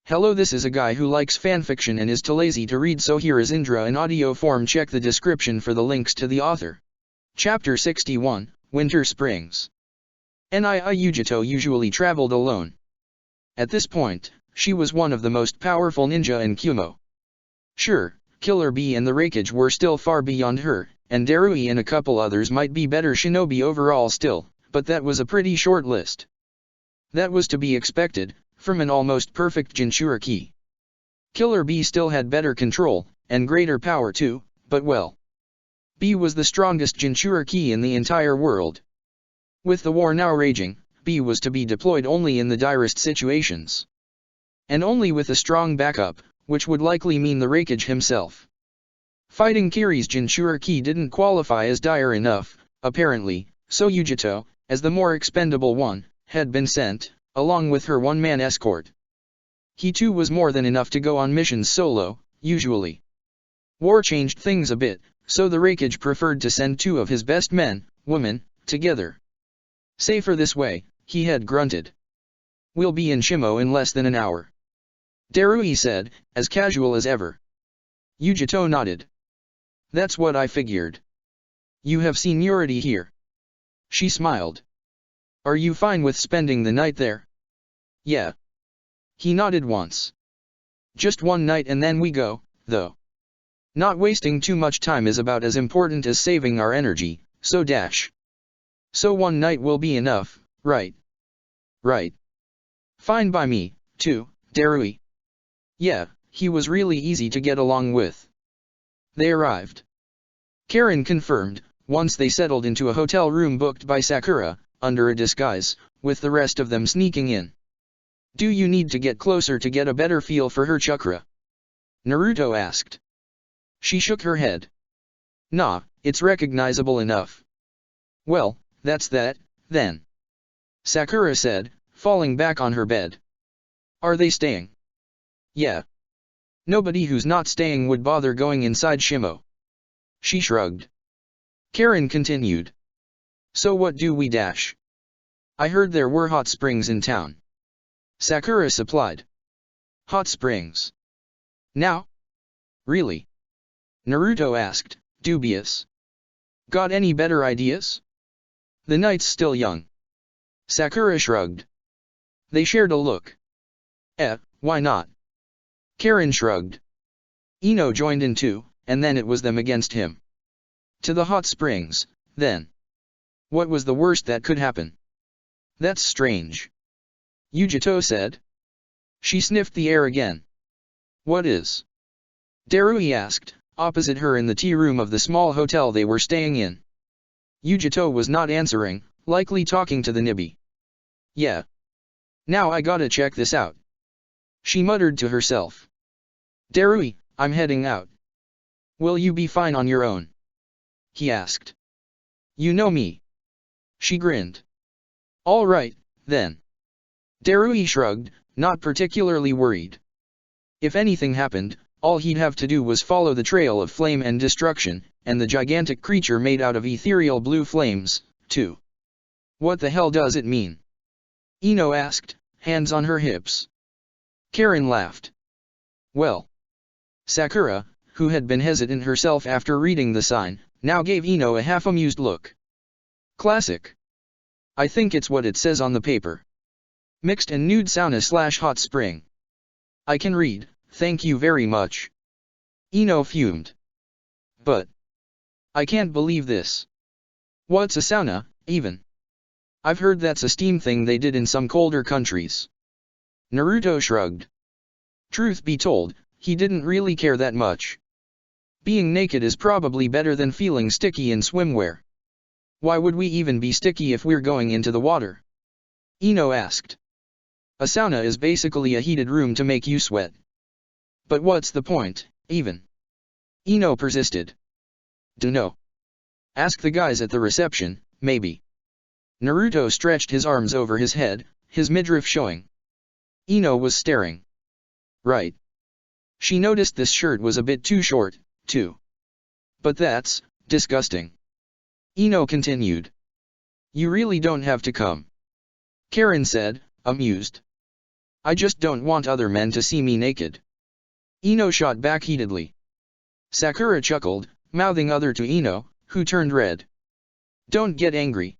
Hello, this is a guy who likes fanfiction and is too lazy to read, so here is Indra in audio form. Check the description for the links to the author. Chapter 61, Winter Springs. Yujito usually traveled alone. At this point, she was one of the most powerful ninja in Kumo. Sure, Killer Bee and the Raikage were still far beyond her, and Darui and a couple others might be better shinobi overall still, but that was a pretty short list. That was to be expected, from an almost perfect Jinchuriki. Killer Bee still had better control, and greater power too, but well. Bee was the strongest Jinchuriki in the entire world. With the war now raging, Bee was to be deployed only in the direst situations. And only with a strong backup, which would likely mean the Raikage himself. Fighting Kiri's Jinchuriki didn't qualify as dire enough, apparently, so Yujito, as the more expendable one, had been sent, along with her one-man escort. He too was more than enough to go on missions solo, usually. War changed things a bit, so the Raikage preferred to send two of his best men, women, together. Safer this way, he had grunted. We'll be in Shimo in less than an hour. Darui said, as casual as ever. Yujito nodded. That's what I figured. You have seniority here. She smiled. Are you fine with spending the night there? Yeah. He nodded once. Just one night and then we go, though. Not wasting too much time is about as important as saving our energy, so dash. So one night will be enough, right? Right. Fine by me, too, Darui. Yeah, he was really easy to get along with. They arrived. Karen confirmed, once they settled into a hotel room booked by Sakura, under a disguise, with the rest of them sneaking in. Do you need to get closer to get a better feel for her chakra? Naruto asked. She shook her head. Nah, it's recognizable enough. Well, that's that, then. Sakura said, falling back on her bed. Are they staying? Yeah. Nobody who's not staying would bother going inside Shimo. She shrugged. Karen continued. So what do we dash? I heard there were hot springs in town. Sakura supplied. Hot springs. Now? Really? Naruto asked, dubious. Got any better ideas? The night's still young. Sakura shrugged. They shared a look. Why not? Karen shrugged. Ino joined in too, and then it was them against him. To the hot springs, then. What was the worst that could happen? That's strange. Yujito said. She sniffed the air again. What is? Darui asked, opposite her in the tea room of the small hotel they were staying in. Yujito was not answering, likely talking to the Nibi. Yeah. Now I gotta check this out. She muttered to herself. Darui, I'm heading out. Will you be fine on your own? He asked. You know me. She grinned. All right, then. Darui shrugged, not particularly worried. If anything happened, all he'd have to do was follow the trail of flame and destruction, and the gigantic creature made out of ethereal blue flames, too. What the hell does it mean? Ino asked, hands on her hips. Karen laughed. Well. Sakura, who had been hesitant herself after reading the sign, now gave Ino a half-amused look. Classic. I think it's what it says on the paper. Mixed and nude sauna/hot spring. I can read, thank you very much. Ino fumed. But. I can't believe this. What's a sauna, even? I've heard that's a steam thing they did in some colder countries. Naruto shrugged. Truth be told, he didn't really care that much. Being naked is probably better than feeling sticky in swimwear. Why would we even be sticky if we're going into the water? Ino asked. A sauna is basically a heated room to make you sweat. But what's the point, even? Ino persisted. Dunno. Ask the guys at the reception, maybe. Naruto stretched his arms over his head, his midriff showing. Ino was staring. Right. She noticed this shirt was a bit too short, too. But that's disgusting. Ino continued. You really don't have to come. Karen said, amused. I just don't want other men to see me naked. Ino shot back heatedly. Sakura chuckled, mouthing other to Ino, who turned red. Don't get angry,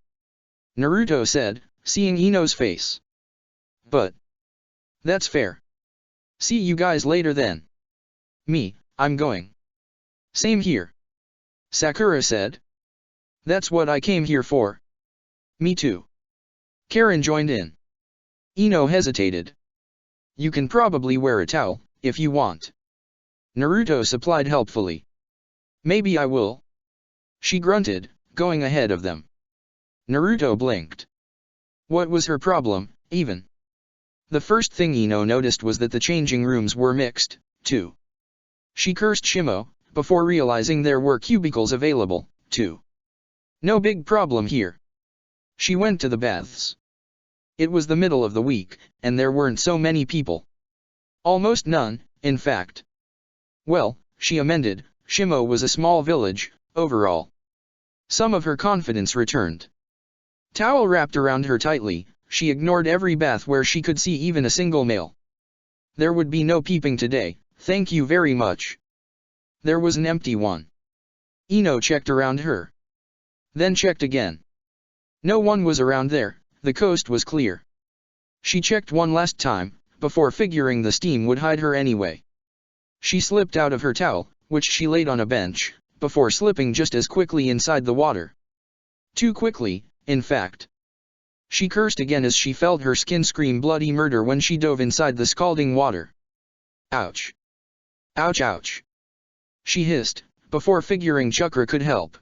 Naruto said, seeing Ino's face. But that's fair. See you guys later then. I'm going. Same here, Sakura said. That's what I came here for. Me too. Karen joined in. Ino hesitated. You can probably wear a towel, if you want. Naruto supplied helpfully. Maybe I will. She grunted, going ahead of them. Naruto blinked. What was her problem, even? The first thing Ino noticed was that the changing rooms were mixed, too. She cursed Shimo, before realizing there were cubicles available, too. No big problem here. She went to the baths. It was the middle of the week, and there weren't so many people. Almost none, in fact. Well, she amended, Shimo was a small village, overall. Some of her confidence returned. Towel wrapped around her tightly, she ignored every bath where she could see even a single male. There would be no peeping today, thank you very much. There was an empty one. Ino checked around her. Then checked again. No one was around there, the coast was clear. She checked one last time, before figuring the steam would hide her anyway. She slipped out of her towel, which she laid on a bench, before slipping just as quickly inside the water. Too quickly, in fact. She cursed again as she felt her skin scream bloody murder when she dove inside the scalding water. Ouch. Ouch ouch. She hissed, before figuring chakra could help.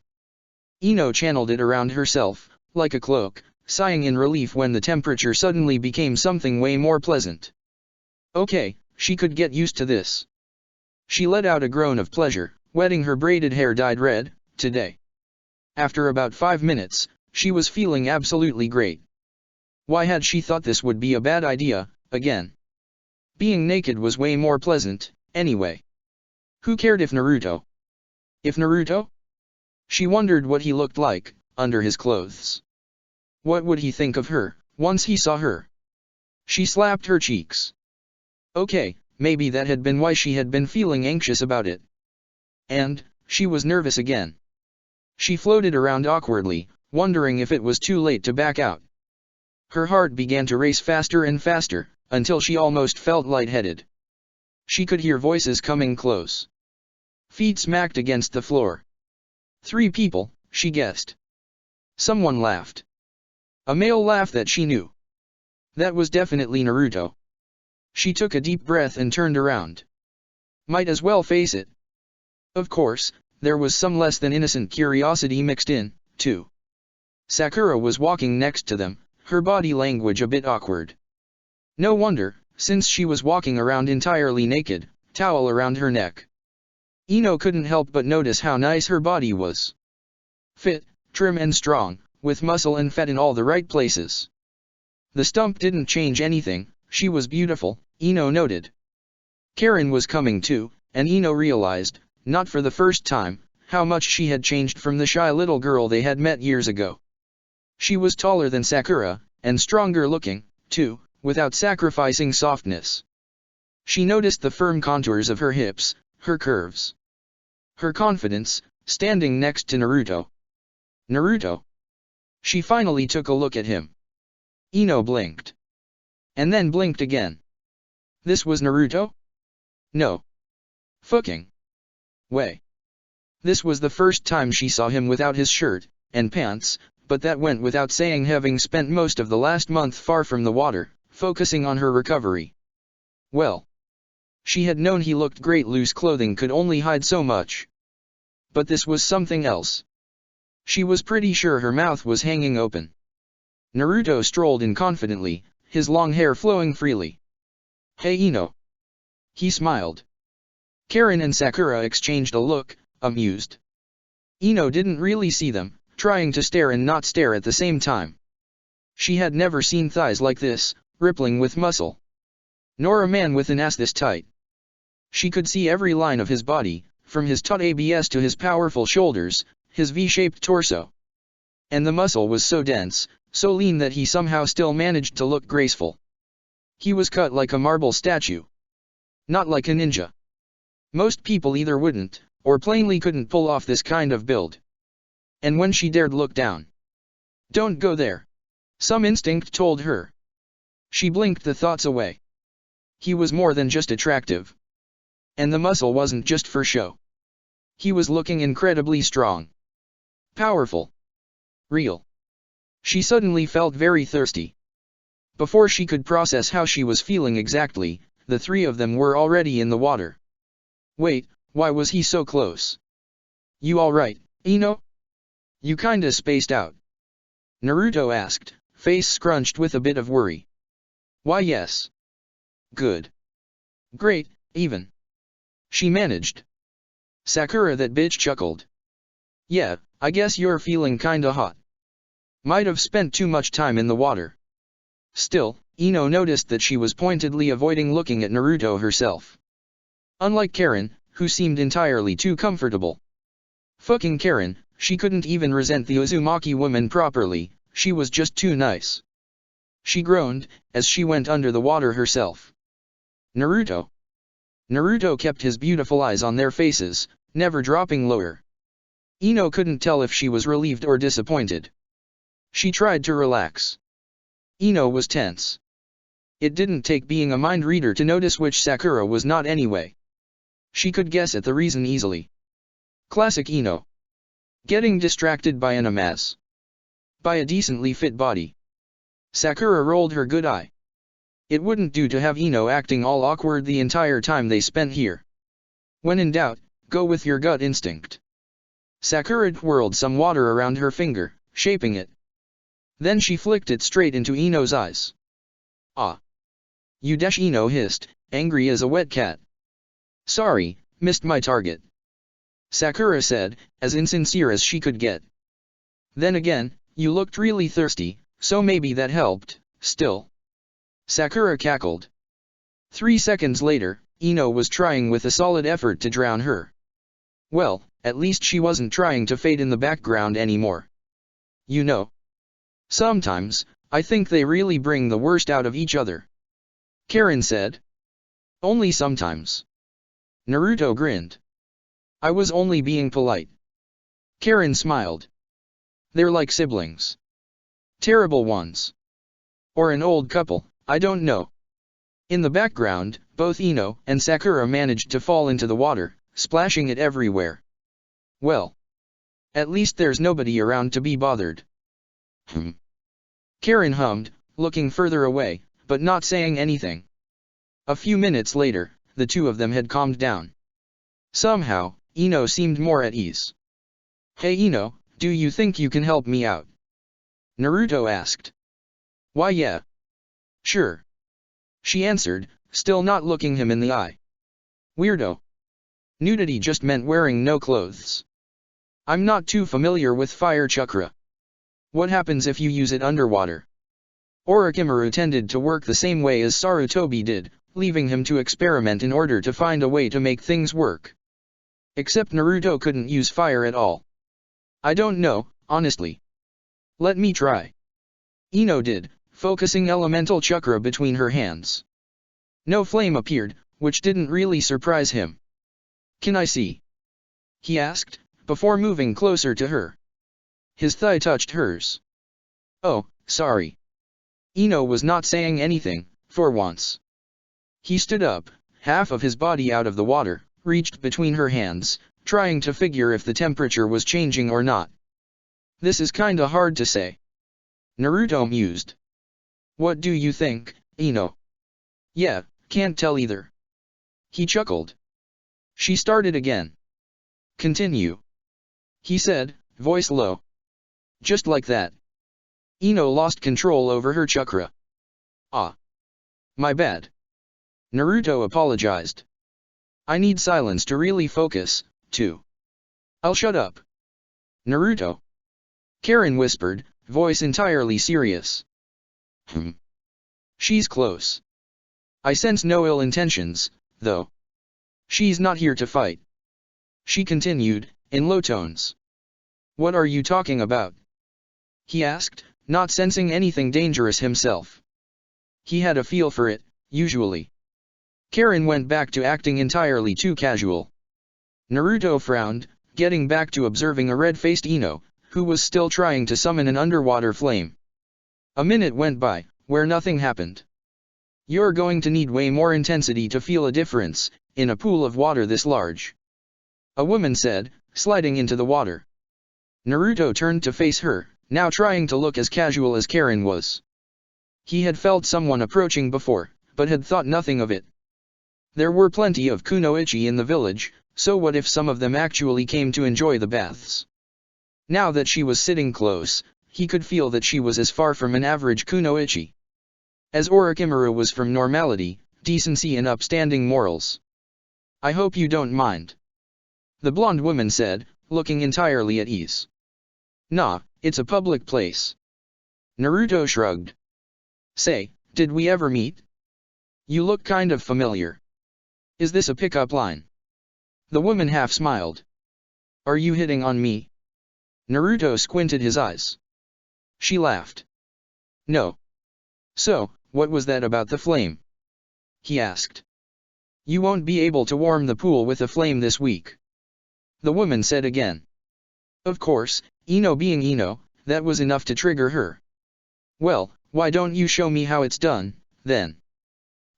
Ino channeled it around herself, like a cloak, sighing in relief when the temperature suddenly became something way more pleasant. Okay, she could get used to this. She let out a groan of pleasure, wetting her braided hair dyed red, today. After about 5 minutes, she was feeling absolutely great. Why had she thought this would be a bad idea, again? Being naked was way more pleasant, anyway. Who cared if Naruto? If Naruto? She wondered what he looked like, under his clothes. What would he think of her, once he saw her? She slapped her cheeks. Okay, maybe that had been why she had been feeling anxious about it. And, she was nervous again. She floated around awkwardly, wondering if it was too late to back out. Her heart began to race faster and faster, until she almost felt lightheaded. She could hear voices coming close. Feet smacked against the floor. 3 people, she guessed. Someone laughed. A male laugh that she knew. That was definitely Naruto. She took a deep breath and turned around. Might as well face it. Of course, there was some less than innocent curiosity mixed in, too. Sakura was walking next to them, her body language a bit awkward. No wonder, since she was walking around entirely naked, towel around her neck. Ino couldn't help but notice how nice her body was. Fit, trim and strong, with muscle and fat in all the right places. The stump didn't change anything, she was beautiful, Ino noted. Karen was coming too, and Ino realized, not for the first time, how much she had changed from the shy little girl they had met years ago. She was taller than Sakura, and stronger looking, too, without sacrificing softness. She noticed the firm contours of her hips, her curves. Her confidence, standing next to Naruto. Naruto. She finally took a look at him. Ino blinked. And then blinked again. This was Naruto? No. Fucking way. This was the first time she saw him without his shirt and pants, but that went without saying, having spent most of the last month far from the water, focusing on her recovery. Well, she had known he looked great, loose clothing could only hide so much. But this was something else. She was pretty sure her mouth was hanging open. Naruto strolled in confidently, his long hair flowing freely. Hey Ino. He smiled. Karen and Sakura exchanged a look, amused. Ino didn't really see them, trying to stare and not stare at the same time. She had never seen thighs like this, rippling with muscle. Nor a man with an ass this tight. She could see every line of his body, from his taut abs to his powerful shoulders, his V-shaped torso. And the muscle was so dense, so lean that he somehow still managed to look graceful. He was cut like a marble statue. Not like a ninja. Most people either wouldn't, or plainly couldn't pull off this kind of build. And when she dared look down. Don't go there. Some instinct told her. She blinked the thoughts away. He was more than just attractive. And the muscle wasn't just for show. He was looking incredibly strong. Powerful. Real. She suddenly felt very thirsty. Before she could process how she was feeling exactly, the three of them were already in the water. Wait, why was he so close? You alright, Ino? You kinda spaced out. Naruto asked, face scrunched with a bit of worry. Why yes. Good. Great, even. She managed. Sakura that bitch chuckled. Yeah, I guess you're feeling kinda hot. Might have spent too much time in the water. Still, Ino noticed that she was pointedly avoiding looking at Naruto herself. Unlike Karen, who seemed entirely too comfortable. Fucking Karen, she couldn't even resent the Uzumaki woman properly, she was just too nice. She groaned, as she went under the water herself. Naruto. Naruto kept his beautiful eyes on their faces, never dropping lower. Ino couldn't tell if she was relieved or disappointed. She tried to relax. Ino was tense. It didn't take being a mind reader to notice which Sakura was not anyway. She could guess at the reason easily. Classic Ino. Getting distracted by an amass. By a decently fit body. Sakura rolled her good eye. It wouldn't do to have Ino acting all awkward the entire time they spent here. When in doubt, go with your gut instinct. Sakura twirled some water around her finger, shaping it. Then she flicked it straight into Ino's eyes. Ah. You dash, Ino hissed, angry as a wet cat. Sorry, missed my target. Sakura said, as insincere as she could get. Then again, you looked really thirsty, so maybe that helped, still. Sakura cackled. 3 seconds later, Ino was trying with a solid effort to drown her. Well, at least she wasn't trying to fade in the background anymore. You know. Sometimes, I think they really bring the worst out of each other. Karen said. Only sometimes. Naruto grinned. I was only being polite. Karen smiled. They're like siblings. Terrible ones. Or an old couple, I don't know. In the background, both Ino and Sakura managed to fall into the water, splashing it everywhere. Well. At least there's nobody around to be bothered. Karen hummed, looking further away, but not saying anything. A few minutes later, the two of them had calmed down. Somehow, Ino seemed more at ease. Hey Ino, do you think you can help me out? Naruto asked. Why yeah. Sure. She answered, still not looking him in the eye. Weirdo. Nudity just meant wearing no clothes. I'm not too familiar with fire chakra. What happens if you use it underwater? Orochimaru tended to work the same way as Sarutobi did, leaving him to experiment in order to find a way to make things work. Except Naruto couldn't use fire at all. I don't know, honestly. Let me try. Ino did, focusing elemental chakra between her hands. No flame appeared, which didn't really surprise him. Can I see? He asked, before moving closer to her. His thigh touched hers. Oh, sorry. Ino was not saying anything, for once. He stood up, half of his body out of the water, reached between her hands, trying to figure if the temperature was changing or not. This is kinda hard to say. Naruto mused. What do you think, Ino? Yeah, can't tell either. He chuckled. She started again. Continue. He said, voice low. Just like that. Ino lost control over her chakra. Ah. My bad. Naruto apologized. I need silence to really focus, too. I'll shut up. Naruto. Karen whispered, voice entirely serious. She's close. I sense no ill intentions, though. She's not here to fight. She continued, in low tones. What are you talking about? He asked, not sensing anything dangerous himself. He had a feel for it, usually. Karen went back to acting entirely too casual. Naruto frowned, getting back to observing a red-faced Ino, who was still trying to summon an underwater flame. A minute went by, where nothing happened. You're going to need way more intensity to feel a difference, in a pool of water this large. A woman said, sliding into the water. Naruto turned to face her, now trying to look as casual as Karen was. He had felt someone approaching before, but had thought nothing of it. There were plenty of kunoichi in the village, so what if some of them actually came to enjoy the baths? Now that she was sitting close, he could feel that she was as far from an average kunoichi as Orochimaru was from normality, decency and upstanding morals. I hope you don't mind. The blonde woman said, looking entirely at ease. Nah, it's a public place. Naruto shrugged. Say, did we ever meet? You look kind of familiar. Is this a pickup line? The woman half smiled. Are you hitting on me? Naruto squinted his eyes. She laughed. No. So, what was that about the flame? He asked. You won't be able to warm the pool with a flame this week. The woman said again. Of course, Ino being Ino, that was enough to trigger her. Well, why don't you show me how it's done, then?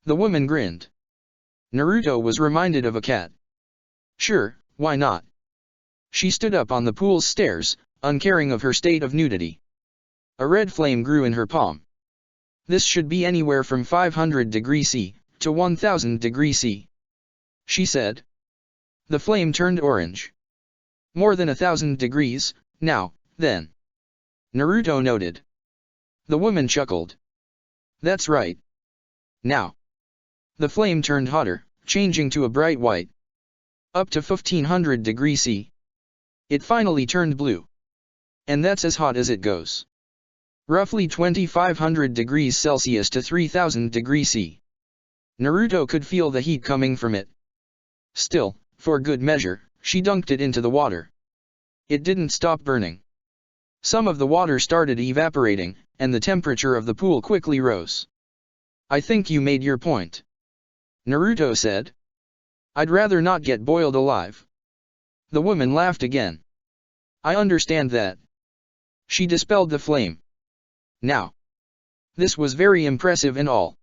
The woman grinned. Naruto was reminded of a cat. Sure, why not? She stood up on the pool's stairs, uncaring of her state of nudity. A red flame grew in her palm. This should be anywhere from 500 degrees C to 1000 degrees C. She said. The flame turned orange. More than 1000 degrees, now, then. Naruto noted. The woman chuckled. That's right. Now. The flame turned hotter, changing to a bright white. Up to 1500 degrees C. It finally turned blue. And that's as hot as it goes. Roughly 2500 degrees Celsius to 3000 degrees C. Naruto could feel the heat coming from it. Still, for good measure, she dunked it into the water. It didn't stop burning. Some of the water started evaporating, and the temperature of the pool quickly rose. I think you made your point. Naruto said. I'd rather not get boiled alive. The woman laughed again. I understand that. She dispelled the flame. Now. This was very impressive and all.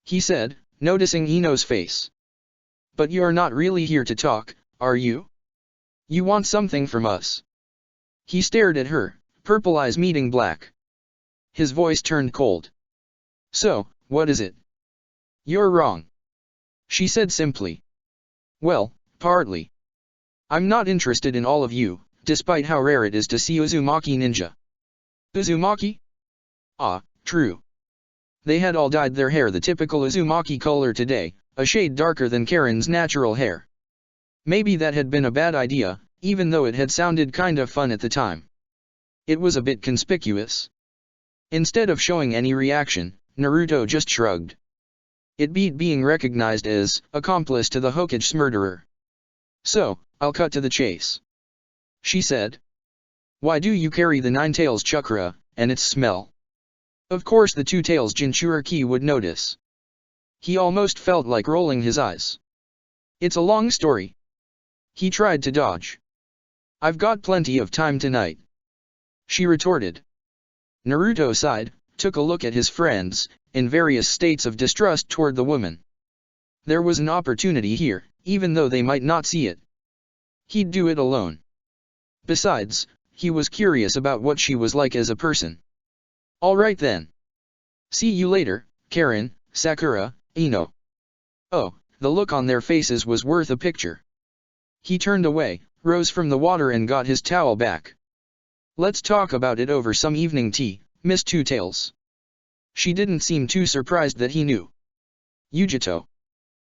He said, noticing Ino's face. But you're not really here to talk, are you? You want something from us? He stared at her, purple eyes meeting black. His voice turned cold. So, what is it? You're wrong. She said simply. Well, partly. I'm not interested in all of you, despite how rare it is to see Uzumaki ninja. Uzumaki? Ah, true. They had all dyed their hair the typical Uzumaki color today, a shade darker than Karen's natural hair. Maybe that had been a bad idea, even though it had sounded kind of fun at the time. It was a bit conspicuous. Instead of showing any reaction, Naruto just shrugged. It beat being recognized as accomplice to the Hokage's murderer. So, I'll cut to the chase. She said. Why do you carry the Nine Tails chakra, and its smell? Of course the Two Tails Jinchuriki would notice. He almost felt like rolling his eyes. It's a long story. He tried to dodge. I've got plenty of time tonight. She retorted. Naruto sighed, took a look at his friends, in various states of distrust toward the woman. There was an opportunity here, even though they might not see it. He'd do it alone. Besides, he was curious about what she was like as a person. Alright then. See you later, Karen, Sakura, Ino. Oh, the look on their faces was worth a picture. He turned away, rose from the water and got his towel back. Let's talk about it over some evening tea, Miss Two Tails. She didn't seem too surprised that he knew. Yujito.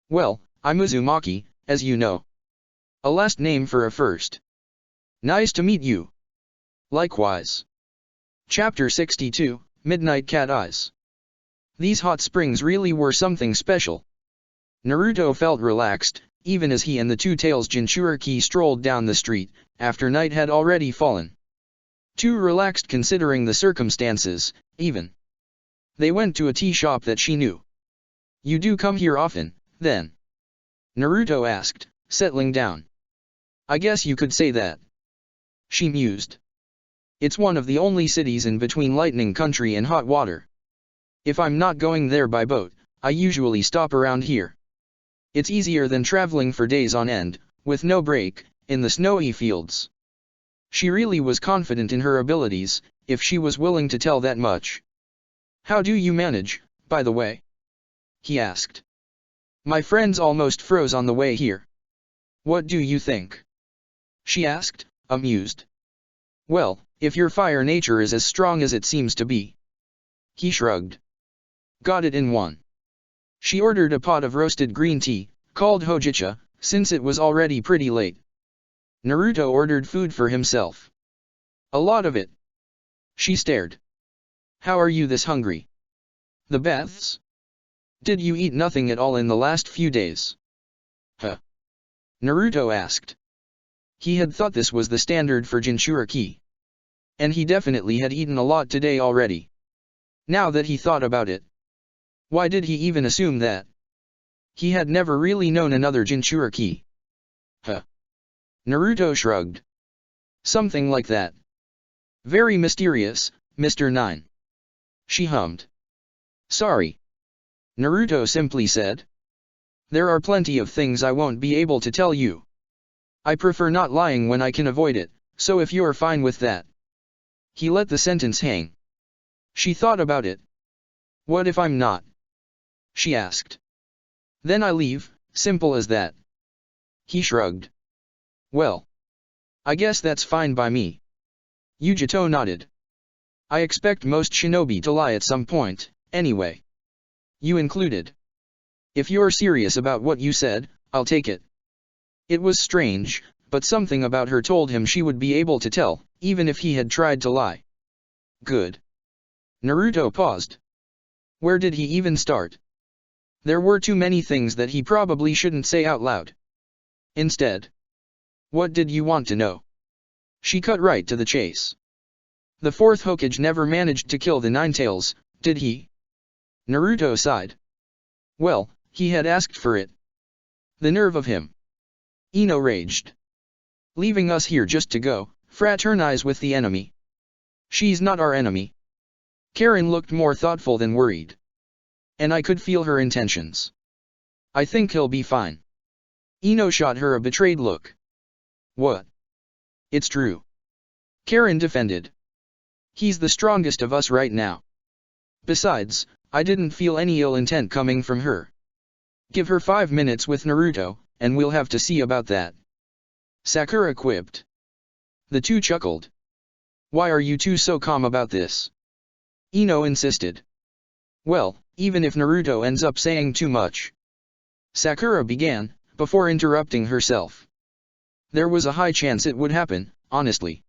Well, I'm Uzumaki, as you know. A last name for a first. Nice to meet you. Likewise. Chapter 62, Midnight Cat Eyes. These hot springs really were something special. Naruto felt relaxed, even as he and the Two Tails Jinchuriki strolled down the street, after night had already fallen. Too relaxed considering the circumstances, even. They went to a tea shop that she knew. You do come here often, then? Naruto asked, settling down. I guess you could say that. She mused. It's one of the only cities in between Lightning Country and Hot Water. If I'm not going there by boat, I usually stop around here. It's easier than traveling for days on end, with no break, in the snowy fields. She really was confident in her abilities, if she was willing to tell that much. How do you manage, by the way? He asked. My friends almost froze on the way here. What do you think? She asked, amused. Well, if your fire nature is as strong as it seems to be. He shrugged. Got it in one. She ordered a pot of roasted green tea, called hojicha, since it was already pretty late. Naruto ordered food for himself. A lot of it. She stared. How are you this hungry? The baths? Did you eat nothing at all in the last few days? Huh? Naruto asked. He had thought this was the standard for Jinchuriki. And he definitely had eaten a lot today already. Now that he thought about it. Why did he even assume that? He had never really known another Jinchuriki. Huh? Naruto shrugged. Something like that. Very mysterious, Mr. 9. She hummed. Sorry. Naruto simply said. There are plenty of things I won't be able to tell you. I prefer not lying when I can avoid it, so if you're fine with that. He let the sentence hang. She thought about it. What if I'm not? She asked. Then I leave, simple as that. He shrugged. Well. I guess that's fine by me. Yujito nodded. I expect most shinobi to lie at some point, anyway. You included. If you're serious about what you said, I'll take it. It was strange, but something about her told him she would be able to tell, even if he had tried to lie. Good. Naruto paused. Where did he even start? There were too many things that he probably shouldn't say out loud. Instead. What did you want to know? She cut right to the chase. The fourth Hokage never managed to kill the Nine Tails, did he? Naruto sighed. Well, he had asked for it. The nerve of him. Ino raged. Leaving us here just to go, fraternize with the enemy. She's not our enemy. Karen looked more thoughtful than worried. And I could feel her intentions. I think he'll be fine. Ino shot her a betrayed look. What? It's true. Karen defended. He's the strongest of us right now. Besides, I didn't feel any ill intent coming from her. Give her 5 minutes with Naruto, and we'll have to see about that. Sakura quipped. The two chuckled. Why are you two so calm about this? Ino insisted. Well, even if Naruto ends up saying too much. Sakura began, before interrupting herself. There was a high chance it would happen, honestly.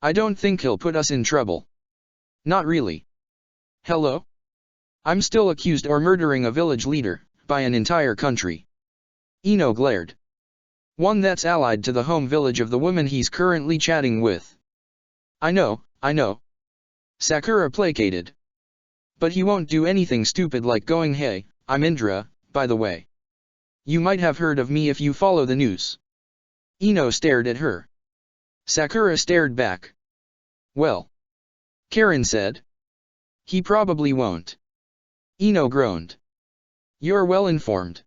I don't think he'll put us in trouble. Not really. Hello? I'm still accused of murdering a village leader, by an entire country. Ino glared. One that's allied to the home village of the woman he's currently chatting with. I know. Sakura placated. But he won't do anything stupid like going, hey, I'm Indra, by the way. You might have heard of me if you follow the news. Ino stared at her. Sakura stared back. Well. Karen said. He probably won't. Ino groaned. You're well informed.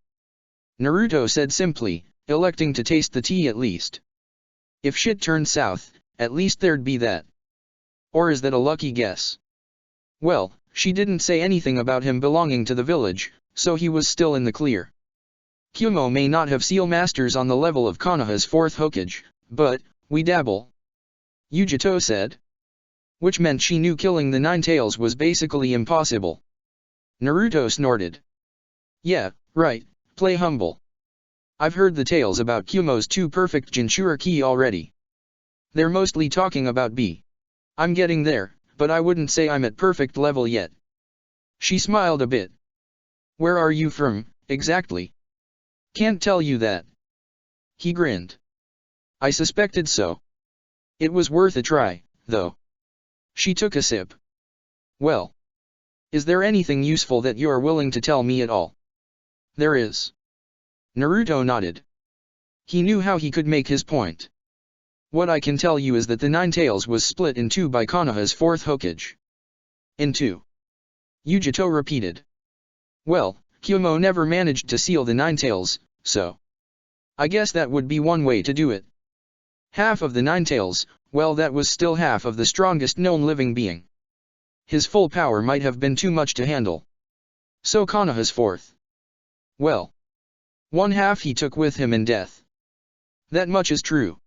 Naruto said simply, electing to taste the tea at least. If shit turned south, at least there'd be that. Or is that a lucky guess? Well, she didn't say anything about him belonging to the village, so he was still in the clear. Kyumo may not have seal masters on the level of Konoha's fourth Hokage, but, we dabble. Yujito said. Which meant she knew killing the Nine Tails was basically impossible. Naruto snorted. Yeah, right, play humble. I've heard the tales about Kyumo's two perfect Jinchuriki already. They're mostly talking about B. I'm getting there, but I wouldn't say I'm at perfect level yet. She smiled a bit. Where are you from, exactly? Can't tell you that. He grinned. I suspected so. It was worth a try, though. She took a sip. Well. Is there anything useful that you're willing to tell me at all? There is. Naruto nodded. He knew how he could make his point. What I can tell you is that the Nine Tails was split in two by Konoha's fourth Hokage. In two. Yujito repeated. Well, Kyomo never managed to seal the Nine Tails, so I guess that would be one way to do it. Half of the Nine Tails, well, that was still half of the strongest known living being. His full power might have been too much to handle. So Konoha's fourth. Well, one half he took with him in death. That much is true.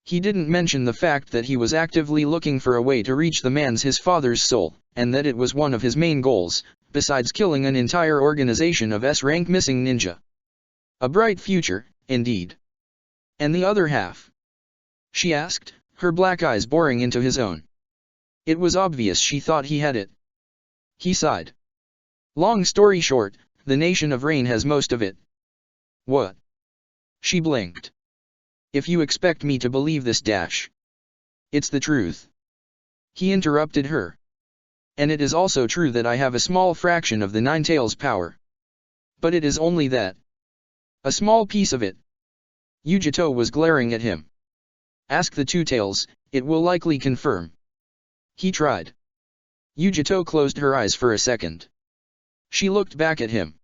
He didn't mention the fact that he was actively looking for a way to reach his father's soul, and that it was one of his main goals, besides killing an entire organization of S-rank missing ninja. A bright future, indeed. And the other half? She asked, her black eyes boring into his own. It was obvious she thought he had it. He sighed. Long story short, the nation of Rain has most of it. What? She blinked. If you expect me to believe this dash. It's the truth. He interrupted her. And it is also true that I have a small fraction of the Nine Tails power. But it is only that. A small piece of it. Yujito was glaring at him. Ask the Two Tails, it will likely confirm. He tried. Yujito closed her eyes for a second. She looked back at him.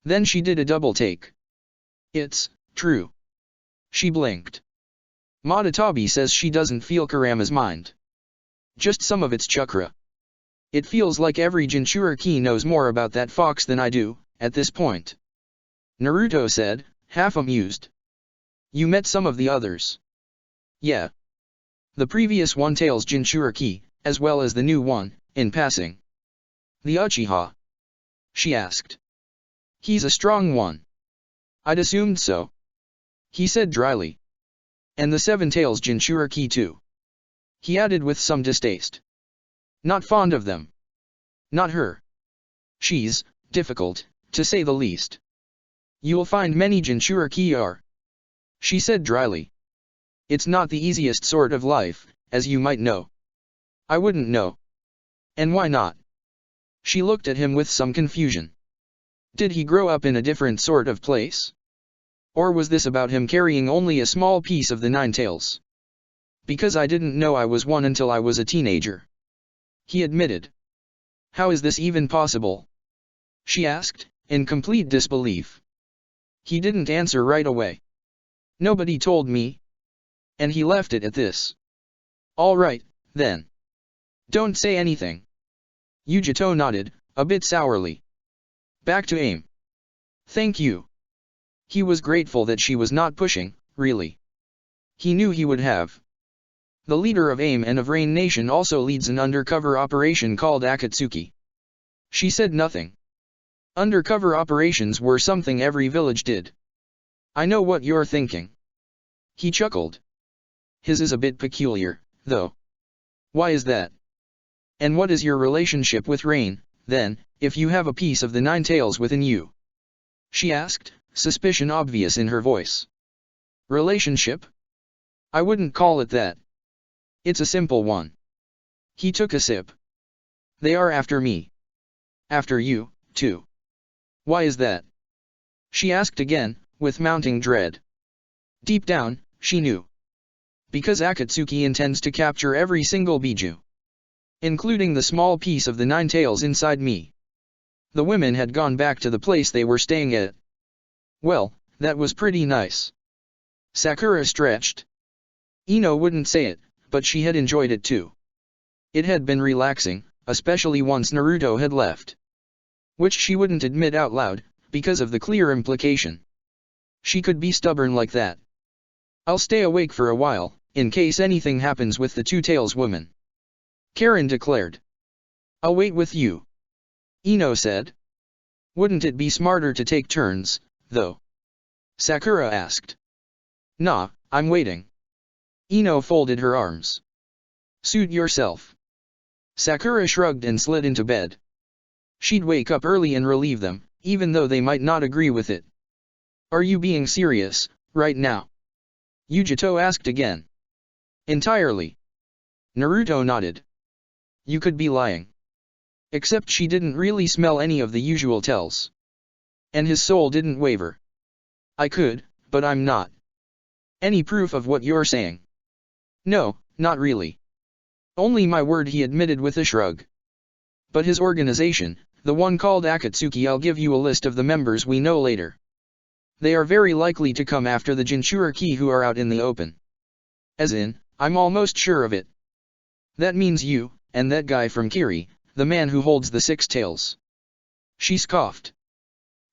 Then she did a double take. It's true. She blinked. Madatabi says she doesn't feel Kurama's mind. Just some of its chakra. It feels like every Jinchuriki knows more about that fox than I do, at this point. Naruto said, half amused. You met some of the others. Yeah. The previous One Tails Jinchuriki, as well as the new one, in passing. The Uchiha? She asked. He's a strong one. I'd assumed so. He said dryly. And the Seven Tails Jinchuriki too. He added with some distaste. Not fond of them. Not her. She's difficult, to say the least. You'll find many Jinchuriki are. She said dryly. It's not the easiest sort of life, as you might know. I wouldn't know. And why not? She looked at him with some confusion. Did he grow up in a different sort of place? Or was this about him carrying only a small piece of the Nine Tails? Because I didn't know I was one until I was a teenager. He admitted. How is this even possible? She asked, in complete disbelief. He didn't answer right away. Nobody told me. And he left it at this. All right, then. Don't say anything. Yujito nodded, a bit sourly. Back to aim. Thank you. He was grateful that she was not pushing, really. He knew he would have. The leader of AIM and of Rain Nation also leads an undercover operation called Akatsuki. She said nothing. Undercover operations were something every village did. I know what you're thinking. He chuckled. His is a bit peculiar, though. Why is that? And what is your relationship with Rain, then, if you have a piece of the Nine Tails within you? She asked, suspicion obvious in her voice. Relationship? I wouldn't call it that. It's a simple one. He took a sip. They are after me. After you, too. Why is that? She asked again, with mounting dread. Deep down, she knew. Because Akatsuki intends to capture every single Biju. Including the small piece of the Nine Tails inside me. The women had gone back to the place they were staying at. Well, that was pretty nice. Sakura stretched. Ino wouldn't say it, but she had enjoyed it too. It had been relaxing, especially once Naruto had left. Which she wouldn't admit out loud, because of the clear implication. She could be stubborn like that. I'll stay awake for a while, in case anything happens with the Two Tails woman. Karen declared. I'll wait with you. Ino said. Wouldn't it be smarter to take turns, though? Sakura asked. Nah, I'm waiting. Ino folded her arms. Suit yourself. Sakura shrugged and slid into bed. She'd wake up early and relieve them, even though they might not agree with it. Are you being serious, right now? Yujito asked again. Entirely. Naruto nodded. You could be lying. Except she didn't really smell any of the usual tells. And his soul didn't waver. I could, but I'm not. Any proof of what you're saying? No, not really. Only my word, he admitted with a shrug. But his organization, the one called Akatsuki, I'll give you a list of the members we know later. They are very likely to come after the Jinchuriki who are out in the open. As in, I'm almost sure of it. That means you, and that guy from Kiri, the man who holds the 6 tails. She scoffed.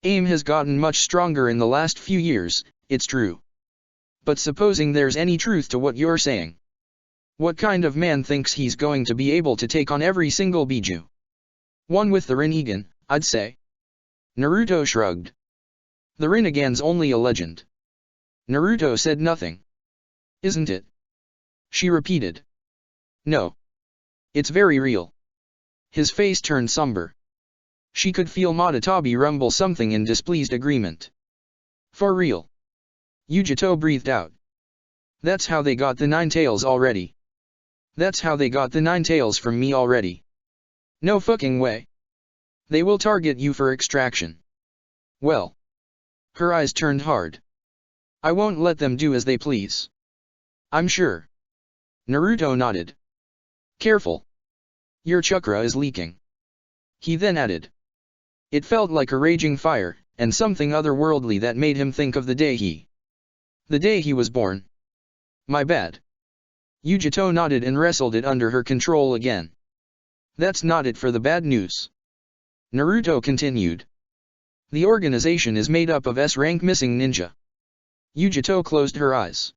AIM has gotten much stronger in the last few years, it's true. But supposing there's any truth to what you're saying. What kind of man thinks he's going to be able to take on every single Biju? One with the Rinnegan, I'd say. Naruto shrugged. The Rinnegan's only a legend. Naruto said nothing. Isn't it? She repeated. No. It's very real. His face turned somber. She could feel Matatabi rumble something in displeased agreement. For real. Yujito breathed out. That's how they got the 9 tails already. That's how they got the 9 tails from me already. No fucking way. They will target you for extraction. Well. Her eyes turned hard. I won't let them do as they please. I'm sure. Naruto nodded. Careful. Your chakra is leaking. He then added. It felt like a raging fire, and something otherworldly that made him think of the day he was born. My bad. Yujito nodded and wrestled it under her control again. That's not it for the bad news. Naruto continued. The organization is made up of S-rank missing ninja. Yujito closed her eyes.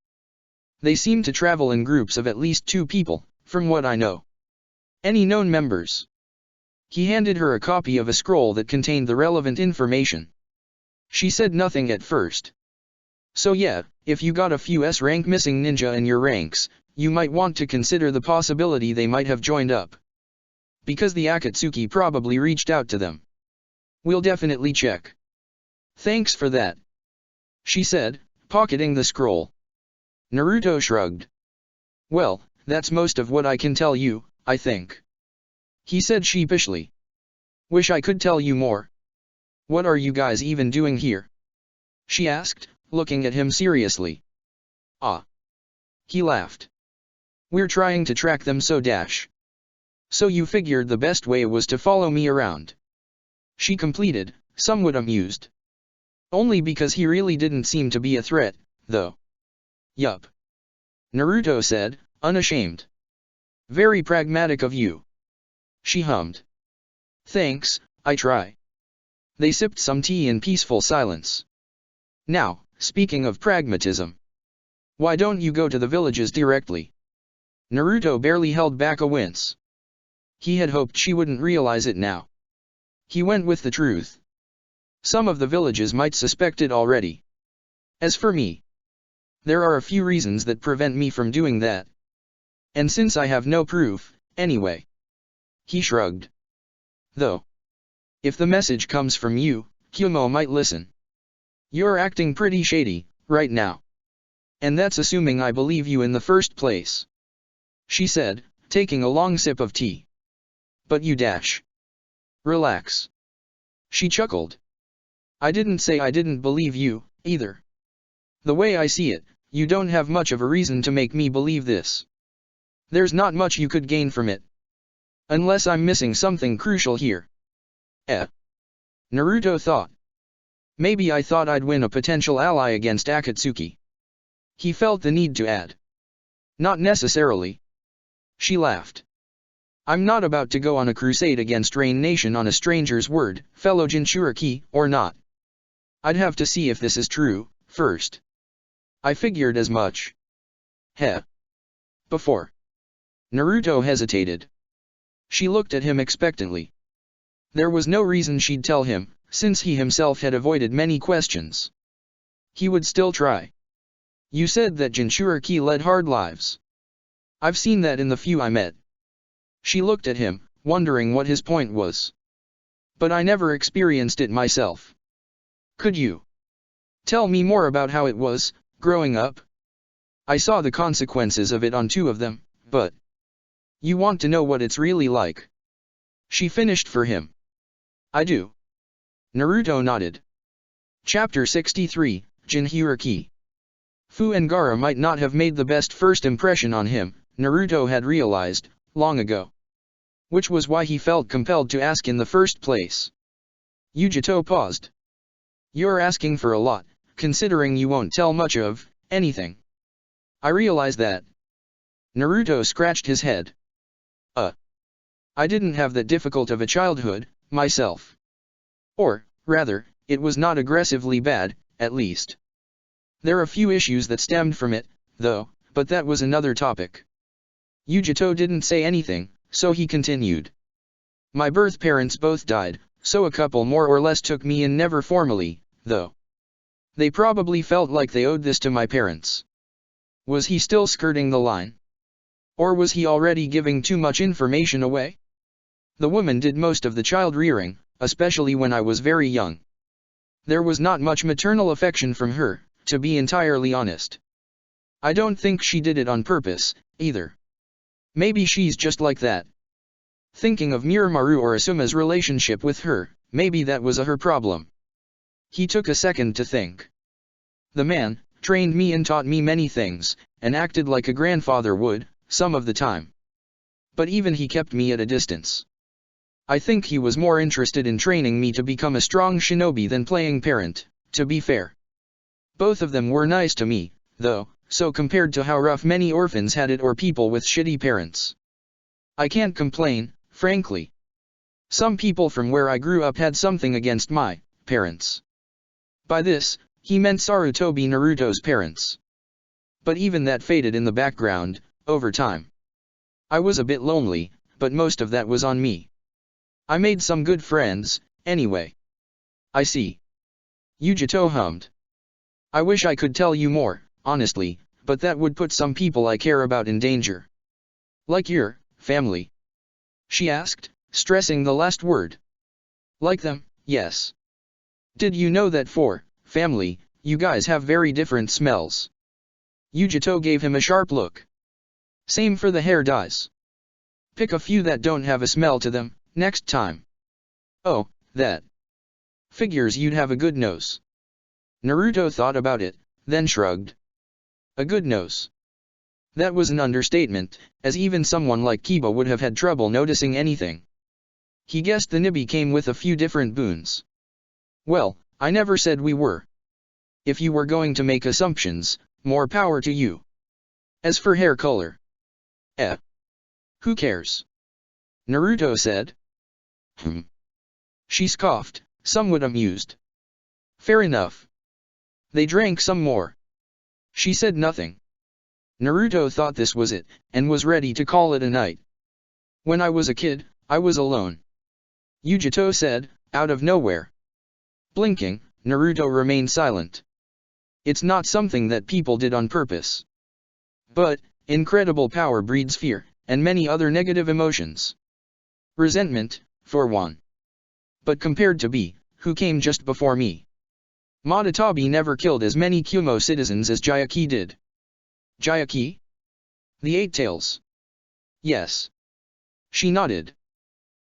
They seem to travel in groups of at least 2 people, from what I know. Any known members? He handed her a copy of a scroll that contained the relevant information. She said nothing at first. So yeah, if you got a few S-rank missing ninja in your ranks, you might want to consider the possibility they might have joined up. Because the Akatsuki probably reached out to them. We'll definitely check. Thanks for that. She said, pocketing the scroll. Naruto shrugged. Well, that's most of what I can tell you, I think. He said sheepishly. Wish I could tell you more. What are you guys even doing here? She asked, looking at him seriously. Ah. He laughed. We're trying to track them so. So you figured the best way was to follow me around. She completed, somewhat amused. Only because he really didn't seem to be a threat, though. Yup. Naruto said, unashamed. Very pragmatic of you. She hummed. Thanks, I try. They sipped some tea in peaceful silence. Now, speaking of pragmatism. Why don't you go to the villages directly? Naruto barely held back a wince. He had hoped she wouldn't realize it now. He went with the truth. Some of the villages might suspect it already. As for me, there are a few reasons that prevent me from doing that. And since I have no proof, anyway. He shrugged. Though. If the message comes from you, Kyumo might listen. You're acting pretty shady, right now. And that's assuming I believe you in the first place. She said, taking a long sip of tea. But you relax. She chuckled. I didn't say I didn't believe you, either. The way I see it, you don't have much of a reason to make me believe this. There's not much you could gain from it. Unless I'm missing something crucial here. Naruto thought. Maybe I thought I'd win a potential ally against Akatsuki. He felt the need to add. Not necessarily. She laughed. I'm not about to go on a crusade against Rain Nation on a stranger's word, fellow Jinchuriki, or not. I'd have to see if this is true, first. I figured as much. Before. Naruto hesitated. She looked at him expectantly. There was no reason she'd tell him, since he himself had avoided many questions. He would still try. You said that Jinchuriki led hard lives. I've seen that in the few I met. She looked at him, wondering what his point was. But I never experienced it myself. Could you tell me more about how it was, growing up? I saw the consequences of it on 2 of them, but you want to know what it's really like? She finished for him. I do. Naruto nodded. Chapter 63, Jinhyuriki. Fu and Gaara might not have made the best first impression on him, Naruto had realized, long ago. Which was why he felt compelled to ask in the first place. Yujito paused. You're asking for a lot, considering you won't tell much of anything. I realize that. Naruto scratched his head. I didn't have that difficult of a childhood, myself. Or, rather, it was not aggressively bad, at least. There are a few issues that stemmed from it, though, but that was another topic. Yujito didn't say anything, so he continued. My birth parents both died, so a couple more or less took me in, never formally, though. They probably felt like they owed this to my parents. Was he still skirting the line? Or was he already giving too much information away? The woman did most of the child rearing, especially when I was very young. There was not much maternal affection from her, to be entirely honest. I don't think she did it on purpose, either. Maybe she's just like that. Thinking of Miromaru or Asuma's relationship with her, maybe that was her problem. He took a second to think. The man trained me and taught me many things, and acted like a grandfather would, some of the time. But even he kept me at a distance. I think he was more interested in training me to become a strong shinobi than playing parent, to be fair. Both of them were nice to me, though, so compared to how rough many orphans had it or people with shitty parents. I can't complain, frankly. Some people from where I grew up had something against my parents. By this, he meant Sarutobi Naruto's parents. But even that faded in the background, over time. I was a bit lonely, but most of that was on me. I made some good friends, anyway. I see. Yujito hummed. I wish I could tell you more, honestly, but that would put some people I care about in danger. Like your family? She asked, stressing the last word. Like them, yes. Did you know that for family, you guys have very different smells? Yujito gave him a sharp look. Same for the hair dyes. Pick a few that don't have a smell to them, next time. Oh, that. Figures you'd have a good nose. Naruto thought about it, then shrugged. A good nose. That was an understatement, as even someone like Kiba would have had trouble noticing anything. He guessed the nibby came with a few different boons. Well, I never said we were. If you were going to make assumptions, more power to you. As for hair color. Who cares? Naruto said. She scoffed, somewhat amused. Fair enough. They drank some more. She said nothing. Naruto thought this was it, and was ready to call it a night. When I was a kid, I was alone. Yujito said, out of nowhere. Blinking, Naruto remained silent. It's not something that people did on purpose. But, incredible power breeds fear, and many other negative emotions. Resentment, for one. But compared to B, who came just before me. Madatabi never killed as many Kumo citizens as Jayaki did. Jayaki? The Eight Tails. Yes. She nodded.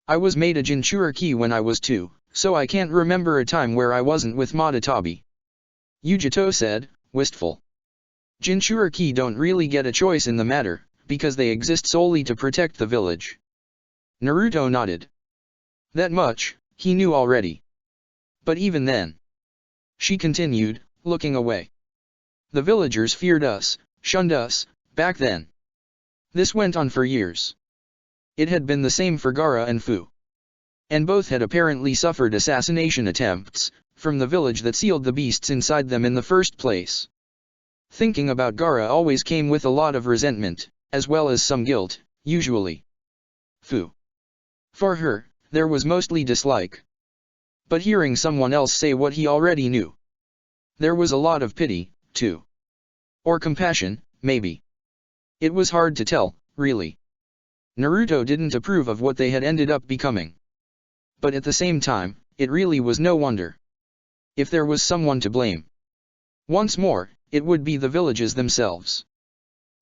I was made a Jinchuriki when I was 2, so I can't remember a time where I wasn't with Madatabi. Yujito said, wistful. Jinchuriki don't really get a choice in the matter, because they exist solely to protect the village. Naruto nodded. That much, he knew already. But even then. She continued, looking away. The villagers feared us, shunned us, back then. This went on for years. It had been the same for Gaara and Fu. And both had apparently suffered assassination attempts, from the village that sealed the beasts inside them in the first place. Thinking about Gaara always came with a lot of resentment, as well as some guilt, usually. Fu. For her, there was mostly dislike. But hearing someone else say what he already knew. There was a lot of pity, too. Or compassion, maybe. It was hard to tell, really. Naruto didn't approve of what they had ended up becoming. But at the same time, it really was no wonder. If there was someone to blame. Once more, it would be the villages themselves.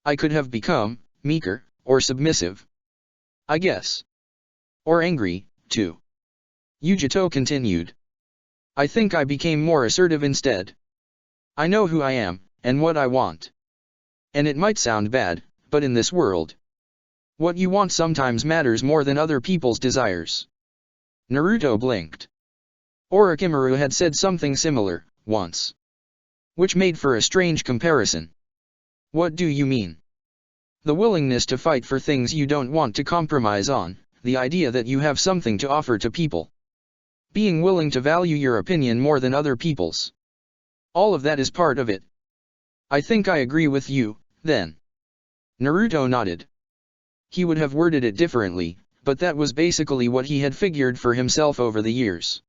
I could have become meeker, or submissive. I guess. Or angry, too. Yujito continued. I think I became more assertive instead. I know who I am, and what I want. And it might sound bad, but in this world, what you want sometimes matters more than other people's desires. Naruto blinked. Orochimaru had said something similar, once, which made for a strange comparison. What do you mean? The willingness to fight for things you don't want to compromise on, the idea that you have something to offer to people. Being willing to value your opinion more than other people's. All of that is part of it. I think I agree with you, then. Naruto nodded. He would have worded it differently, but that was basically what he had figured for himself over the years.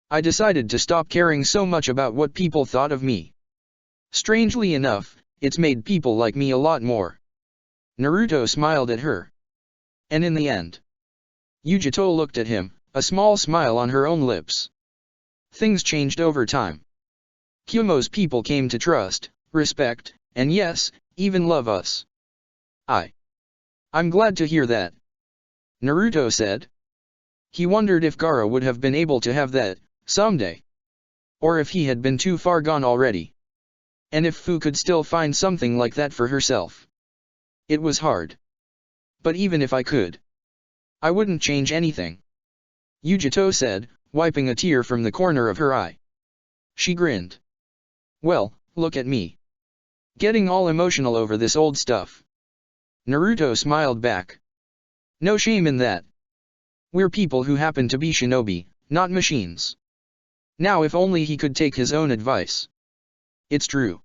I decided to stop caring so much about what people thought of me. Strangely enough, it's made people like me a lot more. Naruto smiled at her. And in the end, Yujito looked at him, a small smile on her own lips. Things changed over time. Kyumo's people came to trust, respect, and yes, even love us. I'm glad to hear that. Naruto said. He wondered if Gaara would have been able to have that, someday. Or if he had been too far gone already. And if Fu could still find something like that for herself. It was hard. But even if I could, I wouldn't change anything. Yujito said, wiping a tear from the corner of her eye. She grinned. Well, look at me. Getting all emotional over this old stuff. Naruto smiled back. No shame in that. We're people who happen to be shinobi, not machines. Now if only he could take his own advice. It's true.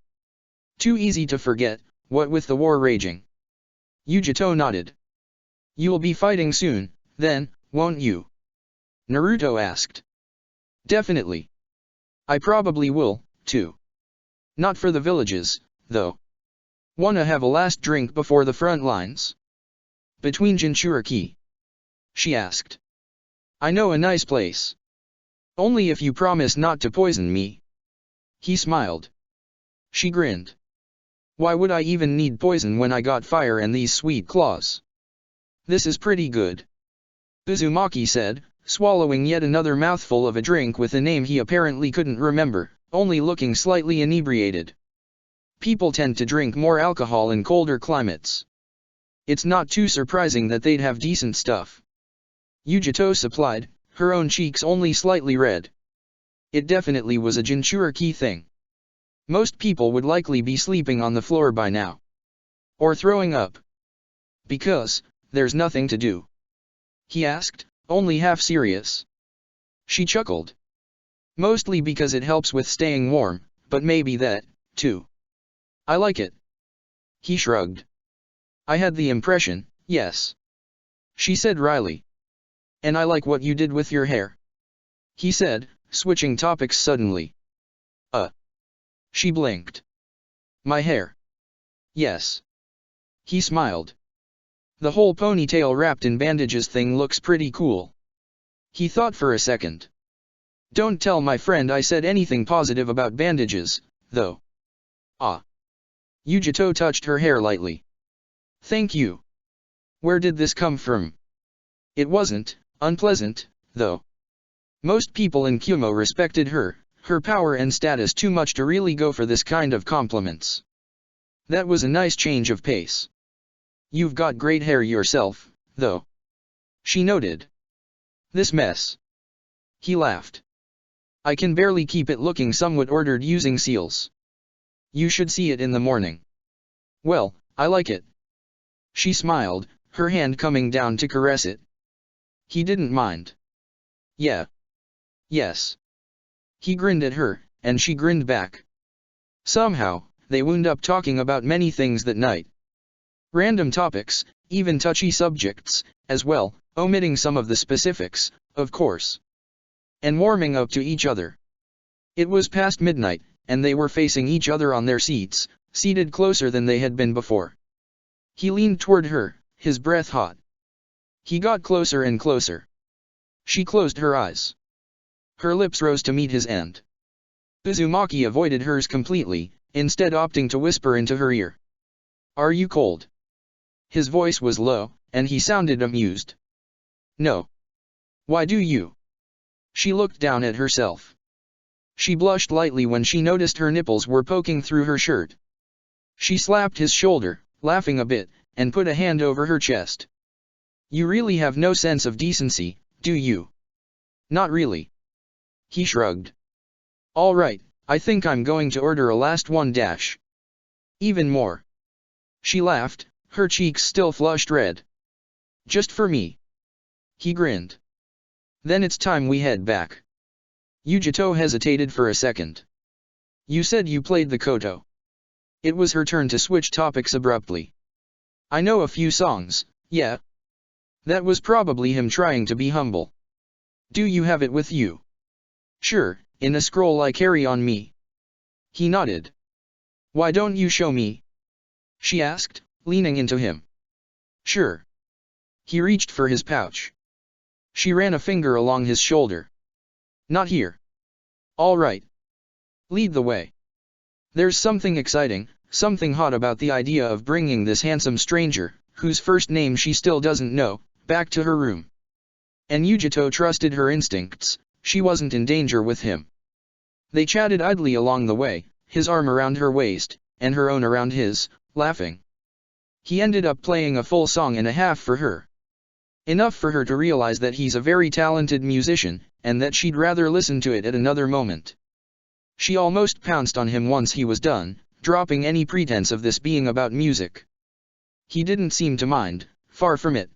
Too easy to forget, what with the war raging. Yujito nodded. You'll be fighting soon, then, won't you? Naruto asked. Definitely. I probably will, too. Not for the villages, though. Wanna have a last drink before the front lines? Between Jinchuriki? She asked. I know a nice place. Only if you promise not to poison me. He smiled. She grinned. Why would I even need poison when I got fire and these sweet claws? This is pretty good. Uzumaki said, swallowing yet another mouthful of a drink with a name he apparently couldn't remember, only looking slightly inebriated. People tend to drink more alcohol in colder climates. It's not too surprising that they'd have decent stuff. Yujito supplied, her own cheeks only slightly red. It definitely was a Jinchuriki thing. Most people would likely be sleeping on the floor by now. Or throwing up. Because, there's nothing to do. He asked, only half serious. She chuckled. Mostly because it helps with staying warm, but maybe that, too. I like it. He shrugged. I had the impression, yes. She said wryly. And I like what you did with your hair. He said, switching topics suddenly. She blinked. My hair. Yes. He smiled. The whole ponytail wrapped in bandages thing looks pretty cool. He thought for a second. Don't tell my friend I said anything positive about bandages, though. Yujito touched her hair lightly. Thank you. Where did this come from? It wasn't unpleasant, though. Most people in Kyumo respected her power and status too much to really go for this kind of compliments. That was a nice change of pace. You've got great hair yourself, though. She noted. This mess. He laughed. I can barely keep it looking somewhat ordered using seals. You should see it in the morning. Well, I like it. She smiled, her hand coming down to caress it. He didn't mind. Yeah. Yes. He grinned at her, and she grinned back. Somehow, they wound up talking about many things that night. Random topics, even touchy subjects, as well, omitting some of the specifics, of course. And warming up to each other. It was past midnight, and they were facing each other on their seats, seated closer than they had been before. He leaned toward her, his breath hot. He got closer and closer. She closed her eyes. Her lips rose to meet his end. Uzumaki avoided hers completely, instead opting to whisper into her ear. Are you cold? His voice was low, and he sounded amused. No. Why do you? She looked down at herself. She blushed lightly when she noticed her nipples were poking through her shirt. She slapped his shoulder, laughing a bit, and put a hand over her chest. You really have no sense of decency, do you? Not really. He shrugged. All right, I think I'm going to order a last one dash. Even more. She laughed, her cheeks still flushed red. Just for me. He grinned. Then it's time we head back. Yujito hesitated for a second. You said you played the koto. It was her turn to switch topics abruptly. I know a few songs, yeah. That was probably him trying to be humble. Do you have it with you? Sure, in a scroll I carry on me. He nodded. Why don't you show me? She asked, leaning into him. Sure. He reached for his pouch. She ran a finger along his shoulder. Not here. All right. Lead the way. There's something exciting, something hot about the idea of bringing this handsome stranger, whose first name she still doesn't know, back to her room. And Yujito trusted her instincts, she wasn't in danger with him. They chatted idly along the way, his arm around her waist, and her own around his, laughing. He ended up playing a full song and a half for her. Enough for her to realize that he's a very talented musician, and that she'd rather listen to it at another moment. She almost pounced on him once he was done, dropping any pretense of this being about music. He didn't seem to mind, far from it.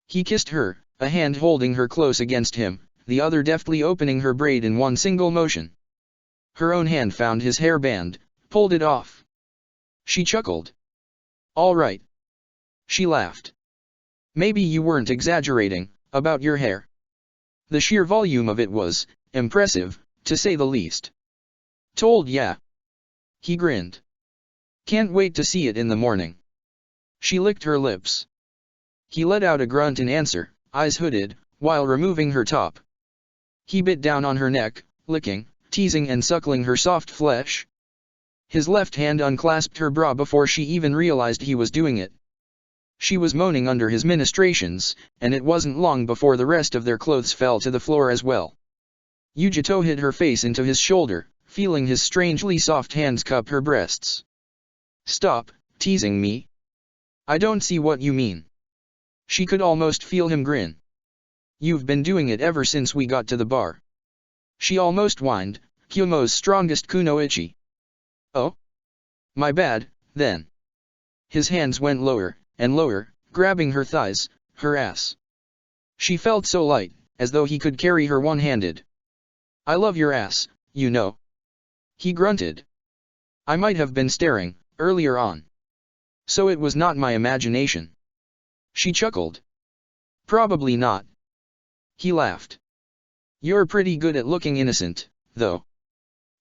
He kissed her, a hand holding her close against him, the other deftly opening her braid in one single motion. Her own hand found his hairband, pulled it off. She chuckled. All right. She laughed. Maybe you weren't exaggerating, about your hair. The sheer volume of it was impressive, to say the least. Told ya. He grinned. Can't wait to see it in the morning. She licked her lips. He let out a grunt in answer, eyes hooded, while removing her top. He bit down on her neck, licking, teasing and suckling her soft flesh. His left hand unclasped her bra before she even realized he was doing it. She was moaning under his ministrations, and it wasn't long before the rest of their clothes fell to the floor as well. Yujito hid her face into his shoulder, feeling his strangely soft hands cup her breasts. Stop, teasing me. I don't see what you mean. She could almost feel him grin. You've been doing it ever since we got to the bar. She almost whined, Kyomo's strongest kunoichi. Oh? My bad, then. His hands went lower, and lower, grabbing her thighs, her ass. She felt so light, as though he could carry her one-handed. I love your ass, you know. He grunted. I might have been staring, earlier on. So it was not my imagination. She chuckled. Probably not. He laughed. You're pretty good at looking innocent, though.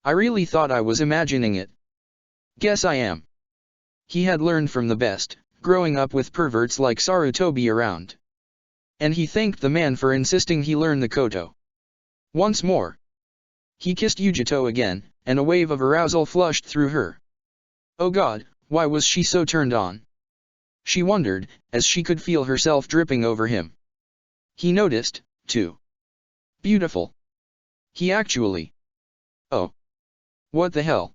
I really thought I was imagining it. Guess I am. He had learned from the best, growing up with perverts like Sarutobi around. And he thanked the man for insisting he learn the koto. Once more. He kissed Yujito again, and a wave of arousal flushed through her. Oh God, why was she so turned on? She wondered, as she could feel herself dripping over him. He noticed, too. Beautiful. He actually. Oh. What the hell?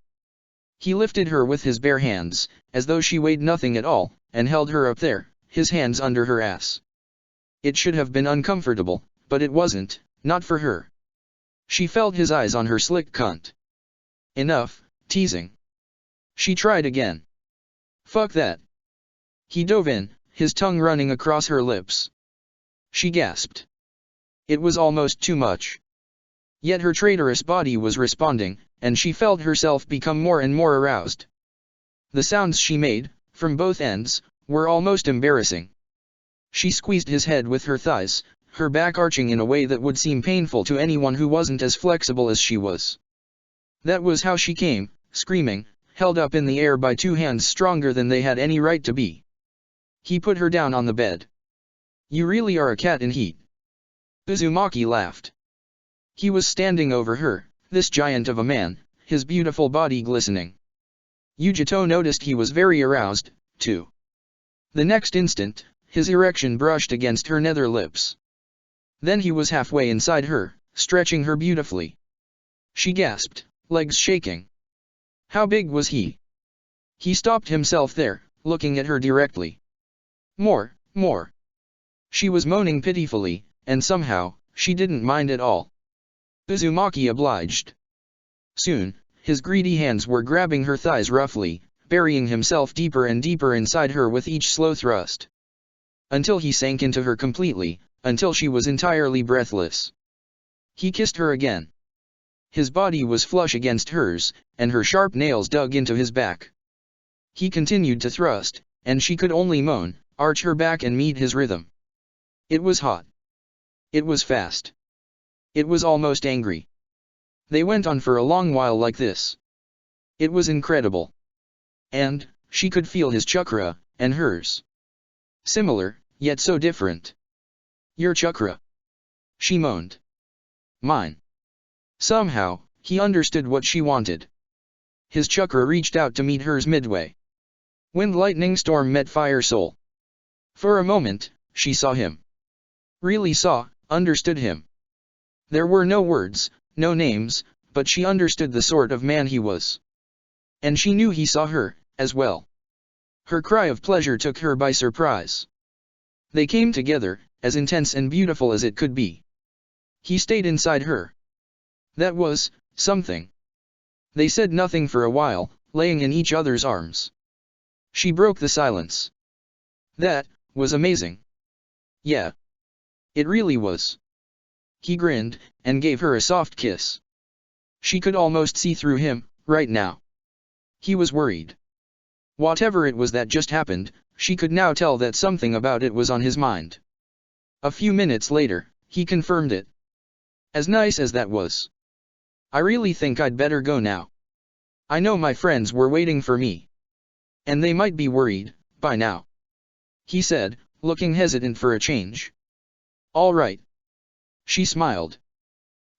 He lifted her with his bare hands, as though she weighed nothing at all, and held her up there, his hands under her ass. It should have been uncomfortable, but it wasn't, not for her. She felt his eyes on her slick cunt. Enough, teasing. She tried again. Fuck that. He dove in, his tongue running across her lips. She gasped. It was almost too much. Yet her traitorous body was responding, and she felt herself become more and more aroused. The sounds she made, from both ends, were almost embarrassing. She squeezed his head with her thighs, her back arching in a way that would seem painful to anyone who wasn't as flexible as she was. That was how she came, screaming, held up in the air by two hands stronger than they had any right to be. He put her down on the bed. You really are a cat in heat. Uzumaki laughed. He was standing over her, this giant of a man, his beautiful body glistening. Yujito noticed he was very aroused, too. The next instant, his erection brushed against her nether lips. Then he was halfway inside her, stretching her beautifully. She gasped, legs shaking. How big was he? He stopped himself there, looking at her directly. More, more. She was moaning pitifully, and somehow, she didn't mind at all. Uzumaki obliged. Soon, his greedy hands were grabbing her thighs roughly, burying himself deeper and deeper inside her with each slow thrust. Until he sank into her completely, until she was entirely breathless. He kissed her again. His body was flush against hers, and her sharp nails dug into his back. He continued to thrust, and she could only moan, arch her back and meet his rhythm. It was hot. It was fast. It was almost angry. They went on for a long while like this. It was incredible. And, she could feel his chakra, and hers. Similar, yet so different. Your chakra. She moaned. Mine. Somehow, he understood what she wanted. His chakra reached out to meet hers midway. Wind lightning storm met fire soul. For a moment, she saw him. Really saw, understood him. There were no words, no names, but she understood the sort of man he was. And she knew he saw her, as well. Her cry of pleasure took her by surprise. They came together, as intense and beautiful as it could be. He stayed inside her. That was something. They said nothing for a while, laying in each other's arms. She broke the silence. That was amazing. Yeah. It really was. He grinned, and gave her a soft kiss. She could almost see through him, right now. He was worried. Whatever it was that just happened, she could now tell that something about it was on his mind. A few minutes later, he confirmed it. As nice as that was. I really think I'd better go now. I know my friends were waiting for me. And they might be worried, by now. He said, looking hesitant for a change. All right. She smiled.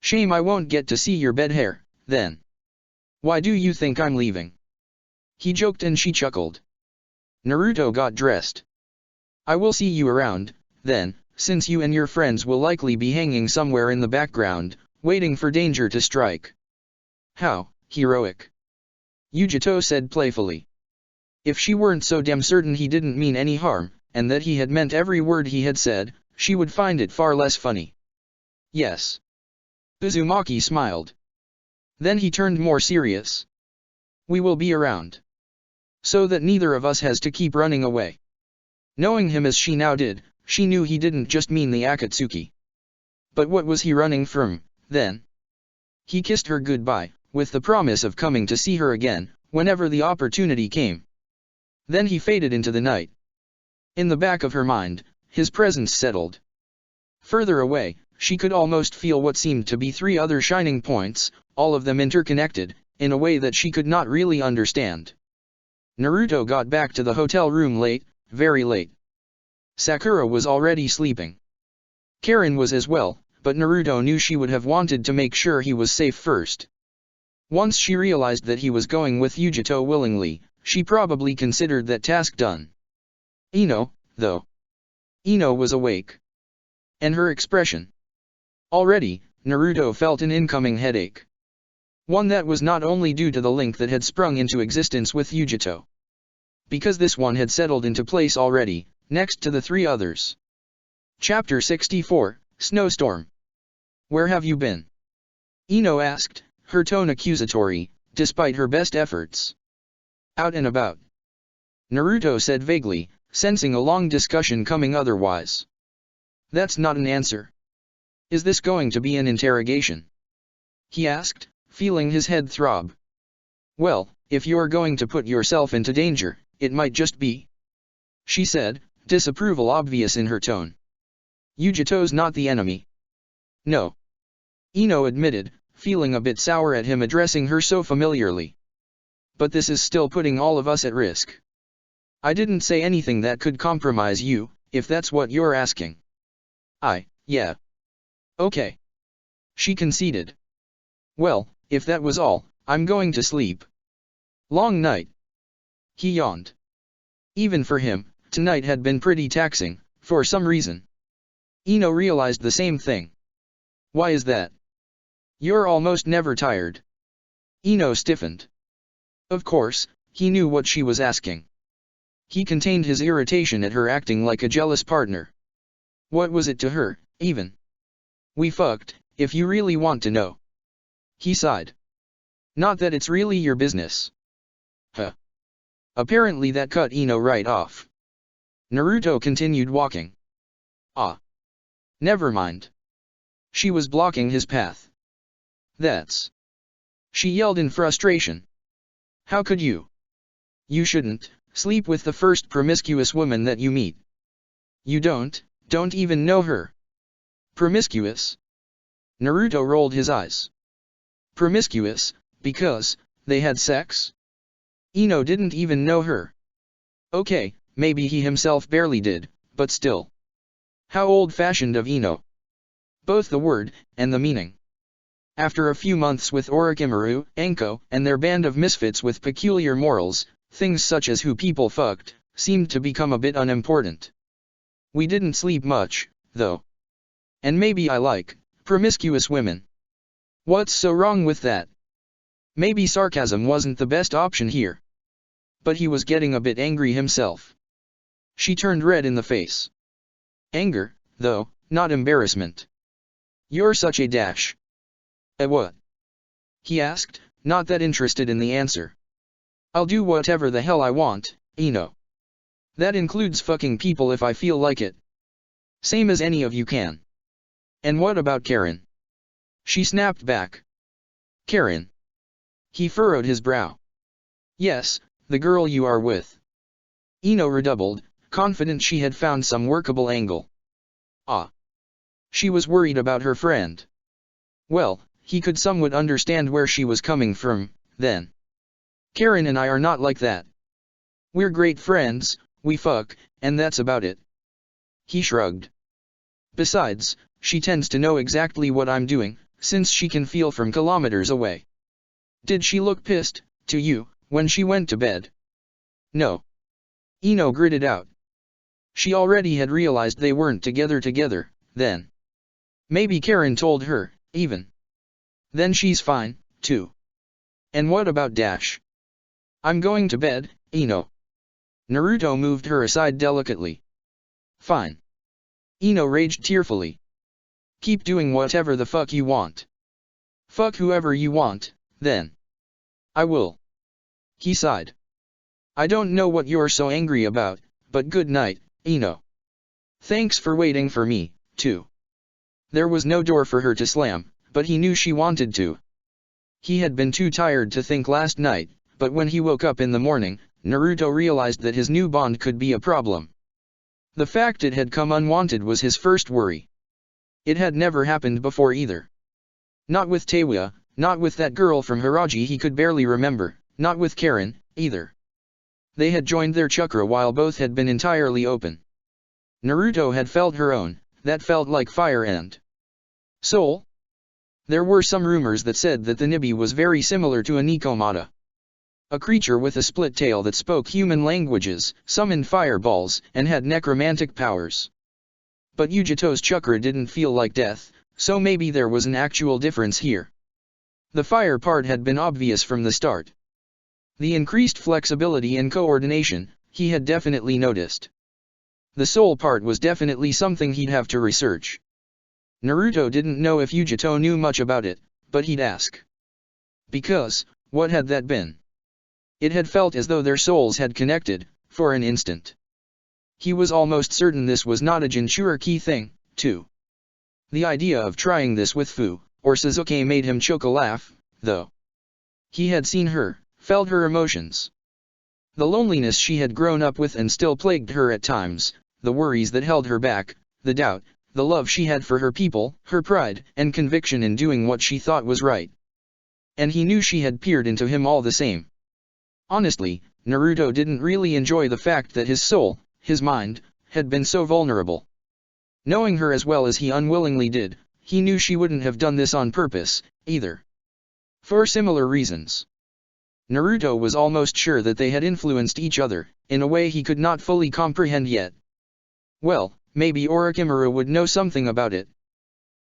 Shame I won't get to see your bed hair, then. Why do you think I'm leaving? He joked and she chuckled. Naruto got dressed. I will see you around, then, since you and your friends will likely be hanging somewhere in the background, waiting for danger to strike. How heroic. Yujito said playfully. If she weren't so damn certain he didn't mean any harm, and that he had meant every word he had said, she would find it far less funny. Yes. Uzumaki smiled. Then he turned more serious. We will be around. So that neither of us has to keep running away. Knowing him as she now did, she knew he didn't just mean the Akatsuki. But what was he running from, then? He kissed her goodbye, with the promise of coming to see her again, whenever the opportunity came. Then he faded into the night. In the back of her mind, his presence settled. Further away, she could almost feel what seemed to be three other shining points, all of them interconnected, in a way that she could not really understand. Naruto got back to the hotel room late, very late. Sakura was already sleeping. Karen was as well, but Naruto knew she would have wanted to make sure he was safe first. Once she realized that he was going with Yujito willingly, she probably considered that task done. Ino, though. Ino was awake. And her expression. Already, Naruto felt an incoming headache. One that was not only due to the link that had sprung into existence with Yujito. Because this one had settled into place already, next to the three others. Chapter 64, Snowstorm. Where have you been? Ino asked, her tone accusatory, despite her best efforts. Out and about. Naruto said vaguely, sensing a long discussion coming otherwise. That's not an answer. Is this going to be an interrogation? He asked, feeling his head throb. Well, if you're going to put yourself into danger, it might just be. She said, disapproval obvious in her tone. Yujito's not the enemy. No. Ino admitted, feeling a bit sour at him addressing her so familiarly. But this is still putting all of us at risk. I didn't say anything that could compromise you, if that's what you're asking. Yeah. Okay. She conceded. Well, if that was all, I'm going to sleep. Long night. He yawned. Even for him, tonight had been pretty taxing, for some reason. Ino realized the same thing. Why is that? You're almost never tired. Ino stiffened. Of course, he knew what she was asking. He contained his irritation at her acting like a jealous partner. What was it to her, even? We fucked, if you really want to know. He sighed. Not that it's really your business. Huh. Apparently that cut Ino right off. Naruto continued walking. Ah. Never mind. She was blocking his path. That's. She yelled in frustration. How could you? You shouldn't sleep with the first promiscuous woman that you meet. You don't even know her. Promiscuous? Naruto rolled his eyes. Promiscuous, because they had sex? Ino didn't even know her. Okay, maybe he himself barely did, but still. How old-fashioned of Ino. Both the word, and the meaning. After a few months with Orochimaru, Anko, and their band of misfits with peculiar morals, things such as who people fucked, seemed to become a bit unimportant. We didn't sleep much, though. And maybe I like promiscuous women. What's so wrong with that? Maybe sarcasm wasn't the best option here. But he was getting a bit angry himself. She turned red in the face. Anger, though, not embarrassment. You're such a dash. What? He asked, not that interested in the answer. I'll do whatever the hell I want, Ino. That includes fucking people if I feel like it. Same as any of you can. And what about Karen? She snapped back. Karen. He furrowed his brow. Yes, the girl you are with. Ino redoubled, confident she had found some workable angle. Ah. She was worried about her friend. Well, he could somewhat understand where she was coming from, then. Karen and I are not like that. We're great friends, we fuck, and that's about it. He shrugged. Besides, she tends to know exactly what I'm doing, since she can feel from kilometers away. Did she look pissed, to you, when she went to bed? No. Ino gritted out. She already had realized they weren't together, then. Maybe Karen told her, even. Then she's fine, too. And what about Dash? I'm going to bed, Ino. Naruto moved her aside delicately. Fine. Ino raged tearfully. Keep doing whatever the fuck you want. Fuck whoever you want, then. I will. He sighed. I don't know what you're so angry about, but good night, Ino. Thanks for waiting for me, too. There was no door for her to slam, but he knew she wanted to. He had been too tired to think last night, but when he woke up in the morning, Naruto realized that his new bond could be a problem. The fact it had come unwanted was his first worry. It had never happened before either. Not with Teiwa, not with that girl from Hiraji he could barely remember, not with Karen, either. They had joined their chakra while both had been entirely open. Naruto had felt her own, that felt like fire and soul. There were some rumors that said that the Nibi was very similar to a Nikomata. A creature with a split tail that spoke human languages, summoned fireballs, and had necromantic powers. But Yujito's chakra didn't feel like death, so maybe there was an actual difference here. The fire part had been obvious from the start. The increased flexibility and coordination, he had definitely noticed. The soul part was definitely something he'd have to research. Naruto didn't know if Yujito knew much about it, but he'd ask. Because, what had that been? It had felt as though their souls had connected, for an instant. He was almost certain this was not a Jinchuriki thing, too. The idea of trying this with Fu, or Suzuki made him choke a laugh, though. He had seen her, felt her emotions. The loneliness she had grown up with and still plagued her at times, the worries that held her back, the doubt, the love she had for her people, her pride, and conviction in doing what she thought was right. And he knew she had peered into him all the same. Honestly, Naruto didn't really enjoy the fact that his soul, his mind, had been so vulnerable. Knowing her as well as he unwillingly did, he knew she wouldn't have done this on purpose, either. For similar reasons. Naruto was almost sure that they had influenced each other, in a way he could not fully comprehend yet. Well, maybe Orochimaru would know something about it.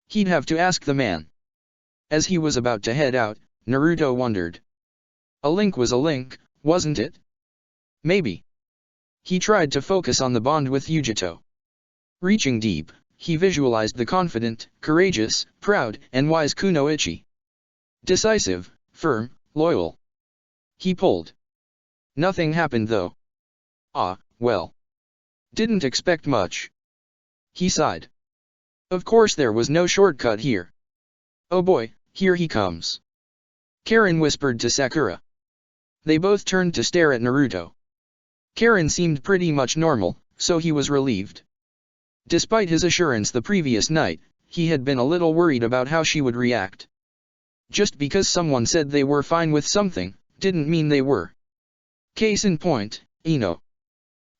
He'd have to ask the man. As he was about to head out, Naruto wondered. A link was a link, wasn't it? Maybe. He tried to focus on the bond with Yujito. Reaching deep, he visualized the confident, courageous, proud, and wise Kunoichi. Decisive, firm, loyal. He pulled. Nothing happened though. Ah, well. Didn't expect much. He sighed. Of course there was no shortcut here. Oh boy, here he comes. Karen whispered to Sakura. They both turned to stare at Naruto. Karen seemed pretty much normal, so he was relieved. Despite his assurance the previous night, he had been a little worried about how she would react. Just because someone said they were fine with something, didn't mean they were. Case in point, Ino.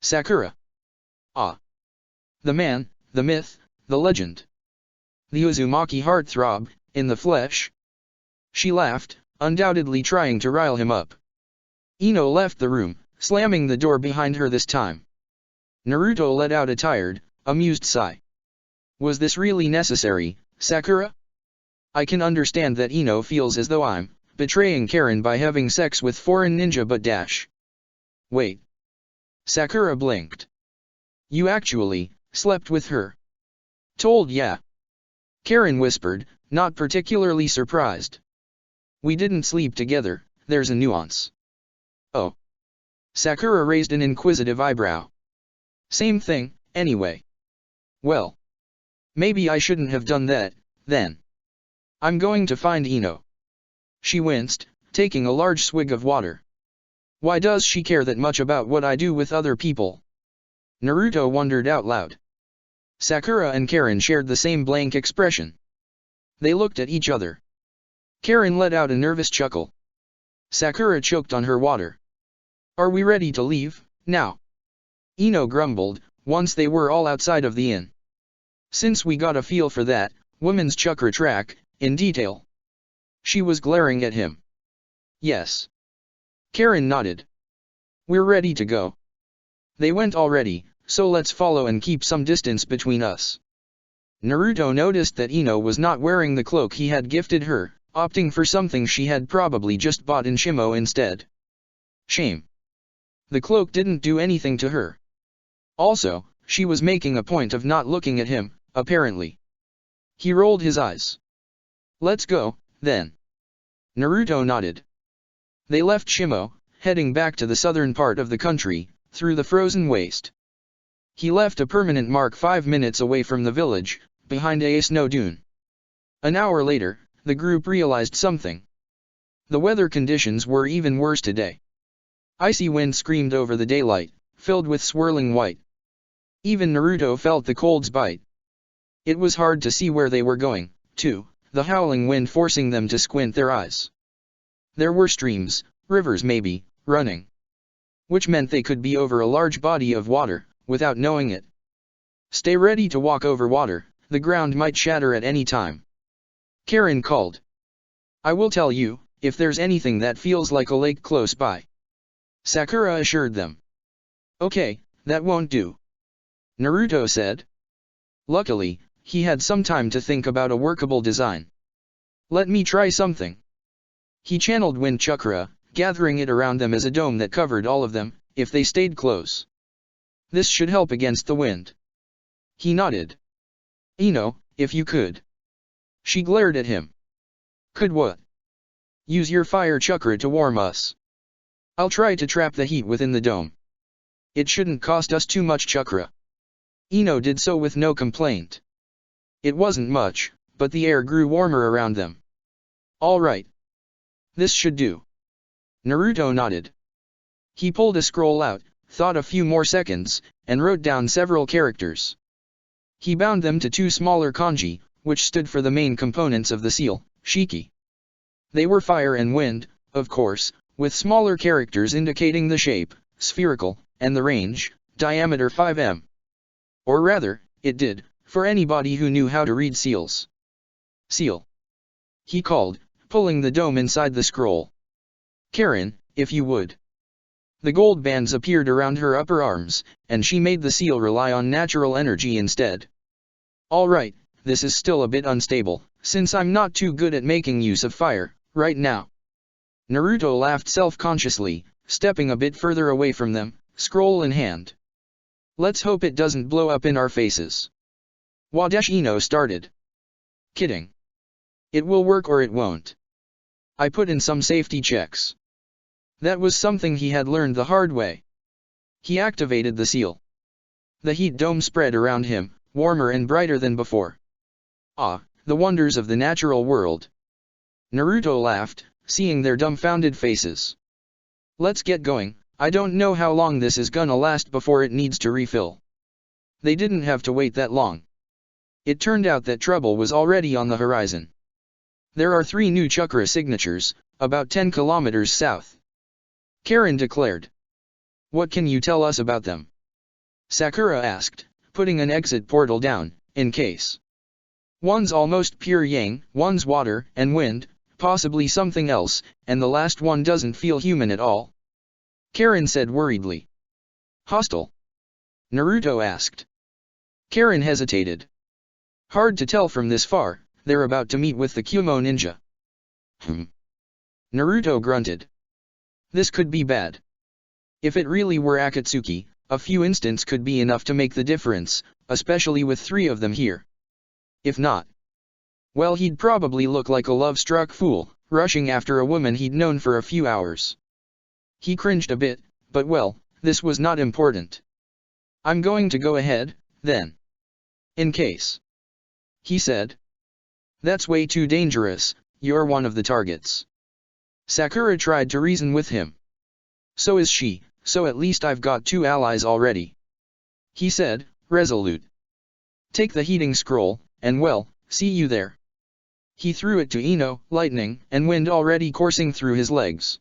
Sakura. Ah. The man, the myth, the legend. The Uzumaki heartthrob, in the flesh. She laughed, undoubtedly trying to rile him up. Ino left the room, slamming the door behind her this time. Naruto let out a tired, amused sigh. Was this really necessary, Sakura? I can understand that Ino feels as though I'm betraying Karen by having sex with foreign ninja but dash. Wait. Sakura blinked. You actually slept with her? Told yeah. Karen whispered, not particularly surprised. We didn't sleep together, there's a nuance. Oh. Sakura raised an inquisitive eyebrow. Same thing, anyway. Well. Maybe I shouldn't have done that, then. I'm going to find Ino. She winced, taking a large swig of water. Why does she care that much about what I do with other people? Naruto wondered out loud. Sakura and Karen shared the same blank expression. They looked at each other. Karen let out a nervous chuckle. Sakura choked on her water. Are we ready to leave, now? Ino grumbled, once they were all outside of the inn. Since we got a feel for that, woman's chakra track, in detail. She was glaring at him. Yes. Karen nodded. We're ready to go. They went already, so let's follow and keep some distance between us. Naruto noticed that Ino was not wearing the cloak he had gifted her, opting for something she had probably just bought in Shimo instead. Shame. The cloak didn't do anything to her. Also, she was making a point of not looking at him, apparently. He rolled his eyes. Let's go, then. Naruto nodded. They left Shimo, heading back to the southern part of the country, through the frozen waste. He left a permanent mark 5 minutes away from the village, behind a snow dune. An hour later, the group realized something. The weather conditions were even worse today. Icy wind screamed over the daylight, filled with swirling white. Even Naruto felt the cold's bite. It was hard to see where they were going, too, the howling wind forcing them to squint their eyes. There were streams, rivers maybe, running. Which meant they could be over a large body of water, without knowing it. Stay ready to walk over water, the ground might shatter at any time. Karen called. I will tell you, if there's anything that feels like a lake close by. Sakura assured them. Okay, that won't do. Naruto said. Luckily, he had some time to think about a workable design. Let me try something. He channeled wind chakra, gathering it around them as a dome that covered all of them, if they stayed close. This should help against the wind. He nodded. Ino, if you could. She glared at him. Could what? Use your fire chakra to warm us. I'll try to trap the heat within the dome. It shouldn't cost us too much chakra. Ino did so with no complaint. It wasn't much, but the air grew warmer around them. All right. This should do. Naruto nodded. He pulled a scroll out, thought a few more seconds, and wrote down several characters. He bound them to 2 smaller kanji, which stood for the main components of the seal, shiki. They were fire and wind, of course, with smaller characters indicating the shape, spherical, and the range, diameter 5 m. Or rather, it did, for anybody who knew how to read seals. Seal. He called, pulling the dome inside the scroll. Karen, if you would. The gold bands appeared around her upper arms, and she made the seal rely on natural energy instead. All right, this is still a bit unstable, since I'm not too good at making use of fire, right now. Naruto laughed self-consciously, stepping a bit further away from them, scroll in hand. Let's hope it doesn't blow up in our faces. Wadeshino started. Kidding. It will work or it won't. I put in some safety checks. That was something he had learned the hard way. He activated the seal. The heat dome spread around him, warmer and brighter than before. Ah, the wonders of the natural world. Naruto laughed, seeing their dumbfounded faces. Let's get going, I don't know how long this is gonna last before it needs to refill. They didn't have to wait that long. It turned out that trouble was already on the horizon. There are 3 new chakra signatures, about 10 kilometers south. Karen declared. What can you tell us about them? Sakura asked, putting an exit portal down, in case. One's almost pure yang, one's water and wind, possibly something else, and the last one doesn't feel human at all. Karen said worriedly. Hostile? Naruto asked. Karen hesitated. Hard to tell from this far, they're about to meet with the Kumo ninja. Naruto grunted. This could be bad. If it really were Akatsuki, a few instants could be enough to make the difference, especially with 3 of them here. If not, well, he'd probably look like a love-struck fool, rushing after a woman he'd known for a few hours. He cringed a bit, but well, this was not important. I'm going to go ahead, then. In case. He said. That's way too dangerous, you're one of the targets. Sakura tried to reason with him. So is she, so at least I've got 2 allies already. He said, resolute. Take the heating scroll, and well, see you there. He threw it to Ino, lightning and wind already coursing through his legs.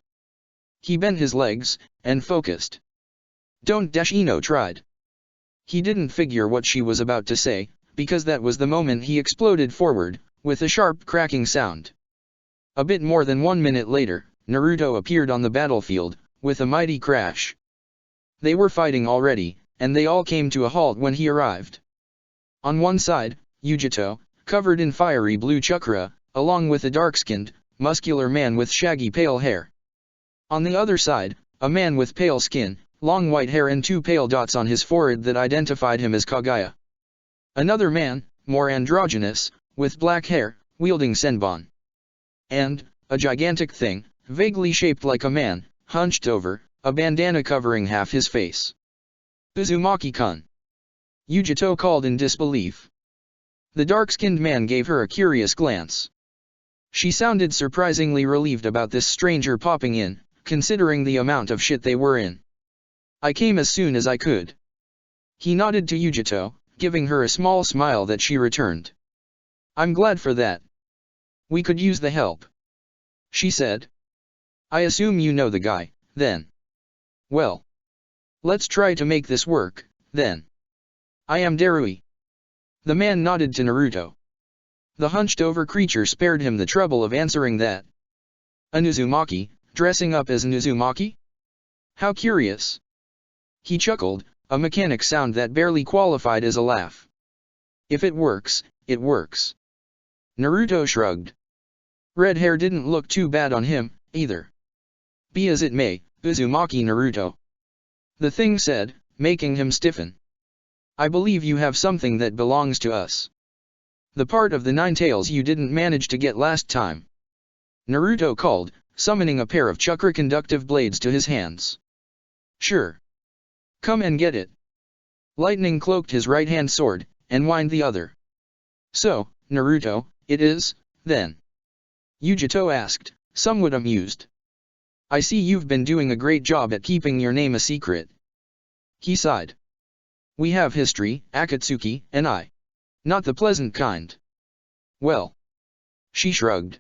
He bent his legs, and focused. Don't dash, Ino tried. He didn't figure what she was about to say, because that was the moment he exploded forward, with a sharp cracking sound. A bit more than 1 minute later, Naruto appeared on the battlefield, with a mighty crash. They were fighting already, and they all came to a halt when he arrived. On one side, Yujito, covered in fiery blue chakra, along with a dark-skinned, muscular man with shaggy pale hair. On the other side, a man with pale skin, long white hair and 2 pale dots on his forehead that identified him as Kagaya. Another man, more androgynous, with black hair, wielding senbon. And, a gigantic thing, vaguely shaped like a man, hunched over, a bandana covering half his face. Uzumaki-kun. Yujito called in disbelief. The dark-skinned man gave her a curious glance. She sounded surprisingly relieved about this stranger popping in, considering the amount of shit they were in. I came as soon as I could. He nodded to Yujito, giving her a small smile that she returned. I'm glad for that. We could use the help. She said. I assume you know the guy, then. Well. Let's try to make this work, then. I am Darui. The man nodded to Naruto. The hunched-over creature spared him the trouble of answering that. A Uzumaki, dressing up as an Uzumaki? How curious. He chuckled, a mechanic sound that barely qualified as a laugh. If it works, it works. Naruto shrugged. Red hair didn't look too bad on him, either. Be as it may, Uzumaki Naruto. The thing said, making him stiffen. I believe you have something that belongs to us. The part of the 9 tails you didn't manage to get last time. Naruto called, summoning a pair of chakra-conductive blades to his hands. Sure. Come and get it. Lightning cloaked his right-hand sword, and whined the other. So, Naruto, it is, then? Yujito asked, somewhat amused. I see you've been doing a great job at keeping your name a secret. He sighed. We have history, Akatsuki and I. Not the pleasant kind. Well. She shrugged.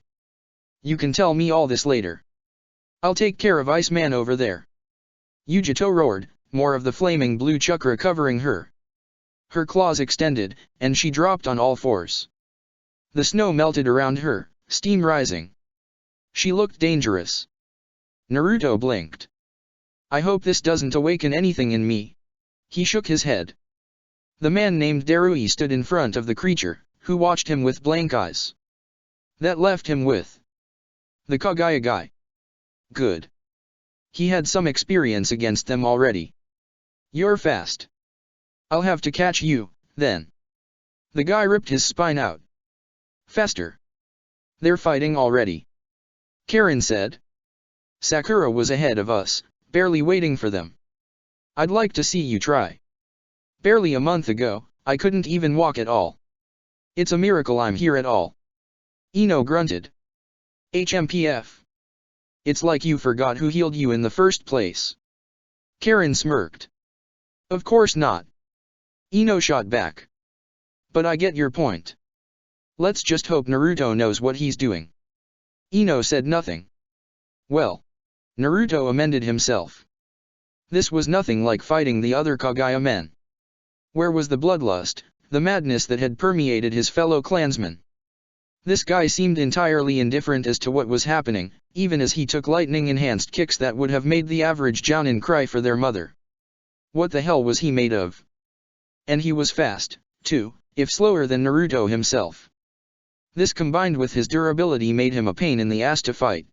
You can tell me all this later. I'll take care of Iceman over there. Yujito roared, more of the flaming blue chakra covering her. Her claws extended, and she dropped on all fours. The snow melted around her, steam rising. She looked dangerous. Naruto blinked. I hope this doesn't awaken anything in me. He shook his head. The man named Darui stood in front of the creature, who watched him with blank eyes. That left him with the Kagaya guy. Good. He had some experience against them already. You're fast. I'll have to catch you, then. The guy ripped his spine out. Faster. They're fighting already. Karen said. Sakura was ahead of us, barely waiting for them. I'd like to see you try. Barely a month ago, I couldn't even walk at all. It's a miracle I'm here at all. Ino grunted. HMPF. It's like you forgot who healed you in the first place. Karen smirked. Of course not. Ino shot back. But I get your point. Let's just hope Naruto knows what he's doing. Ino said nothing. Well. Naruto amended himself. This was nothing like fighting the other Kagaya men. Where was the bloodlust, the madness that had permeated his fellow clansmen? This guy seemed entirely indifferent as to what was happening, even as he took lightning-enhanced kicks that would have made the average Jounin cry for their mother. What the hell was he made of? And he was fast, too, if slower than Naruto himself. This combined with his durability made him a pain in the ass to fight.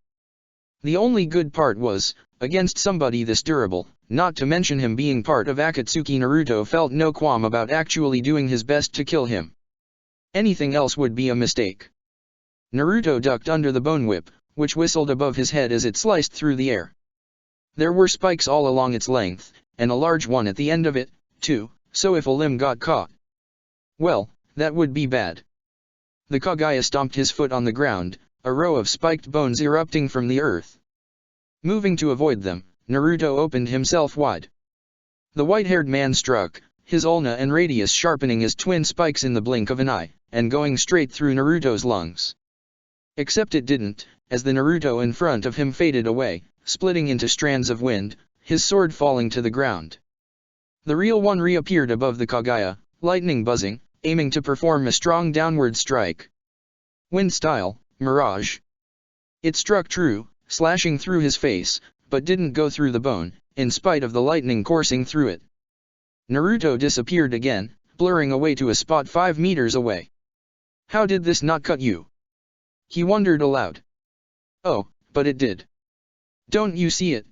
The only good part was, against somebody this durable, not to mention him being part of Akatsuki, Naruto felt no qualm about actually doing his best to kill him. Anything else would be a mistake. Naruto ducked under the bone whip, which whistled above his head as it sliced through the air. There were spikes all along its length, and a large one at the end of it, too, so if a limb got caught, well, that would be bad. The Kagaya stomped his foot on the ground, a row of spiked bones erupting from the earth. Moving to avoid them, Naruto opened himself wide. The white-haired man struck, his ulna and radius sharpening as twin spikes in the blink of an eye, and going straight through Naruto's lungs. Except it didn't, as the Naruto in front of him faded away, splitting into strands of wind, his sword falling to the ground. The real one reappeared above the Kagaya, lightning buzzing, aiming to perform a strong downward strike. Wind style, mirage. It struck true, slashing through his face, but didn't go through the bone, in spite of the lightning coursing through it. Naruto disappeared again, blurring away to a spot 5 meters away. How did this not cut you? He wondered aloud. Oh, but it did. Don't you see it?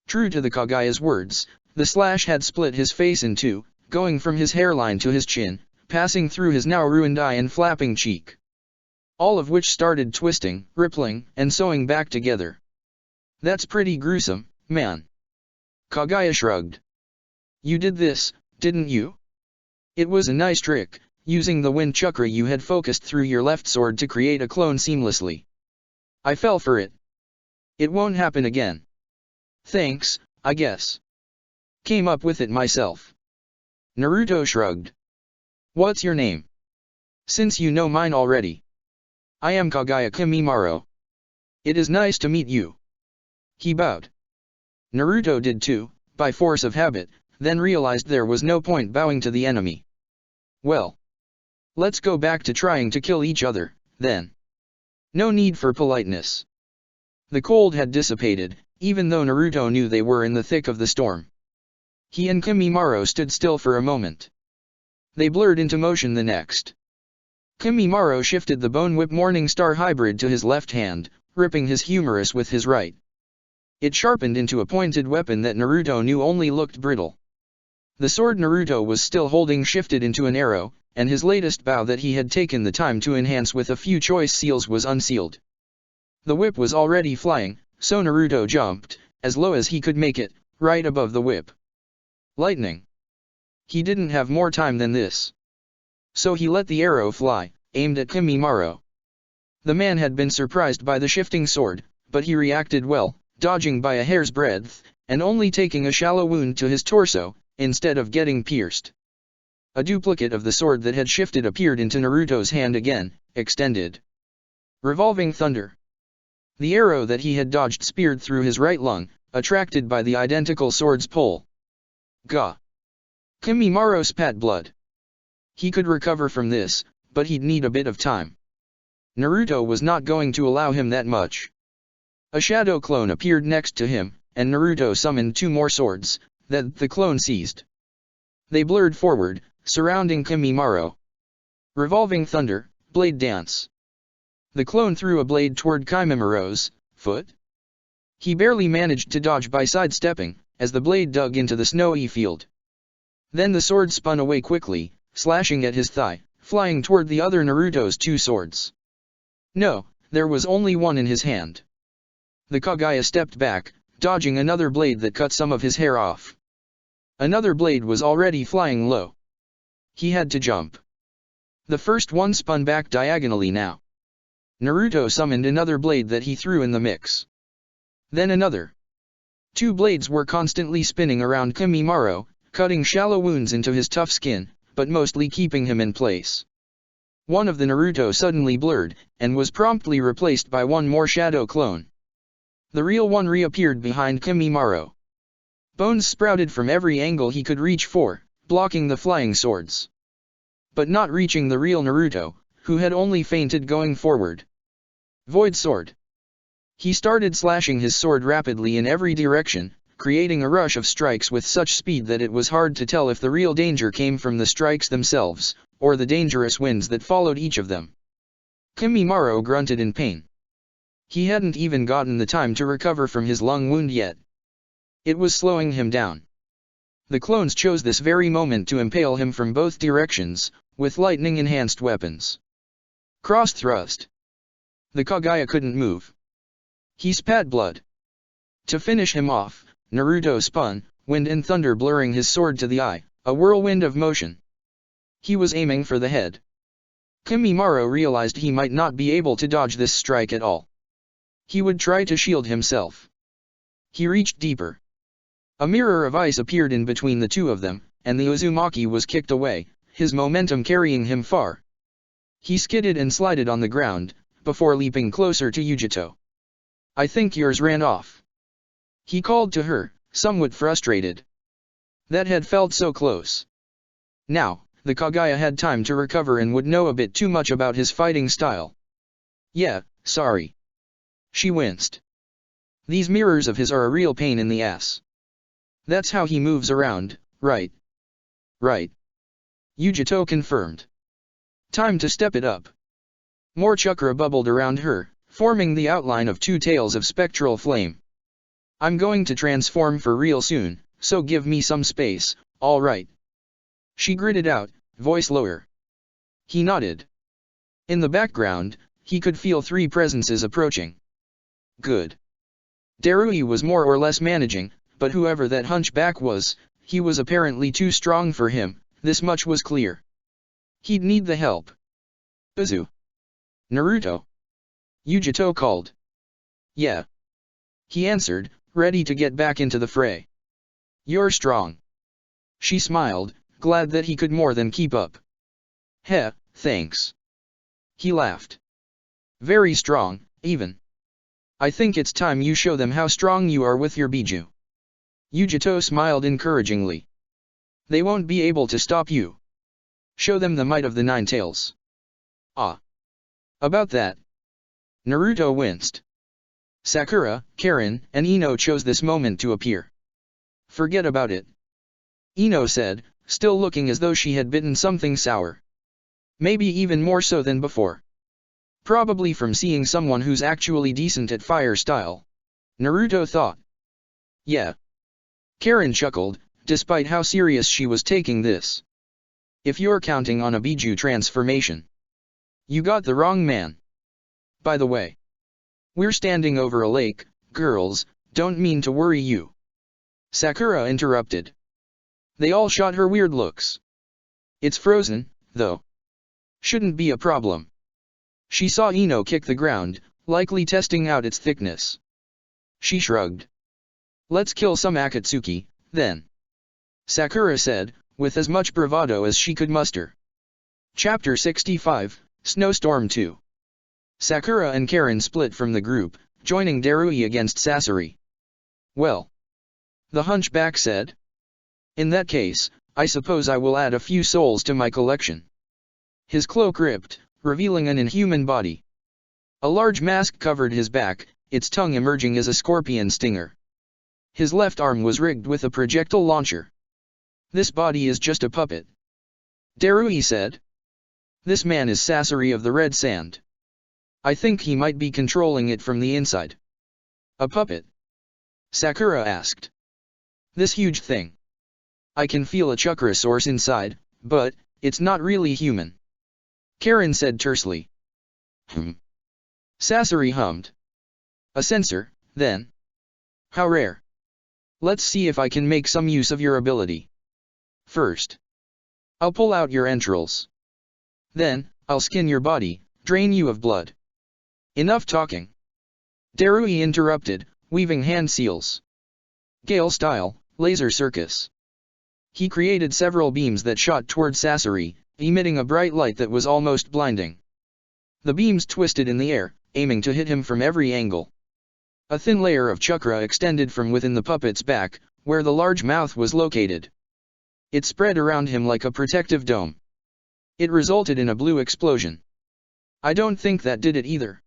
True to the Kagaya's words, the slash had split his face in two, going from his hairline to his chin, passing through his now ruined eye and flapping cheek. All of which started twisting, rippling, and sewing back together. That's pretty gruesome, man. Kagaya shrugged. You did this, didn't you? It was a nice trick, using the wind chakra you had focused through your left sword to create a clone seamlessly. I fell for it. It won't happen again. Thanks, I guess. Came up with it myself. Naruto shrugged. What's your name? Since you know mine already. I am Kagaya Kimimaro. It is nice to meet you. He bowed. Naruto did too, by force of habit, then realized there was no point bowing to the enemy. Well. Let's go back to trying to kill each other, then. No need for politeness. The cold had dissipated, even though Naruto knew they were in the thick of the storm. He and Kimimaro stood still for a moment. They blurred into motion the next. Kimimaro shifted the Bone Whip Morning Star hybrid to his left hand, ripping his humerus with his right. It sharpened into a pointed weapon that Naruto knew only looked brittle. The sword Naruto was still holding shifted into an arrow, and his latest bow that he had taken the time to enhance with a few choice seals was unsealed. The whip was already flying, so Naruto jumped, as low as he could make it, right above the whip. Lightning. He didn't have more time than this. So he let the arrow fly, aimed at Kimimaro. The man had been surprised by the shifting sword, but he reacted well, dodging by a hair's breadth, and only taking a shallow wound to his torso, instead of getting pierced. A duplicate of the sword that had shifted appeared into Naruto's hand again, extended. Revolving thunder. The arrow that he had dodged speared through his right lung, attracted by the identical sword's pull. Gah! Kimimaro spat blood. He could recover from this, but he'd need a bit of time. Naruto was not going to allow him that much. A shadow clone appeared next to him, and Naruto summoned 2 more swords, that the clone seized. They blurred forward, surrounding Kimimaro. Revolving thunder, blade dance. The clone threw a blade toward Kimimura's foot. He barely managed to dodge by sidestepping, as the blade dug into the snowy field. Then the sword spun away quickly, slashing at his thigh, flying toward the other Naruto's two swords. No, there was only one in his hand. The Kaguya stepped back, dodging another blade that cut some of his hair off. Another blade was already flying low. He had to jump. The first one spun back diagonally now. Naruto summoned another blade that he threw in the mix. Then another. Two blades were constantly spinning around Kimimaro, cutting shallow wounds into his tough skin, but mostly keeping him in place. One of the Naruto suddenly blurred, and was promptly replaced by one more shadow clone. The real one reappeared behind Kimimaro. Bones sprouted from every angle he could reach for, blocking the flying swords. But not reaching the real Naruto, who had only feinted going forward. Void Sword. He started slashing his sword rapidly in every direction, creating a rush of strikes with such speed that it was hard to tell if the real danger came from the strikes themselves, or the dangerous winds that followed each of them. Kimimaro grunted in pain. He hadn't even gotten the time to recover from his lung wound yet. It was slowing him down. The clones chose this very moment to impale him from both directions, with lightning-enhanced weapons. Cross-thrust. The Kaguya couldn't move. He spat blood. To finish him off, Naruto spun, wind and thunder blurring his sword to the eye, a whirlwind of motion. He was aiming for the head. Kimimaro realized he might not be able to dodge this strike at all. He would try to shield himself. He reached deeper. A mirror of ice appeared in between the two of them, and the Uzumaki was kicked away, his momentum carrying him far. He skidded and slided on the ground, before leaping closer to Yujito. "I think yours ran off," he called to her, somewhat frustrated. That had felt so close. Now, the Kaguya had time to recover and would know a bit too much about his fighting style. "Yeah, sorry." She winced. "These mirrors of his are a real pain in the ass." "That's how he moves around, right?" "Right." Yujito confirmed. "Time to step it up." More chakra bubbled around her, forming the outline of two tails of spectral flame. "I'm going to transform for real soon, so give me some space, all right?" She gritted out, voice lower. He nodded. In the background, he could feel three presences approaching. Good. Darui was more or less managing, but whoever that hunchback was, he was apparently too strong for him, this much was clear. He'd need the help. "Uzu." "Naruto?" Yujito called. "Yeah." He answered, ready to get back into the fray. "You're strong." She smiled, glad that he could more than keep up. "Heh, thanks." He laughed. "Very strong, even. I think it's time you show them how strong you are with your Biju." Yujito smiled encouragingly. "They won't be able to stop you. Show them the might of the Nine Tails." "Ah. About that." Naruto winced. Sakura, Karen, and Ino chose this moment to appear. "Forget about it," Ino said, still looking as though she had bitten something sour. Maybe even more so than before. Probably from seeing someone who's actually decent at fire style. Naruto thought. "Yeah." Karen chuckled, despite how serious she was taking this. "If you're counting on a Biju transformation, you got the wrong man. By the way, we're standing over a lake, girls, don't mean to worry you." Sakura interrupted. They all shot her weird looks. "It's frozen, though. Shouldn't be a problem." She saw Ino kick the ground, likely testing out its thickness. She shrugged. "Let's kill some Akatsuki, then," Sakura said, with as much bravado as she could muster. Chapter 65, Snowstorm 2. Sakura and Karen split from the group, joining Darui against Sasori. "Well," the hunchback said. "In that case, I suppose I will add a few souls to my collection." His cloak ripped, revealing an inhuman body. A large mask covered his back, its tongue emerging as a scorpion stinger. His left arm was rigged with a projectile launcher. "This body is just a puppet," Darui said. "This man is Sasori of the Red Sand." I think he might be controlling it from the inside. A puppet? Sakura asked. This huge thing. I can feel a chakra source inside, but it's not really human. Karen said tersely. Sasori hummed. A sensor, then? How rare. Let's see if I can make some use of your ability. First, I'll pull out your entrails. Then, I'll skin your body, drain you of blood. Enough talking. Darui interrupted, weaving hand seals. Gale style, laser circus. He created several beams that shot toward Sasori, emitting a bright light that was almost blinding. The beams twisted in the air, aiming to hit him from every angle. A thin layer of chakra extended from within the puppet's back, where the large mouth was located. It spread around him like a protective dome. It resulted in a blue explosion. I don't think that did it either.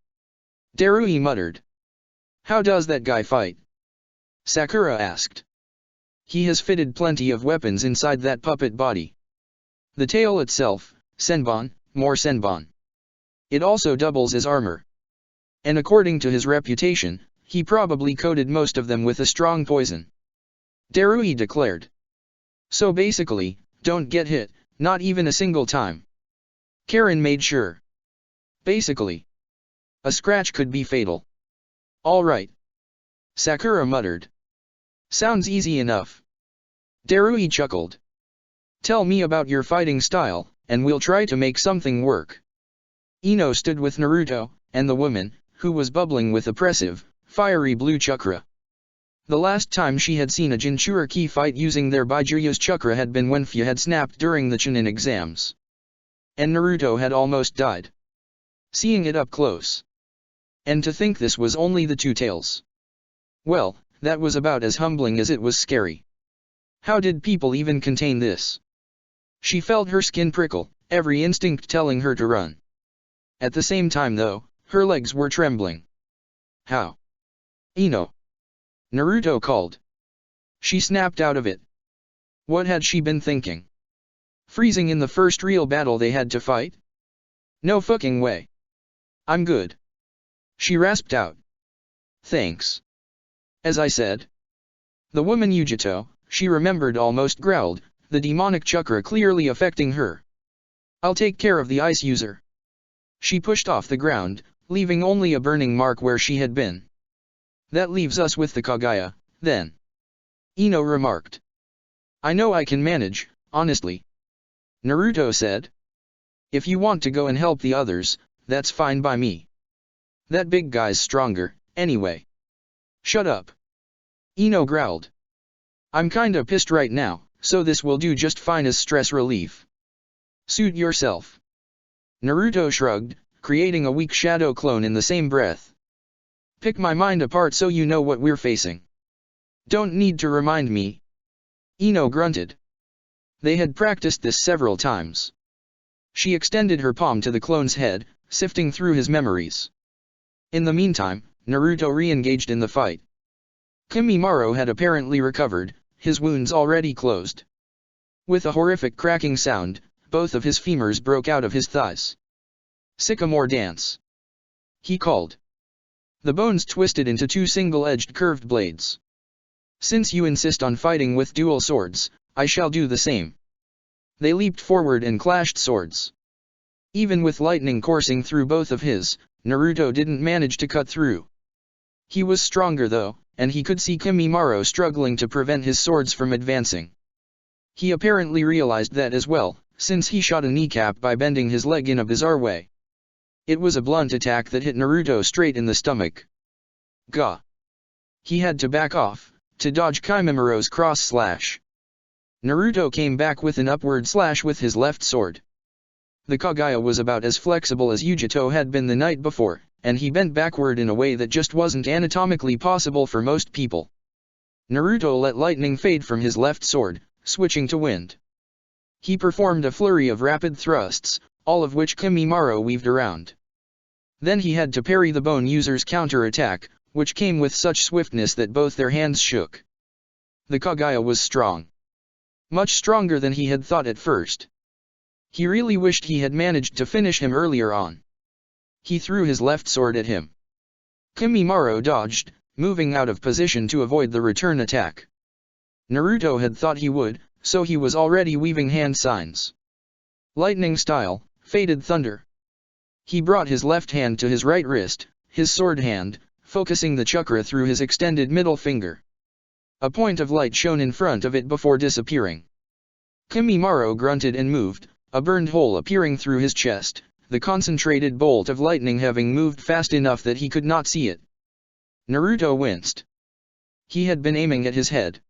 Darui muttered. How does that guy fight? Sakura asked. He has fitted plenty of weapons inside that puppet body. The tail itself, senbon, more senbon. It also doubles as armor. And according to his reputation, he probably coated most of them with a strong poison. Darui declared. So basically, don't get hit, not even a single time. Karen made sure. Basically. A scratch could be fatal. All right. Sakura muttered. Sounds easy enough. Darui chuckled. Tell me about your fighting style, and we'll try to make something work. Ino stood with Naruto, and the woman, who was bubbling with oppressive, fiery blue chakra. The last time she had seen a Jinchuriki fight using their Baijuya's chakra had been when Fya had snapped during the Chunin exams. And Naruto had almost died. Seeing it up close. And to think this was only the two tails. Well, that was about as humbling as it was scary. How did people even contain this? She felt her skin prickle, every instinct telling her to run. At the same time though, her legs were trembling. How? Ino. Naruto called. She snapped out of it. What had she been thinking? Freezing in the first real battle they had to fight? No fucking way. I'm good. She rasped out. Thanks. As I said. The woman Yujito, she remembered, almost growled, the demonic chakra clearly affecting her. I'll take care of the ice user. She pushed off the ground, leaving only a burning mark where she had been. That leaves us with the Kaguya, then. Ino remarked. I know I can manage, honestly. Naruto said. If you want to go and help the others, that's fine by me. That big guy's stronger, anyway. Shut up. Ino growled. I'm kinda pissed right now, so this will do just fine as stress relief. Suit yourself. Naruto shrugged, creating a weak shadow clone in the same breath. Pick my mind apart so you know what we're facing. Don't need to remind me. Ino grunted. They had practiced this several times. She extended her palm to the clone's head, sifting through his memories. In the meantime, Naruto re-engaged in the fight. Kimimaro had apparently recovered, his wounds already closed. With a horrific cracking sound, both of his femurs broke out of his thighs. Sycamore dance. He called. The bones twisted into two single-edged curved blades. Since you insist on fighting with dual swords, I shall do the same. They leaped forward and clashed swords. Even with lightning coursing through both of his, Naruto didn't manage to cut through. He was stronger though, and he could see Kimimaro struggling to prevent his swords from advancing. He apparently realized that as well, since he shot a kneecap by bending his leg in a bizarre way. It was a blunt attack that hit Naruto straight in the stomach. Gah! He had to back off, to dodge Kimimaro's cross slash. Naruto came back with an upward slash with his left sword. The Kaguya was about as flexible as Yujito had been the night before, and he bent backward in a way that just wasn't anatomically possible for most people. Naruto let lightning fade from his left sword, switching to wind. He performed a flurry of rapid thrusts, all of which Kimimaro weaved around. Then he had to parry the bone user's counter-attack, which came with such swiftness that both their hands shook. The Kaguya was strong. Much stronger than he had thought at first. He really wished he had managed to finish him earlier on. He threw his left sword at him. Kimimaro dodged, moving out of position to avoid the return attack. Naruto had thought he would, so he was already weaving hand signs. Lightning style, faded thunder. He brought his left hand to his right wrist, his sword hand, focusing the chakra through his extended middle finger. A point of light shone in front of it before disappearing. Kimimaro grunted and moved, a burned hole appearing through his chest, the concentrated bolt of lightning having moved fast enough that he could not see it. Naruto winced. He had been aiming at his head.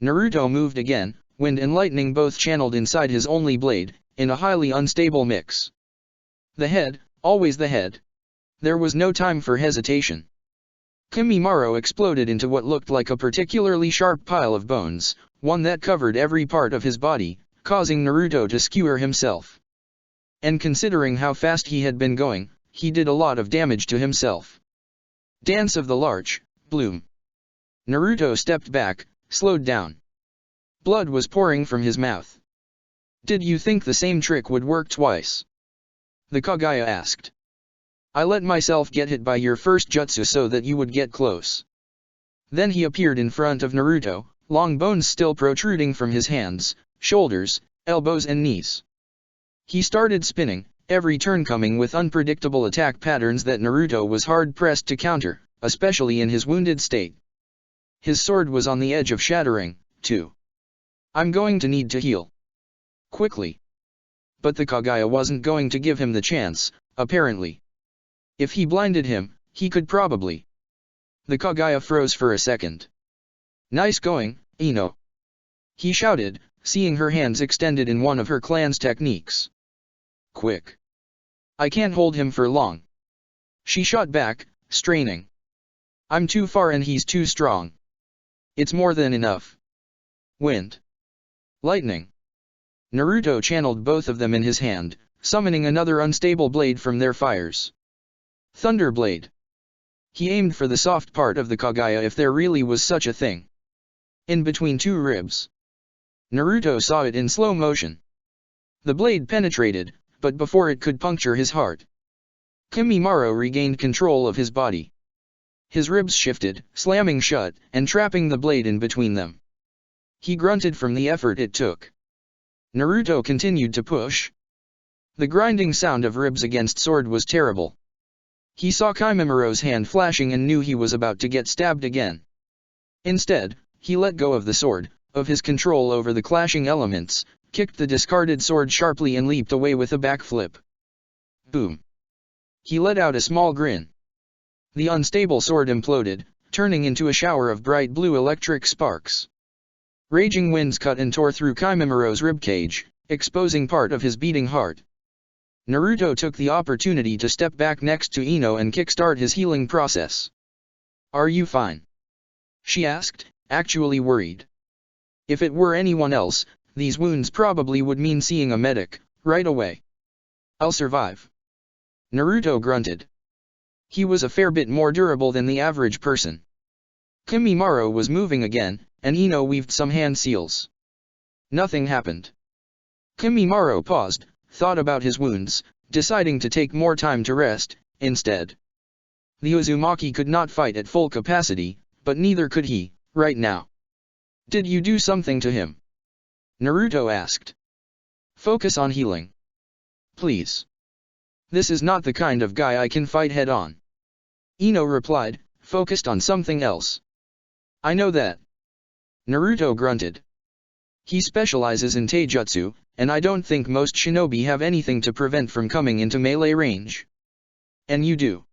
Naruto moved again, wind and lightning both channeled inside his only blade, in a highly unstable mix. The head, always the head. There was no time for hesitation. Kimimaro exploded into what looked like a particularly sharp pile of bones, one that covered every part of his body, causing Naruto to skewer himself. And considering how fast he had been going, he did a lot of damage to himself. Dance of the Larch, Bloom. Naruto stepped back, slowed down. Blood was pouring from his mouth. Did you think the same trick would work twice? The Kaguya asked. I let myself get hit by your first jutsu so that you would get close. Then he appeared in front of Naruto, long bones still protruding from his hands, shoulders, elbows and knees. He started spinning, every turn coming with unpredictable attack patterns that Naruto was hard-pressed to counter, especially in his wounded state. His sword was on the edge of shattering, too. I'm going to need to heal. Quickly. But the Kaguya wasn't going to give him the chance, apparently. If he blinded him, he could probably. The Kaguya froze for a second. Nice going, Ino. He shouted, seeing her hands extended in one of her clan's techniques. Quick. I can't hold him for long. She shot back, straining. I'm too far and he's too strong. It's more than enough. Wind. Lightning. Naruto channeled both of them in his hand, summoning another unstable blade from their fires. Thunder Blade. He aimed for the soft part of the Kaguya if there really was such a thing. In between two ribs. Naruto saw it in slow motion. The blade penetrated, but before it could puncture his heart. Kimimaro regained control of his body. His ribs shifted, slamming shut, and trapping the blade in between them. He grunted from the effort it took. Naruto continued to push. The grinding sound of ribs against sword was terrible. He saw Kimimiro's hand flashing and knew he was about to get stabbed again. Instead, he let go of the sword, of his control over the clashing elements, kicked the discarded sword sharply and leaped away with a backflip. Boom. He let out a small grin. The unstable sword imploded, turning into a shower of bright blue electric sparks. Raging winds cut and tore through Kimimiro's ribcage, exposing part of his beating heart. Naruto took the opportunity to step back next to Ino and kickstart his healing process. Are you fine? She asked, actually worried. If it were anyone else, these wounds probably would mean seeing a medic, right away. I'll survive. Naruto grunted. He was a fair bit more durable than the average person. Kimimaro was moving again, and Ino weaved some hand seals. Nothing happened. Kimimaro paused, thought about his wounds, deciding to take more time to rest, instead. The Uzumaki could not fight at full capacity, but neither could he, right now. Did you do something to him? Naruto asked. Focus on healing. Please. This is not the kind of guy I can fight head-on. Ino replied, focused on something else. I know that. Naruto grunted. He specializes in taijutsu, and I don't think most shinobi have anything to prevent from coming into melee range. And you do.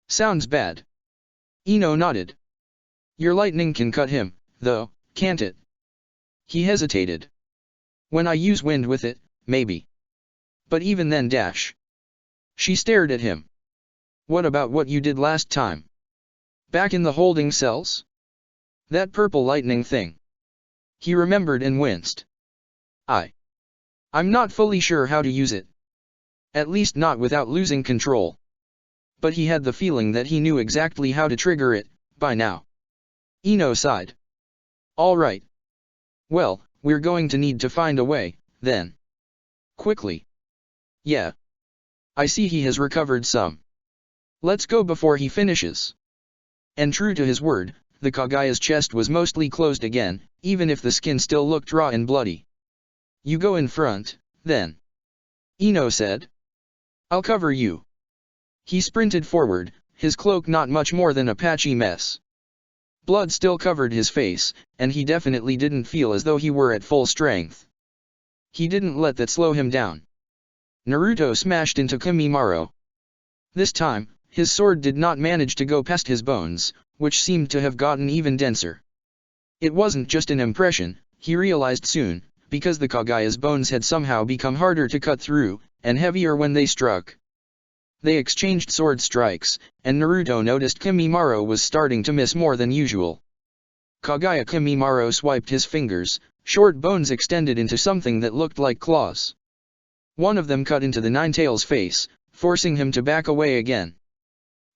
Sounds bad. Ino nodded. Your lightning can cut him, though, can't it? He hesitated. When I use wind with it, maybe. But even then dash. She stared at him. What about what you did last time? Back in the holding cells? That purple lightning thing. He remembered and winced. I'm not fully sure how to use it. At least not without losing control. But he had the feeling that he knew exactly how to trigger it, by now. Ino sighed. All right. Well, we're going to need to find a way, then. Quickly. Yeah. I see he has recovered some. Let's go before he finishes. And true to his word, the Kagaya's chest was mostly closed again, even if the skin still looked raw and bloody. You go in front, then. Ino said. I'll cover you. He sprinted forward, his cloak not much more than a patchy mess. Blood still covered his face, and he definitely didn't feel as though he were at full strength. He didn't let that slow him down. Naruto smashed into Kimimaro. This time, his sword did not manage to go past his bones, which seemed to have gotten even denser. It wasn't just an impression, he realized soon, because the Kagaya's bones had somehow become harder to cut through, and heavier when they struck. They exchanged sword strikes, and Naruto noticed Kimimaro was starting to miss more than usual. Kagaya Kimimaro swiped his fingers, short bones extended into something that looked like claws. One of them cut into the Ninetales' face, forcing him to back away again.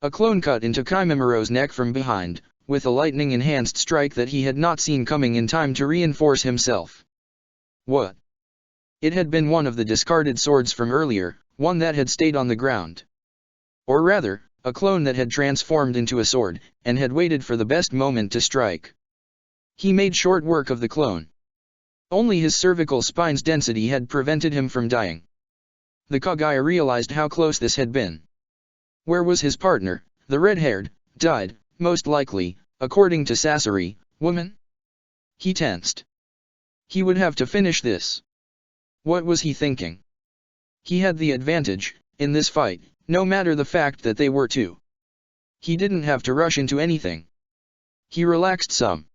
A clone cut into Kimimiro's neck from behind, with a lightning-enhanced strike that he had not seen coming in time to reinforce himself. What? It had been one of the discarded swords from earlier, one that had stayed on the ground. Or rather, a clone that had transformed into a sword, and had waited for the best moment to strike. He made short work of the clone. Only his cervical spine's density had prevented him from dying. The Kagaya realized how close this had been. Where was his partner, the red-haired, dyed, most likely, according to Sasori, woman? He tensed. He would have to finish this. What was he thinking? He had the advantage, in this fight, no matter the fact that they were two. He didn't have to rush into anything. He relaxed some.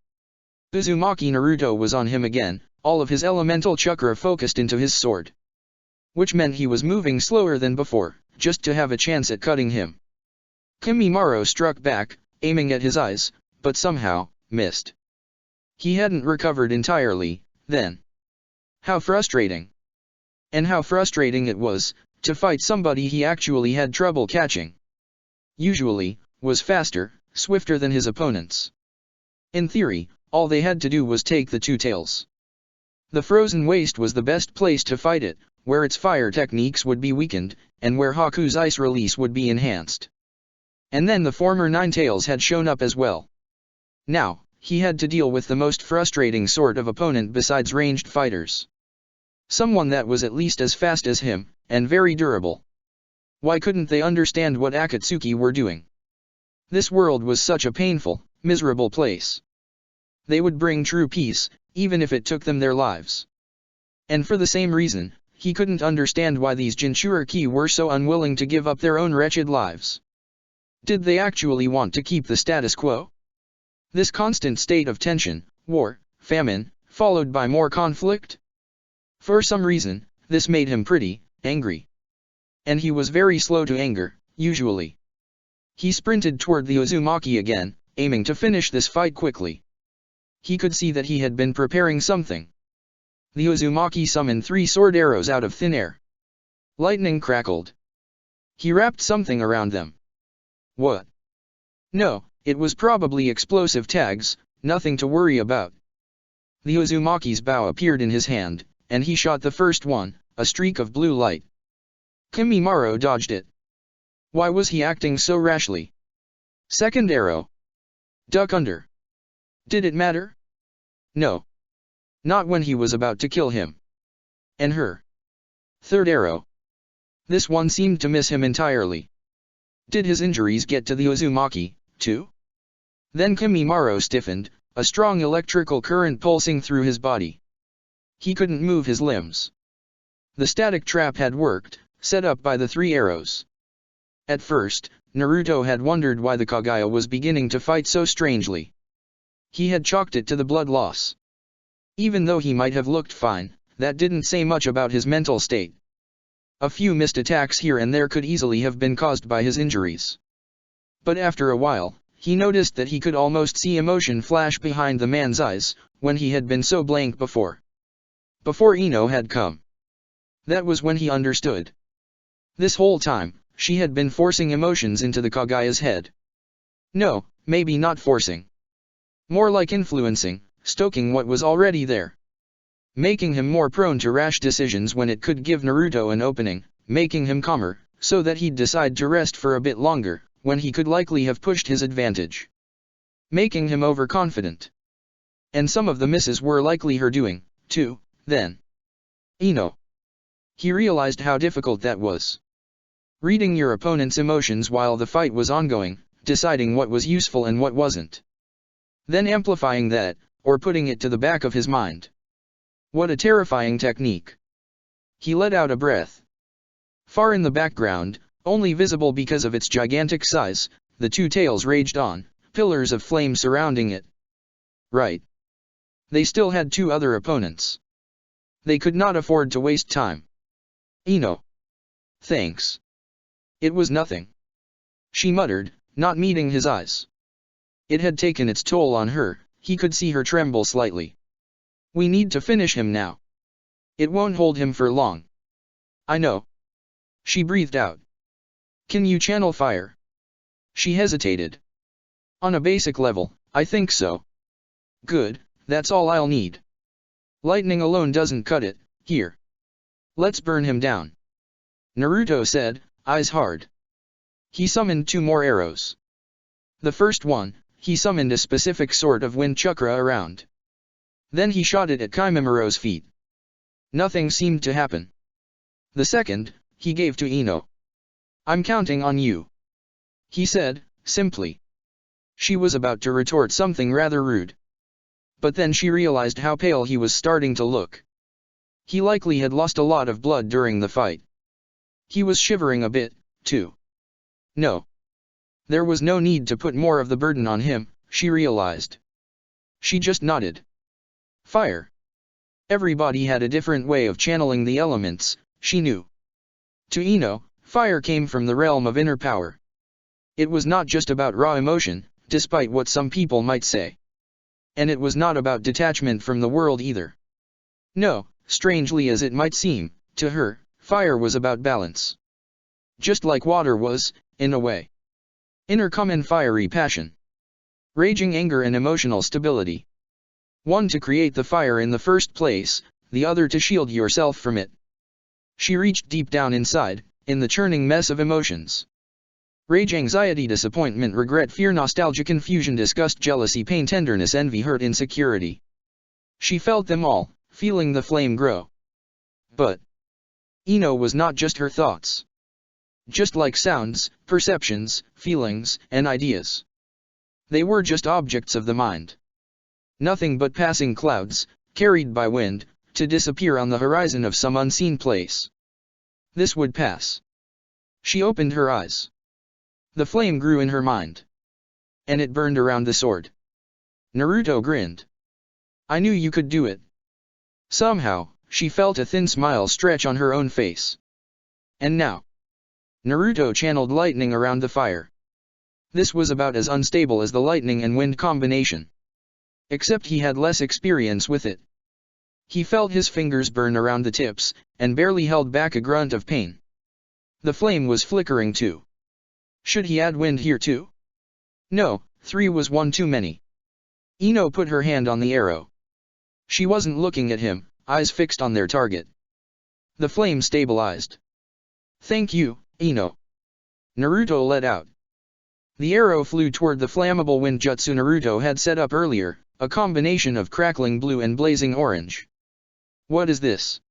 Uzumaki Naruto was on him again, all of his elemental chakra focused into his sword. Which meant he was moving slower than before, just to have a chance at cutting him. Kimimaro struck back, aiming at his eyes, but somehow, missed. He hadn't recovered entirely, then. How frustrating. And how frustrating it was, to fight somebody he actually had trouble catching. Usually, was faster, swifter than his opponents. In theory, all they had to do was take the two tails. The frozen waste was the best place to fight it, where its fire techniques would be weakened, and where Haku's ice release would be enhanced. And then the former Ninetales had shown up as well. Now, he had to deal with the most frustrating sort of opponent besides ranged fighters. Someone that was at least as fast as him, and very durable. Why couldn't they understand what Akatsuki were doing? This world was such a painful, miserable place. They would bring true peace, even if it took them their lives. And for the same reason, he couldn't understand why these Jinchuriki were so unwilling to give up their own wretched lives. Did they actually want to keep the status quo? This constant state of tension, war, famine, followed by more conflict? For some reason, this made him pretty angry. And he was very slow to anger, usually. He sprinted toward the Uzumaki again, aiming to finish this fight quickly. He could see that he had been preparing something. The Uzumaki summoned 3 sword arrows out of thin air. Lightning crackled. He wrapped something around them. What? No, it was probably explosive tags, nothing to worry about. The Uzumaki's bow appeared in his hand, and he shot the first one, a streak of blue light. Kimimaro dodged it. Why was he acting so rashly? Second arrow. Duck under. Did it matter? No. Not when he was about to kill him. And her. Third arrow. This one seemed to miss him entirely. Did his injuries get to the Uzumaki, too? Then Kimimaro stiffened, a strong electrical current pulsing through his body. He couldn't move his limbs. The static trap had worked, set up by the 3 arrows. At first, Naruto had wondered why the Kagaya was beginning to fight so strangely. He had chalked it to the blood loss. Even though he might have looked fine, that didn't say much about his mental state. A few missed attacks here and there could easily have been caused by his injuries. But after a while, he noticed that he could almost see emotion flash behind the man's eyes, when he had been so blank before. Before Ino had come. That was when he understood. This whole time, she had been forcing emotions into the Kagaya's head. No, maybe not forcing. More like influencing, stoking what was already there. Making him more prone to rash decisions when it could give Naruto an opening, making him calmer, so that he'd decide to rest for a bit longer, when he could likely have pushed his advantage, making him overconfident. And some of the misses were likely her doing, too, then. He realized how difficult that was. Reading your opponent's emotions while the fight was ongoing, deciding what was useful and what wasn't. Then amplifying that, or putting it to the back of his mind. What a terrifying technique. He let out a breath. Far in the background, only visible because of its gigantic size, the two tails raged on, pillars of flame surrounding it. Right. They still had two other opponents. They could not afford to waste time. Thanks. It was nothing. She muttered, not meeting his eyes. It had taken its toll on her, he could see her tremble slightly. We need to finish him now. It won't hold him for long. I know. She breathed out. Can you channel fire? She hesitated. On a basic level, I think so. Good, that's all I'll need. Lightning alone doesn't cut it, here. Let's burn him down. Naruto said, eyes hard. He summoned two more arrows. The first one, he summoned a specific sort of wind chakra around. Then he shot it at Kimimura's feet. Nothing seemed to happen. The second, he gave to Ino. I'm counting on you. He said, simply. She was about to retort something rather rude. But then she realized how pale he was starting to look. He likely had lost a lot of blood during the fight. He was shivering a bit, too. No. There was no need to put more of the burden on him, she realized. She just nodded. Fire. Everybody had a different way of channeling the elements, she knew. To Ino, fire came from the realm of inner power. It was not just about raw emotion, despite what some people might say. And it was not about detachment from the world either. No, strangely as it might seem, to her, fire was about balance. Just like water was, in a way. Inner common fiery passion. Raging anger and emotional stability. One to create the fire in the first place, the other to shield yourself from it. She reached deep down inside, in the churning mess of emotions. Rage, anxiety, disappointment, regret, fear, nostalgia, confusion, disgust, jealousy, pain, tenderness, envy, hurt, insecurity. She felt them all, feeling the flame grow. But Ino was not just her thoughts. Just like sounds, perceptions, feelings, and ideas. They were just objects of the mind. Nothing but passing clouds, carried by wind, to disappear on the horizon of some unseen place. This would pass. She opened her eyes. The flame grew in her mind. And it burned around the sword. Naruto grinned. I knew you could do it. Somehow, she felt a thin smile stretch on her own face. And now. Naruto channeled lightning around the fire. This was about as unstable as the lightning and wind combination. Except he had less experience with it. He felt his fingers burn around the tips, and barely held back a grunt of pain. The flame was flickering too. Should he add wind here too? No, 3 was one too many. Ino put her hand on the arrow. She wasn't looking at him, eyes fixed on their target. The flame stabilized. Thank you, Ino. Naruto let out. The arrow flew toward the flammable wind jutsu Naruto had set up earlier, a combination of crackling blue and blazing orange. What is this?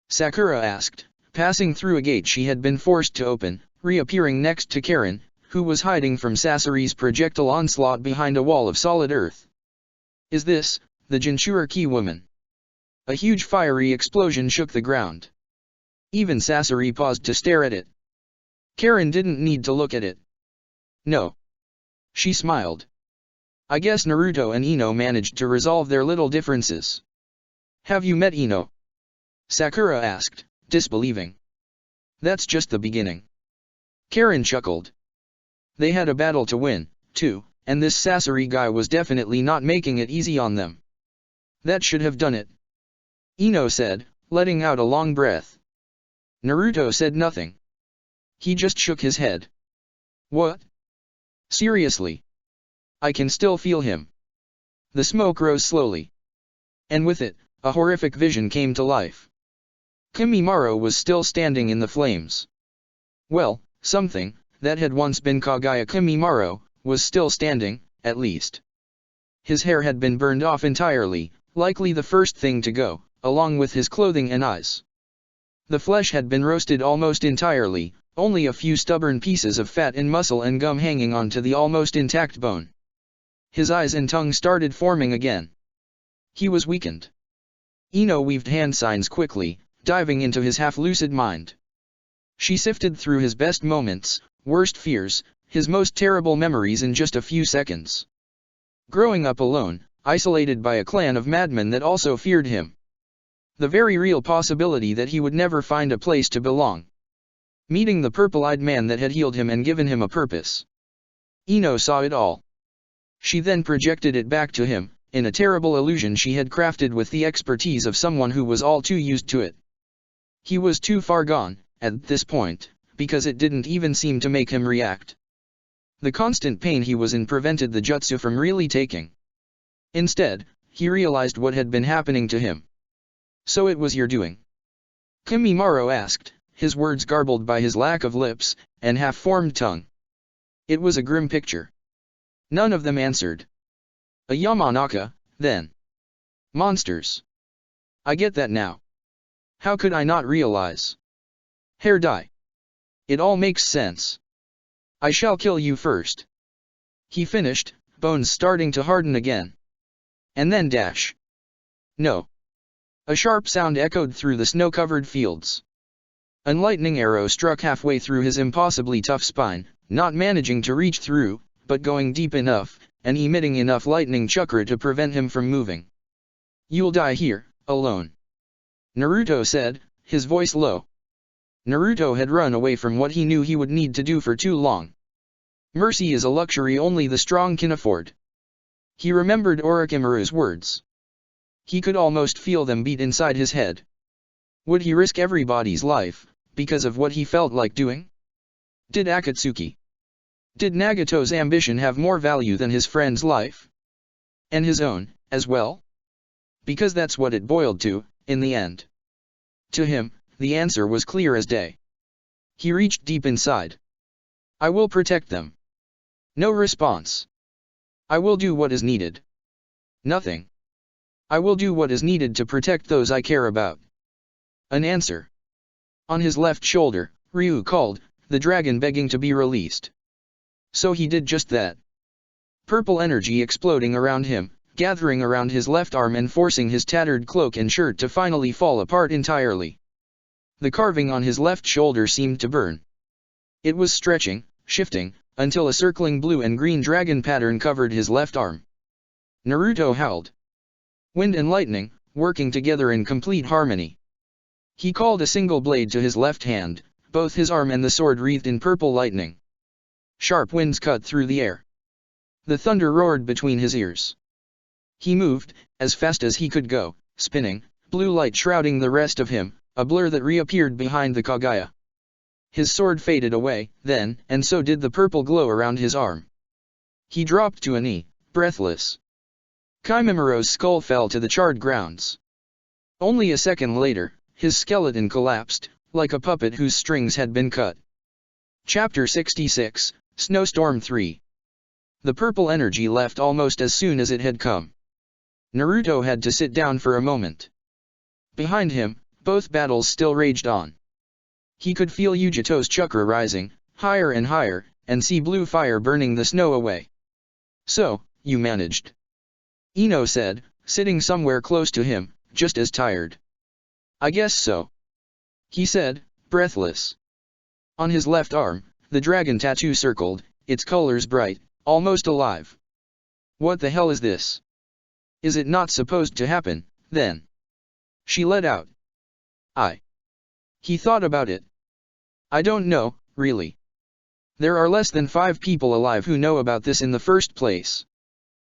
Sakura asked, passing through a gate she had been forced to open, reappearing next to Karen, who was hiding from Sasori's projectile onslaught behind a wall of solid earth. Is this the Jinchuriki woman? A huge fiery explosion shook the ground. Even Sasori paused to stare at it. Karen didn't need to look at it. No. She smiled. I guess Naruto and Ino managed to resolve their little differences. Have you met Ino? Sakura asked, disbelieving. That's just the beginning. Karen chuckled. They had a battle to win, too, and this Sasori guy was definitely not making it easy on them. That should have done it. Ino said, letting out a long breath. Naruto said nothing. He just shook his head. What? Seriously? I can still feel him. The smoke rose slowly. And with it, a horrific vision came to life. Kimimaro was still standing in the flames. Well, something that had once been Kagaya Kimimaro was still standing, at least. His hair had been burned off entirely, likely the first thing to go, along with his clothing and eyes. The flesh had been roasted almost entirely, only a few stubborn pieces of fat and muscle and gum hanging onto the almost intact bone. His eyes and tongue started forming again. He was weakened. Ino weaved hand signs quickly, diving into his half-lucid mind. She sifted through his best moments, worst fears, his most terrible memories in just a few seconds. Growing up alone, isolated by a clan of madmen that also feared him. The very real possibility that he would never find a place to belong. Meeting the purple-eyed man that had healed him and given him a purpose. Ino saw it all. She then projected it back to him, in a terrible illusion she had crafted with the expertise of someone who was all too used to it. He was too far gone, at this point, because it didn't even seem to make him react. The constant pain he was in prevented the jutsu from really taking. Instead, he realized what had been happening to him. So it was your doing? Kimimaro asked, his words garbled by his lack of lips, and half-formed tongue. It was a grim picture. None of them answered. A Yamanaka, then. Monsters. I get that now. How could I not realize? Hair dye. It all makes sense. I shall kill you first. He finished, bones starting to harden again. And then dash. No. A sharp sound echoed through the snow-covered fields. A lightning arrow struck halfway through his impossibly tough spine, not managing to reach through, but going deep enough, and emitting enough lightning chakra to prevent him from moving. You'll die here, alone. Naruto said, his voice low. Naruto had run away from what he knew he would need to do for too long. Mercy is a luxury only the strong can afford. He remembered Orochimaru's words. He could almost feel them beat inside his head. Would he risk everybody's life, because of what he felt like doing? Did Akatsuki? Did Nagato's ambition have more value than his friend's life? And his own, as well? Because that's what it boiled to, in the end. To him, the answer was clear as day. He reached deep inside. I will protect them. No response. I will do what is needed. Nothing. I will do what is needed to protect those I care about. An answer. On his left shoulder, Ryu called, the dragon begging to be released. So he did just that. Purple energy exploding around him, gathering around his left arm and forcing his tattered cloak and shirt to finally fall apart entirely. The carving on his left shoulder seemed to burn. It was stretching, shifting, until a circling blue and green dragon pattern covered his left arm. Naruto howled. Wind and lightning, working together in complete harmony. He called a single blade to his left hand, both his arm and the sword wreathed in purple lightning. Sharp winds cut through the air. The thunder roared between his ears. He moved, as fast as he could go, spinning, blue light shrouding the rest of him, a blur that reappeared behind the Kagaya. His sword faded away, then, and so did the purple glow around his arm. He dropped to a knee, breathless. Kimimiro's skull fell to the charred grounds. Only a second later, his skeleton collapsed, like a puppet whose strings had been cut. Chapter 66, Snowstorm 3. The purple energy left almost as soon as it had come. Naruto had to sit down for a moment. Behind him, both battles still raged on. He could feel Yugito's chakra rising, higher and higher, and see blue fire burning the snow away. So, you managed. Ino said, sitting somewhere close to him, just as tired. I guess so. He said, breathless. On his left arm, the dragon tattoo circled, its colors bright, almost alive. What the hell is this? Is it not supposed to happen, then? She let out. He thought about it. I don't know, really. There are less than 5 people alive who know about this in the first place.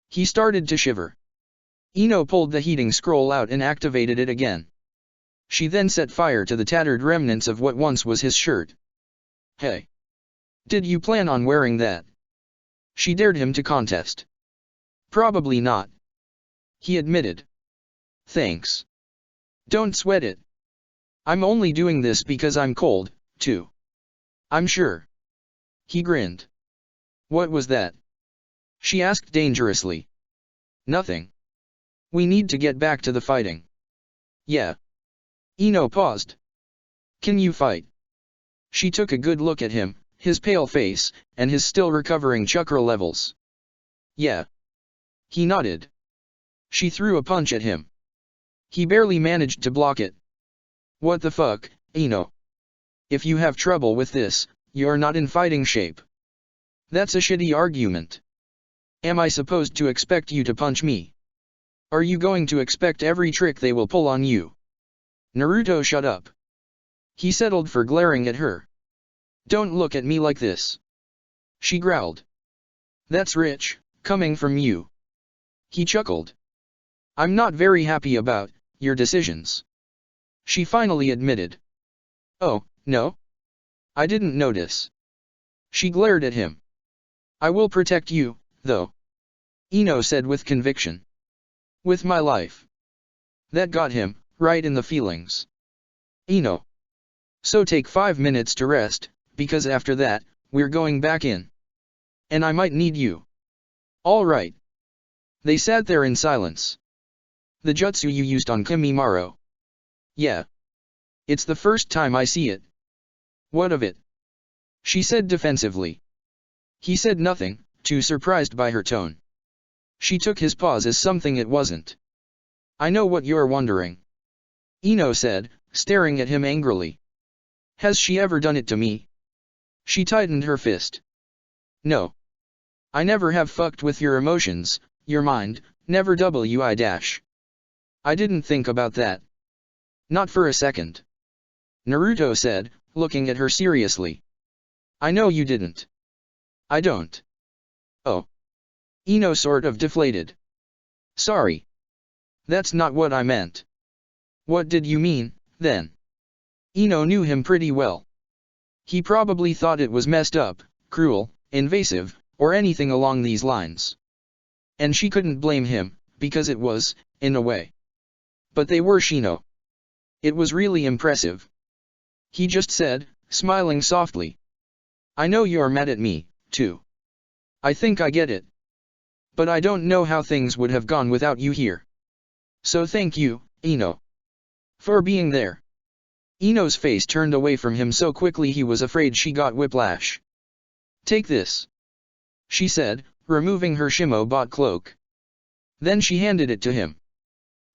He started to shiver. Ino pulled the heating scroll out and activated it again. She then set fire to the tattered remnants of what once was his shirt. Hey. Did you plan on wearing that? She dared him to contest. Probably not. He admitted. Thanks. Don't sweat it. I'm only doing this because I'm cold, too. I'm sure. He grinned. What was that? She asked dangerously. Nothing. We need to get back to the fighting. Yeah. Ino paused. Can you fight? She took a good look at him, his pale face, and his still recovering chakra levels. Yeah. He nodded. She threw a punch at him. He barely managed to block it. What the fuck, Ino? If you have trouble with this, you're not in fighting shape. That's a shitty argument. Am I supposed to expect you to punch me? Are you going to expect every trick they will pull on you? Naruto shut up. He settled for glaring at her. Don't look at me like this. She growled. That's rich, coming from you. He chuckled. I'm not very happy about your decisions. She finally admitted. Oh, no? I didn't notice. She glared at him. I will protect you, though. Ino said with conviction. With my life. That got him, right in the feelings. Ino. So take 5 minutes to rest, because after that, we're going back in. And I might need you. All right. They sat there in silence. The jutsu you used on Kimimaro. Yeah. It's the first time I see it. What of it? She said defensively. He said nothing, too surprised by her tone. She took his pause as something it wasn't. I know what you're wondering. Ino said, staring at him angrily. Has she ever done it to me? She tightened her fist. No. I never have fucked with your emotions, your mind, never I didn't think about that. Not for a second. Naruto said, looking at her seriously. I know you didn't. I don't. Oh. Ino sort of deflated. Sorry. That's not what I meant. What did you mean, then? Ino knew him pretty well. He probably thought it was messed up, cruel, invasive, or anything along these lines. And she couldn't blame him, because it was, in a way. But they were Shino. It was really impressive. He just said, smiling softly. I know you're mad at me, too. I think I get it. But I don't know how things would have gone without you here. So thank you, Ino. For being there. Ino's face turned away from him so quickly he was afraid she got whiplash. Take this. She said, removing her Shimo-bot cloak. Then she handed it to him.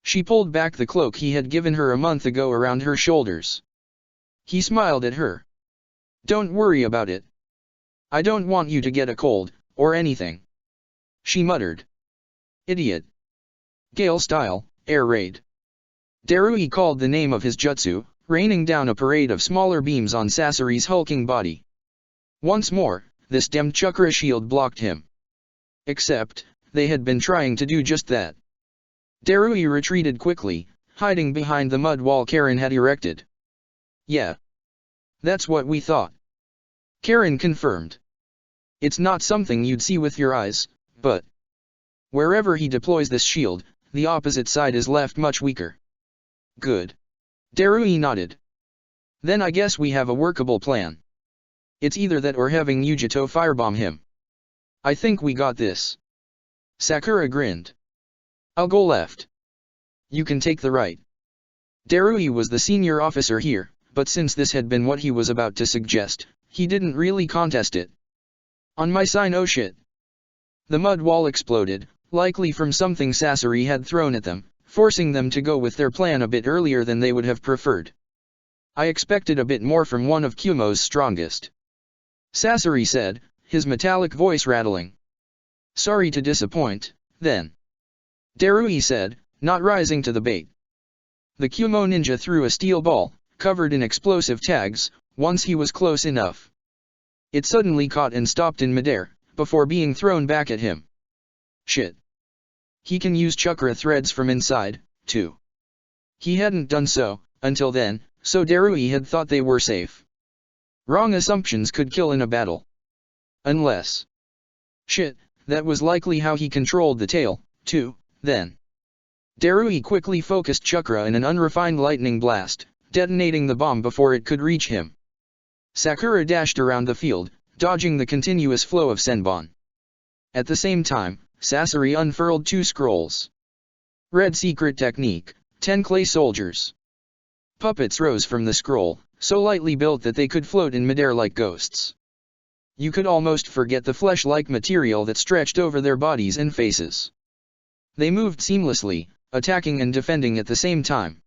She pulled back the cloak he had given her a month ago around her shoulders. He smiled at her. Don't worry about it. I don't want you to get a cold, or anything. She muttered. Idiot. Gale style, air raid. Darui called the name of his jutsu, raining down a parade of smaller beams on Sasori's hulking body. Once more, the stemmed chakra shield blocked him. Except, they had been trying to do just that. Darui retreated quickly, hiding behind the mud wall Karen had erected. Yeah. That's what we thought. Karen confirmed. It's not something you'd see with your eyes, but wherever he deploys this shield, the opposite side is left much weaker. Good. Darui nodded. Then I guess we have a workable plan. It's either that or having Yujito firebomb him. I think we got this. Sakura grinned. I'll go left. You can take the right. Darui was the senior officer here, but since this had been what he was about to suggest, he didn't really contest it. On my sign, oh shit. The mud wall exploded, likely from something Sasori had thrown at them, forcing them to go with their plan a bit earlier than they would have preferred. I expected a bit more from one of Kumo's strongest. Sasori said, his metallic voice rattling. Sorry to disappoint, then. Darui said, not rising to the bait. The Kumo ninja threw a steel ball, covered in explosive tags, once he was close enough. It suddenly caught and stopped in midair, before being thrown back at him. Shit. He can use chakra threads from inside, too. He hadn't done so, until then, so Darui had thought they were safe. Wrong assumptions could kill in a battle. Unless. Shit, that was likely how he controlled the tail, too, then. Darui quickly focused chakra in an unrefined lightning blast, detonating the bomb before it could reach him. Sakura dashed around the field, dodging the continuous flow of senbon. At the same time, Sasori unfurled 2 scrolls. Red secret technique, 10 clay soldiers. Puppets rose from the scroll, so lightly built that they could float in midair like ghosts. You could almost forget the flesh-like material that stretched over their bodies and faces. They moved seamlessly, attacking and defending at the same time.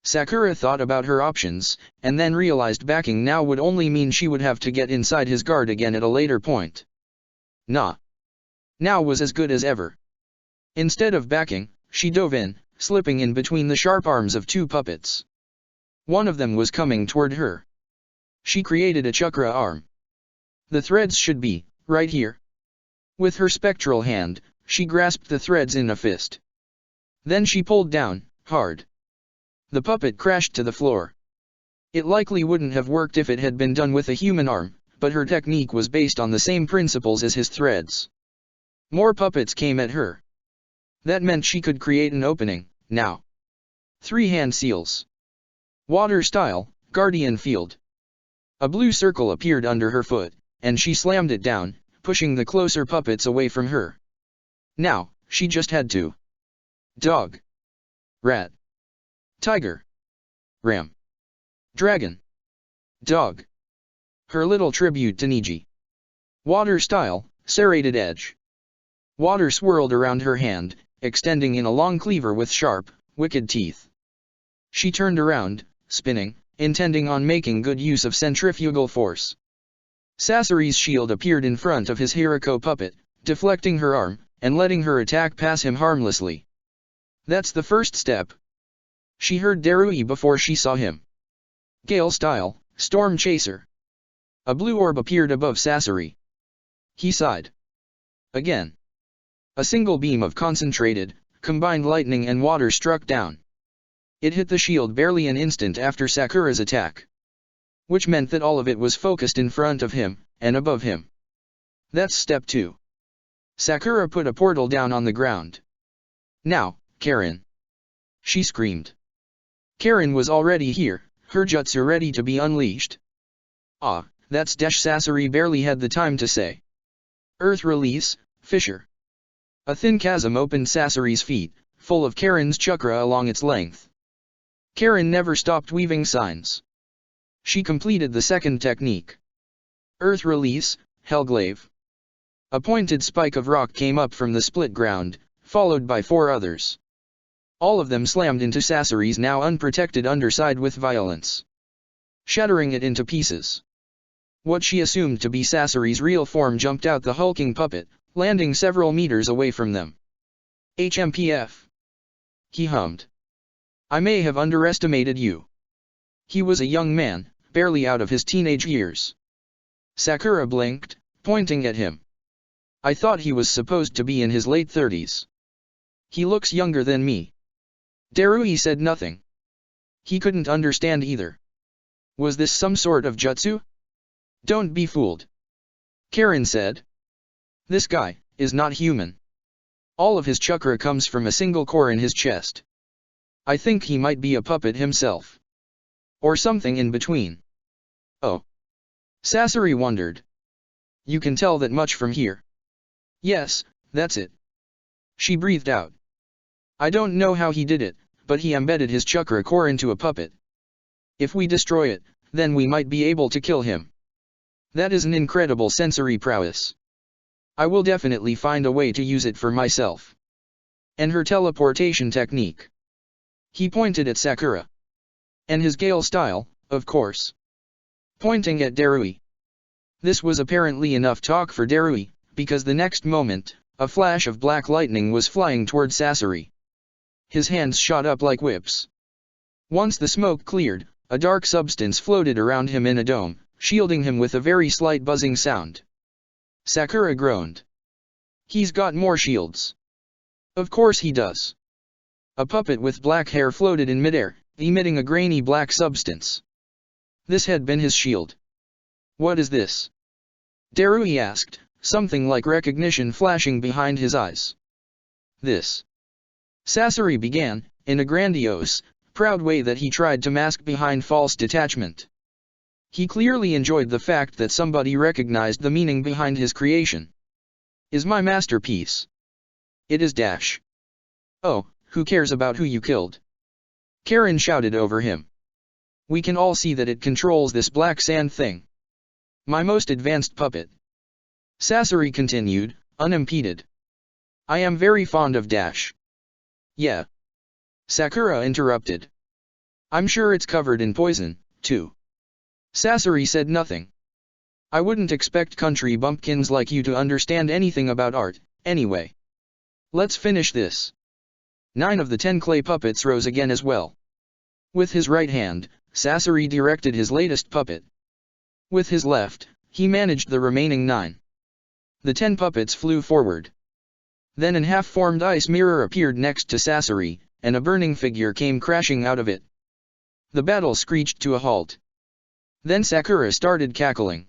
Sakura thought about her options, and then realized backing now would only mean she would have to get inside his guard again at a later point. Nah. Now was as good as ever. Instead of backing, she dove in, slipping in between the sharp arms of 2 puppets. One of them was coming toward her. She created a chakra arm. The threads should be, right here. With her spectral hand, she grasped the threads in a fist. Then she pulled down, hard. The puppet crashed to the floor. It likely wouldn't have worked if it had been done with a human arm, but her technique was based on the same principles as his threads. More puppets came at her. That meant she could create an opening, now. 3 hand seals. Water style, guardian field. A blue circle appeared under her foot, and she slammed it down, pushing the closer puppets away from her. Now, she just had to. Dog. Rat. Tiger. Ram. Dragon. Dog. Her little tribute to Niji. Water style, serrated edge. Water swirled around her hand, extending in a long cleaver with sharp, wicked teeth. She turned around, spinning, intending on making good use of centrifugal force. Sasori's shield appeared in front of his Hirako puppet, deflecting her arm, and letting her attack pass him harmlessly. That's the first step. She heard Darui before she saw him. Gale style, storm chaser. A blue orb appeared above Sasori. He sighed. Again. A single beam of concentrated, combined lightning and water struck down. It hit the shield barely an instant after Sakura's attack. Which meant that all of it was focused in front of him, and above him. That's step 2. Sakura put a portal down on the ground. Now, Karin. She screamed. Karin was already here, her jutsu ready to be unleashed. Ah, that's Desh. Sasori barely had the time to say. Earth release, fissure. A thin chasm opened Sasori's feet, full of Karin's chakra along its length. Karin never stopped weaving signs. She completed the second technique. Earth release, Hellglaive. A pointed spike of rock came up from the split ground, followed by 4 others. All of them slammed into Sasori's now unprotected underside with violence, shattering it into pieces. What she assumed to be Sasori's real form jumped out the hulking puppet, landing several meters away from them. HMPF. He hummed. I may have underestimated you. He was a young man, barely out of his teenage years. Sakura blinked, pointing at him. I thought he was supposed to be in his late 30s. He looks younger than me. Darui said nothing. He couldn't understand either. Was this some sort of jutsu? Don't be fooled. Karin said. This guy is not human. All of his chakra comes from a single core in his chest. I think he might be a puppet himself. Or something in between. Oh. Sasori wondered. You can tell that much from here. Yes, that's it. She breathed out. I don't know how he did it, but he embedded his chakra core into a puppet. If we destroy it, then we might be able to kill him. That is an incredible sensory prowess. I will definitely find a way to use it for myself. And her teleportation technique. He pointed at Sakura. And his Gale style, of course. Pointing at Darui. This was apparently enough talk for Darui, because the next moment, a flash of black lightning was flying toward Sasori. His hands shot up like whips. Once the smoke cleared, a dark substance floated around him in a dome, shielding him with a very slight buzzing sound. Sakura groaned. He's got more shields. Of course he does. A puppet with black hair floated in midair, emitting a grainy black substance. This had been his shield. What is this? Darui asked, something like recognition flashing behind his eyes. This. Sasori began, in a grandiose, proud way that he tried to mask behind false detachment. He clearly enjoyed the fact that somebody recognized the meaning behind his creation. Is my masterpiece. It is dash. Oh, who cares about who you killed? Karen shouted over him. We can all see that it controls this black sand thing. My most advanced puppet. Sasori continued, unimpeded. I am very fond of dash. Yeah. Sakura interrupted. I'm sure it's covered in poison, too. Sasori said nothing. I wouldn't expect country bumpkins like you to understand anything about art, anyway. Let's finish this. 9 of the 10 clay puppets rose again as well. With his right hand, Sasori directed his latest puppet. With his left, he managed the remaining 9. The 10 puppets flew forward. Then an half-formed ice mirror appeared next to Sasori, and a burning figure came crashing out of it. The battle screeched to a halt. Then Sakura started cackling.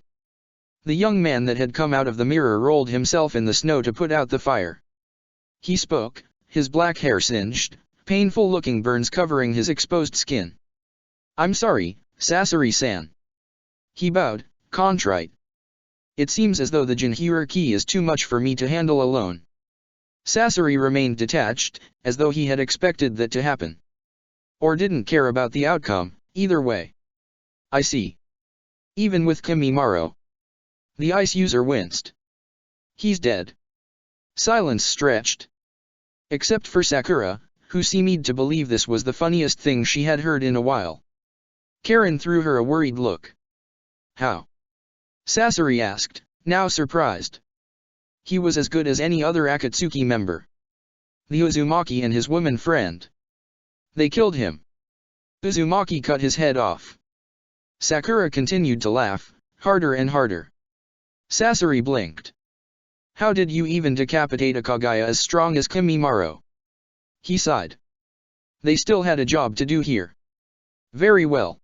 The young man that had come out of the mirror rolled himself in the snow to put out the fire. He spoke, his black hair singed, painful-looking burns covering his exposed skin. I'm sorry, Sasori-san. He bowed, contrite. It seems as though the Jinhiriki is too much for me to handle alone. Sasori remained detached, as though he had expected that to happen. Or didn't care about the outcome, either way. I see. Even with Kimimaro. The ice user winced. He's dead. Silence stretched. Except for Sakura, who seemed to believe this was the funniest thing she had heard in a while. Karen threw her a worried look. How? Sasori asked, now surprised. He was as good as any other Akatsuki member. The Uzumaki and his woman friend. They killed him. Uzumaki cut his head off. Sakura continued to laugh, harder and harder. Sasori blinked. How did you even decapitate a Kagaya as strong as Kimimaro? He sighed. They still had a job to do here. Very well.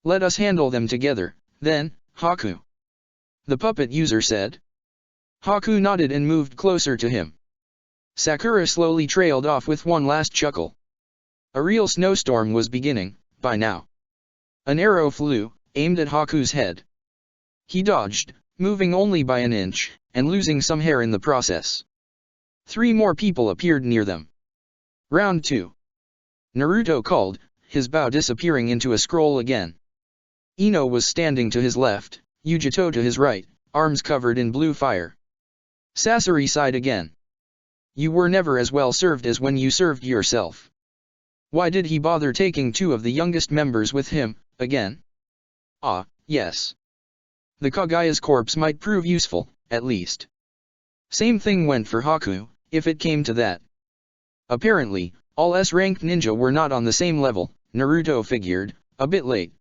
Let us handle them together, then, Haku. The puppet user said. Haku nodded and moved closer to him. Sakura slowly trailed off with one last chuckle. A real snowstorm was beginning, by now. An arrow flew, aimed at Haku's head. He dodged, moving only by an inch, and losing some hair in the process. 3 more people appeared near them. Round 2. Naruto called, his bow disappearing into a scroll again. Ino was standing to his left, Yujito to his right, arms covered in blue fire. Sasori sighed again. You were never as well served as when you served yourself. Why did he bother taking 2 of the youngest members with him, again? Ah, yes. The Kagaya's corpse might prove useful, at least. Same thing went for Haku, if it came to that. Apparently, all S-ranked ninja were not on the same level, Naruto figured, a bit late.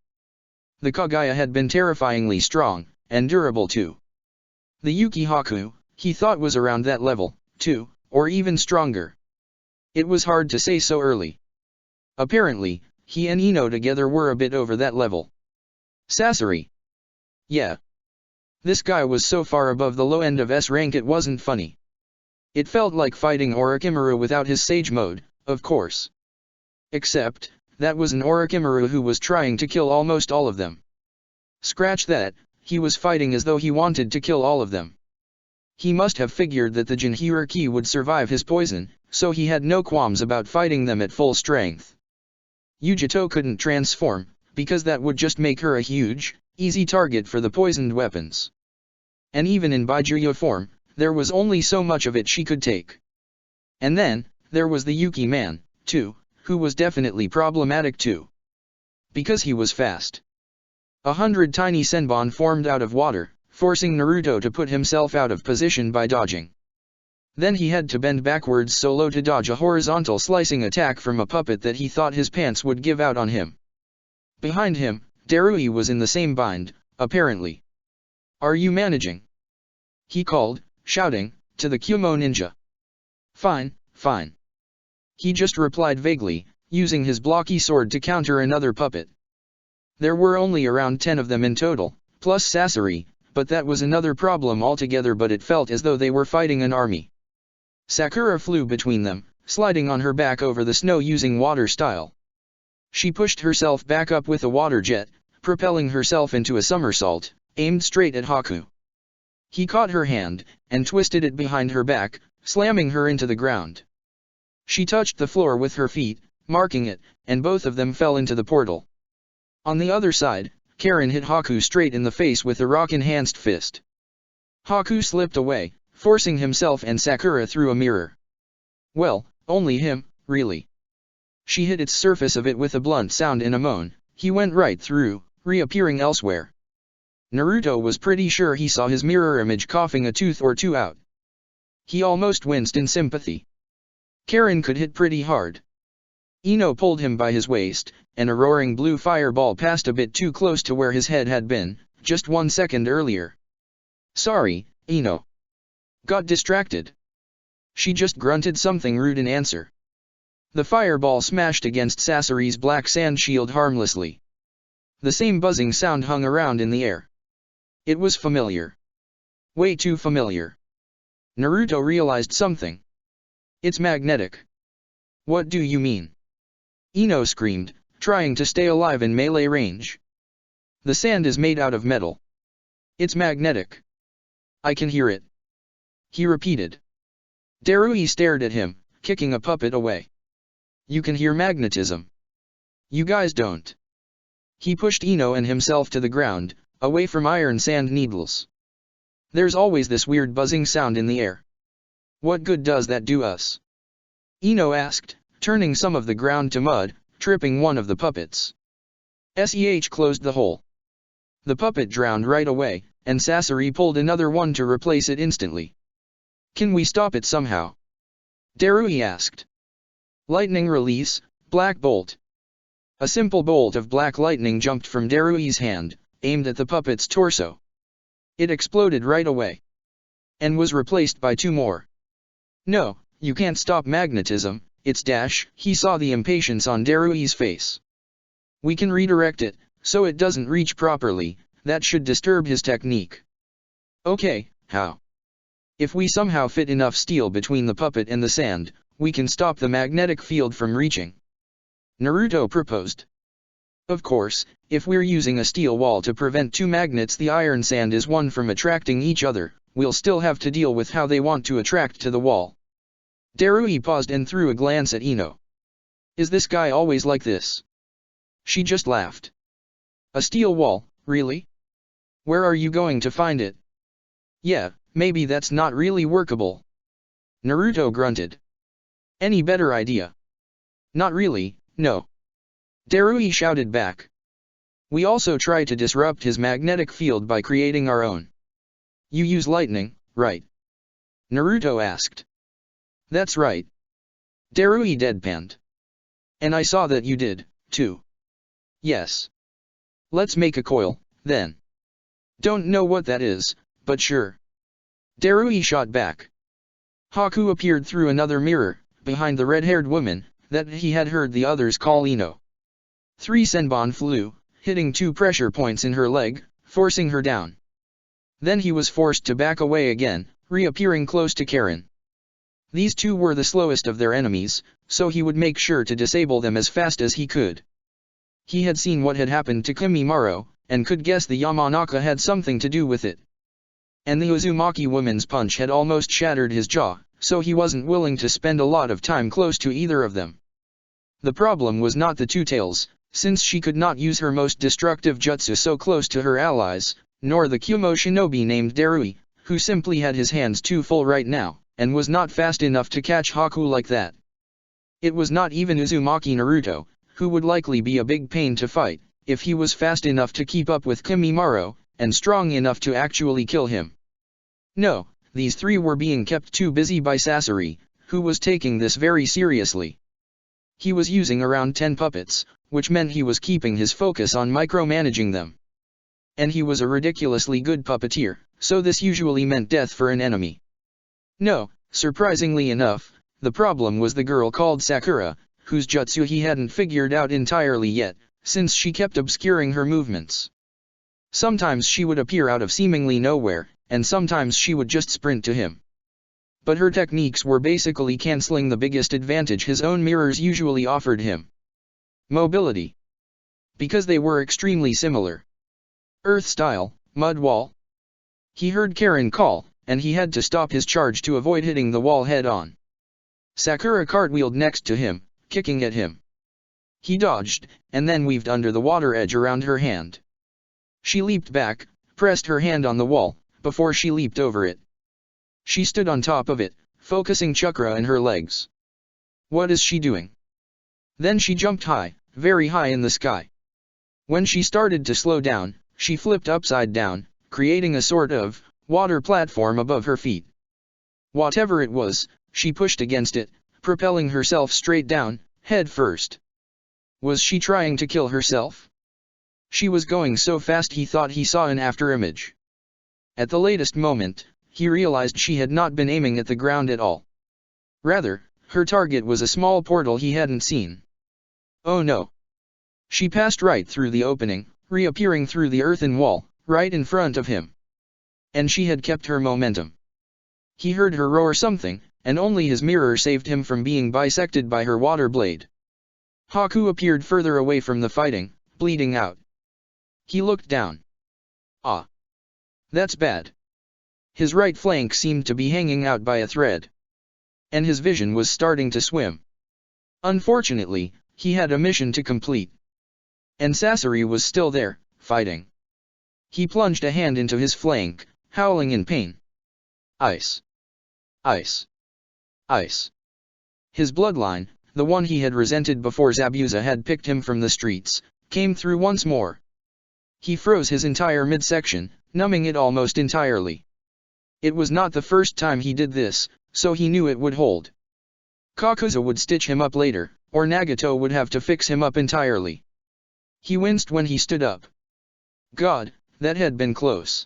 The Kagaya had been terrifyingly strong, and durable too. The Yuki Haku, he thought was around that level, too, or even stronger. It was hard to say so early. Apparently, he and Ino together were a bit over that level. Sasori. Yeah. This guy was so far above the low end of S rank it wasn't funny. It felt like fighting Orochimaru without his Sage mode, of course. Except, that was an Orochimaru who was trying to kill almost all of them. Scratch that, he was fighting as though he wanted to kill all of them. He must have figured that the Jinhiriki would survive his poison, so he had no qualms about fighting them at full strength. Yujito couldn't transform, because that would just make her a huge, easy target for the poisoned weapons. And even in Baijuya form, there was only so much of it she could take. And then, there was the Yuki man, too, who was definitely problematic too. Because he was fast. 100 tiny senbon formed out of water, forcing Naruto to put himself out of position by dodging. Then he had to bend backwards so low to dodge a horizontal slicing attack from a puppet that he thought his pants would give out on him. Behind him, Darui was in the same bind, apparently. Are you managing? He called, shouting, to the Kyumo ninja. Fine, fine. He just replied vaguely, using his blocky sword to counter another puppet. There were only around 10 of them in total, plus Sasori, but that was another problem altogether, but it felt as though they were fighting an army. Sakura flew between them, sliding on her back over the snow using water style. She pushed herself back up with a water jet, propelling herself into a somersault, aimed straight at Haku. He caught her hand, and twisted it behind her back, slamming her into the ground. She touched the floor with her feet, marking it, and both of them fell into the portal. On the other side, Karen hit Haku straight in the face with a rock-enhanced fist. Haku slipped away, forcing himself and Sakura through a mirror. Well, only him, really. She hit its surface of it with a blunt sound and a moan. He went right through, reappearing elsewhere. Naruto was pretty sure he saw his mirror image coughing a tooth or two out. He almost winced in sympathy. Karen could hit pretty hard. Ino pulled him by his waist, and a roaring blue fireball passed a bit too close to where his head had been, just 1 second earlier. Sorry, Ino. Got distracted. She just grunted something rude in answer. The fireball smashed against Sasori's black sand shield harmlessly. The same buzzing sound hung around in the air. It was familiar. Way too familiar. Naruto realized something. It's magnetic. What do you mean? Ino screamed, trying to stay alive in melee range. The sand is made out of metal. It's magnetic. I can hear it. He repeated. Darui stared at him, kicking a puppet away. You can hear magnetism. You guys don't. He pushed Ino and himself to the ground, away from iron sand needles. There's always this weird buzzing sound in the air. What good does that do us? Ino asked, turning some of the ground to mud, tripping one of the puppets. Seh closed the hole. The puppet drowned right away, and Sasori pulled another one to replace it instantly. Can we stop it somehow? Darui asked. Lightning release, black bolt. A simple bolt of black lightning jumped from Darui's hand, aimed at the puppet's torso. It exploded right away. And was replaced by 2 more. No, you can't stop magnetism, it's dash. He saw the impatience on Darui's face. We can redirect it, so it doesn't reach properly, that should disturb his technique. Okay, how? If we somehow fit enough steel between the puppet and the sand, we can stop the magnetic field from reaching. Naruto proposed. Of course, if we're using a steel wall to prevent 2 magnets the iron sand is one from attracting each other, we'll still have to deal with how they want to attract to the wall. Darui paused and threw a glance at Ino. Is this guy always like this? She just laughed. A steel wall, really? Where are you going to find it? Yeah, maybe that's not really workable. Naruto grunted. Any better idea? Not really, no. Darui shouted back. We also try to disrupt his magnetic field by creating our own. You use lightning, right? Naruto asked. That's right. Darui deadpanned. And I saw that you did, too. Yes. Let's make a coil, then. Don't know what that is, but sure. Darui shot back. Haku appeared through another mirror, behind the red-haired woman, that he had heard the others call Ino. 3 senbon flew, hitting 2 pressure points in her leg, forcing her down. Then he was forced to back away again, reappearing close to Karen. These 2 were the slowest of their enemies, so he would make sure to disable them as fast as he could. He had seen what had happened to Kimimaro, and could guess the Yamanaka had something to do with it. And the Uzumaki woman's punch had almost shattered his jaw, so he wasn't willing to spend a lot of time close to either of them. The problem was not the 2 tails, since she could not use her most destructive jutsu so close to her allies, nor the Kumo shinobi named Darui, who simply had his hands too full right now, and was not fast enough to catch Haku like that. It was not even Uzumaki Naruto, who would likely be a big pain to fight, if he was fast enough to keep up with Kimimaro, and strong enough to actually kill him. No, these 3 were being kept too busy by Sasori, who was taking this very seriously. He was using around 10 puppets, which meant he was keeping his focus on micromanaging them. And he was a ridiculously good puppeteer, so this usually meant death for an enemy. No, surprisingly enough, the problem was the girl called Sakura, whose jutsu he hadn't figured out entirely yet, since she kept obscuring her movements. Sometimes she would appear out of seemingly nowhere, and sometimes she would just sprint to him. But her techniques were basically cancelling the biggest advantage his own mirrors usually offered him. Mobility. because they were extremely similar. Earth style, mud wall. He heard Karen call, and he had to stop his charge to avoid hitting the wall head-on. Sakura cartwheeled next to him, kicking at him. He dodged, and then weaved under the water edge around her hand. She leaped back, pressed her hand on the wall, before she leaped over it. She stood on top of it, focusing chakra in her legs. What is she doing? Then she jumped high, very high in the sky. When she started to slow down, she flipped upside down, creating a sort of water platform above her feet. Whatever it was, she pushed against it, propelling herself straight down, head first. Was she trying to kill herself? She was going so fast he thought he saw an afterimage. At the latest moment, he realized she had not been aiming at the ground at all. Rather, her target was a small portal he hadn't seen. Oh no! She passed right through the opening, reappearing through the earthen wall, right in front of him. And she had kept her momentum. He heard her roar something, and only his mirror saved him from being bisected by her water blade. Haku appeared further away from the fighting, bleeding out. He looked down. Ah! That's bad. His right flank seemed to be hanging out by a thread. And his vision was starting to swim. Unfortunately, he had a mission to complete. And Sasori was still there, fighting. He plunged a hand into his flank, howling in pain. Ice. Ice. Ice. His bloodline, the one he had resented before Zabuza had picked him from the streets, came through once more. He froze his entire midsection, numbing it almost entirely. It was not the first time he did this, so he knew it would hold. Kakuza would stitch him up later, or Nagato would have to fix him up entirely. He winced when he stood up. God, that had been close.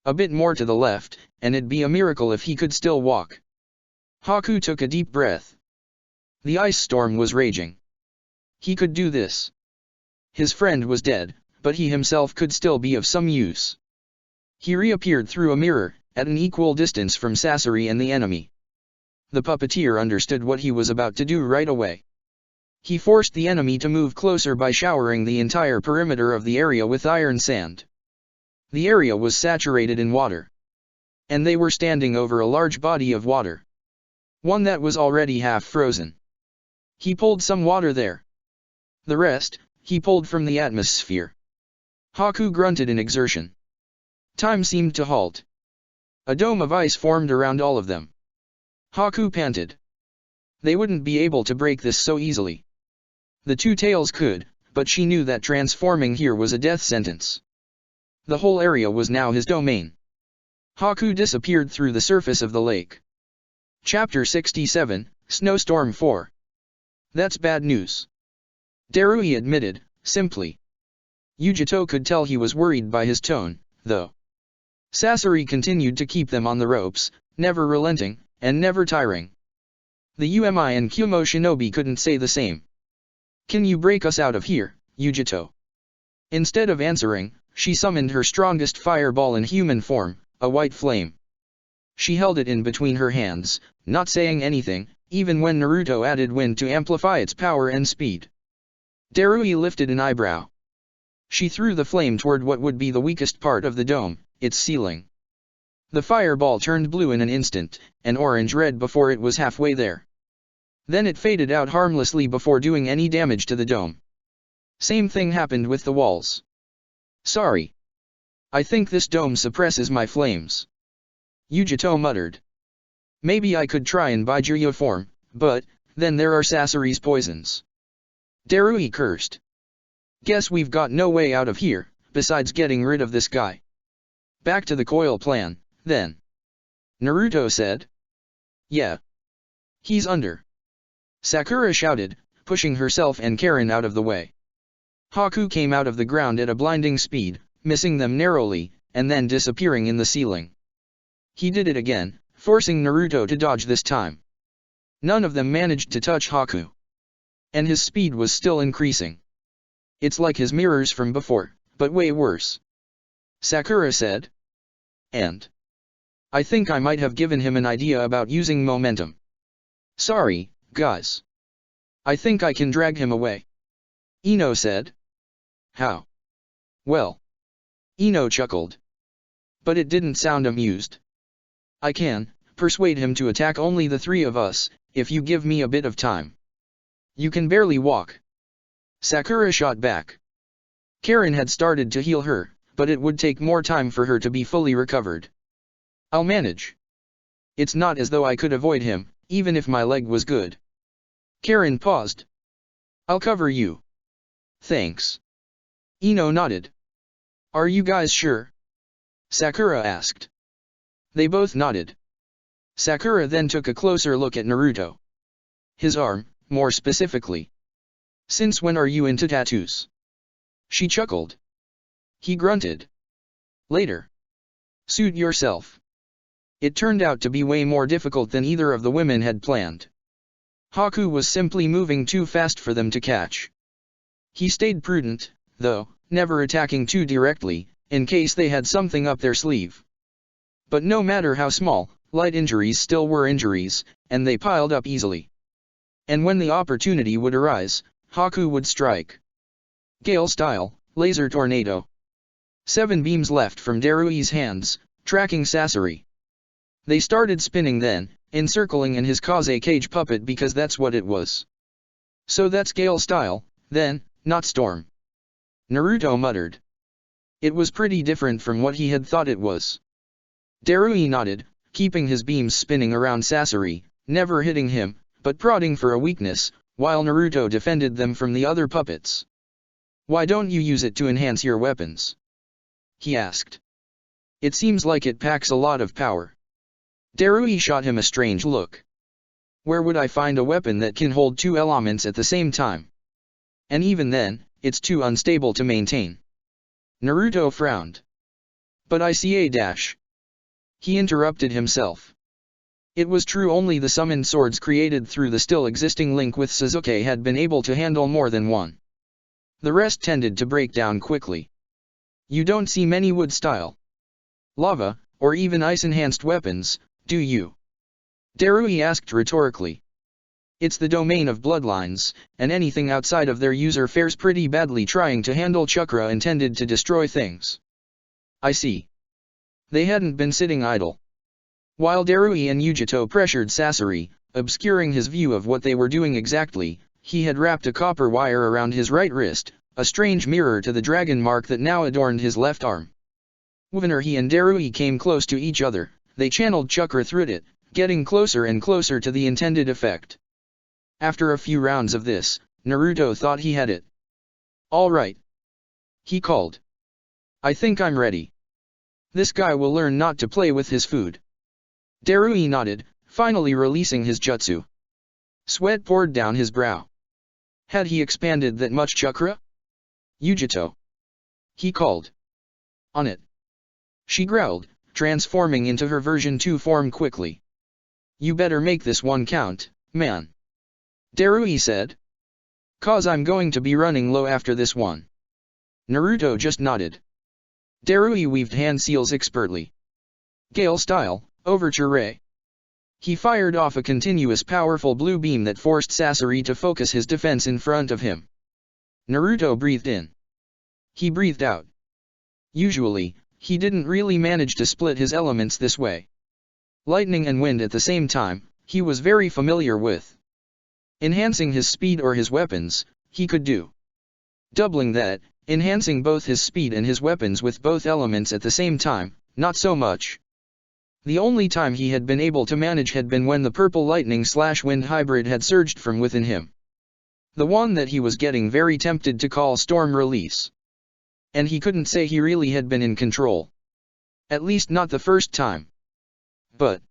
A bit more to the left, and it'd be a miracle if he could still walk. Haku took a deep breath. The ice storm was raging. He could do this. His friend was dead, but he himself could still be of some use. He reappeared through a mirror, at an equal distance from Sasori and the enemy. The puppeteer understood what he was about to do right away. He forced the enemy to move closer by showering the entire perimeter of the area with iron sand. The area was saturated in water. And they were standing over a large body of water. One that was already half frozen. He pulled some water there. The rest, he pulled from the atmosphere. Haku grunted in exertion. Time seemed to halt. A dome of ice formed around all of them. Haku panted. They wouldn't be able to break this so easily. The two tails could, but she knew that transforming here was a death sentence. The whole area was now his domain. Haku disappeared through the surface of the lake. Chapter 67, Snowstorm 4. That's bad news. Darui admitted, simply. Yujito could tell he was worried by his tone, though. Sasori continued to keep them on the ropes, never relenting, and never tiring. The Umi and Kumo shinobi couldn't say the same. Can you break us out of here, Yujito? Instead of answering, she summoned her strongest fireball in human form, a white flame. She held it in between her hands, not saying anything, even when Naruto added wind to amplify its power and speed. Darui lifted an eyebrow. She threw the flame toward what would be the weakest part of the dome, its ceiling. The fireball turned blue in an instant, and orange-red before it was halfway there. Then it faded out harmlessly before doing any damage to the dome. Same thing happened with the walls. Sorry. I think this dome suppresses my flames. Yujito muttered. Maybe I could try and buy Jiryu form, but, then there are Sasori's poisons. Darui cursed. Guess we've got no way out of here, besides getting rid of this guy. Back to the coil plan, then. Naruto said. Yeah. He's under. Sakura shouted, pushing herself and Karen out of the way. Haku came out of the ground at a blinding speed, missing them narrowly, and then disappearing in the ceiling. He did it again, forcing Naruto to dodge this time. None of them managed to touch Haku. And his speed was still increasing. It's like his mirrors from before, but way worse. Sakura said. And I think I might have given him an idea about using momentum. Sorry, guys. I think I can drag him away. Ino said. How? Well. Ino chuckled. But it didn't sound amused. I can persuade him to attack only the three of us, if you give me a bit of time. You can barely walk. Sakura shot back. Karen had started to heal her, but it would take more time for her to be fully recovered. I'll manage. It's not as though I could avoid him, even if my leg was good. Karen paused. I'll cover you. Thanks. Ino nodded. Are you guys sure? Sakura asked. They both nodded. Sakura then took a closer look at Naruto. His arm, more specifically. Since when are you into tattoos? She chuckled. He grunted. Later. Suit yourself. It turned out to be way more difficult than either of the women had planned. Haku was simply moving too fast for them to catch. He stayed prudent, though, never attacking too directly, in case they had something up their sleeve. But no matter how small, light injuries still were injuries, and they piled up easily. And when the opportunity would arise, Haku would strike. Gale style, laser tornado. 7 beams left from Darui's hands, tracking Sasori. They started spinning then, encircling in his Kaze cage puppet because that's what it was. So that's Gale style, then, not storm. Naruto muttered. It was pretty different from what he had thought it was. Darui nodded, keeping his beams spinning around Sasori, never hitting him, but prodding for a weakness, while Naruto defended them from the other puppets. Why don't you use it to enhance your weapons? He asked. It seems like it packs a lot of power. Darui shot him a strange look. Where would I find a weapon that can hold 2 elements at the same time? And even then, it's too unstable to maintain. Naruto frowned. But I see a dash. He interrupted himself. It was true only the summoned swords created through the still existing link with Sasuke had been able to handle more than one. The rest tended to break down quickly. You don't see many wood-style, lava, or even ice-enhanced weapons, do you? Darui asked rhetorically. It's the domain of bloodlines, and anything outside of their user fares pretty badly trying to handle chakra intended to destroy things. I see. They hadn't been sitting idle. While Darui and Yujito pressured Sasori, obscuring his view of what they were doing exactly, he had wrapped a copper wire around his right wrist, a strange mirror to the dragon mark that now adorned his left arm. Whenever he and Darui came close to each other, they channeled chakra through it, getting closer and closer to the intended effect. After a few rounds of this, Naruto thought he had it. All right. He called. I think I'm ready. This guy will learn not to play with his food. Darui nodded, finally releasing his jutsu. Sweat poured down his brow. Had he expanded that much chakra? Yujito. He called. On it. She growled, transforming into her version 2 form quickly. You better make this one count, man. Darui said. 'Cause I'm going to be running low after this one. Naruto just nodded. Darui weaved hand seals expertly. Gale style, Overture Ray. He fired off a continuous powerful blue beam that forced Sasori to focus his defense in front of him. Naruto breathed in. He breathed out. Usually, he didn't really manage to split his elements this way. Lightning and wind at the same time, he was very familiar with. Enhancing his speed or his weapons, he could do. Doubling that, enhancing both his speed and his weapons with both elements at the same time, not so much. The only time he had been able to manage had been when the purple lightning/wind hybrid had surged from within him. The one that he was getting very tempted to call Storm Release. And he couldn't say he really had been in control. At least not the first time. But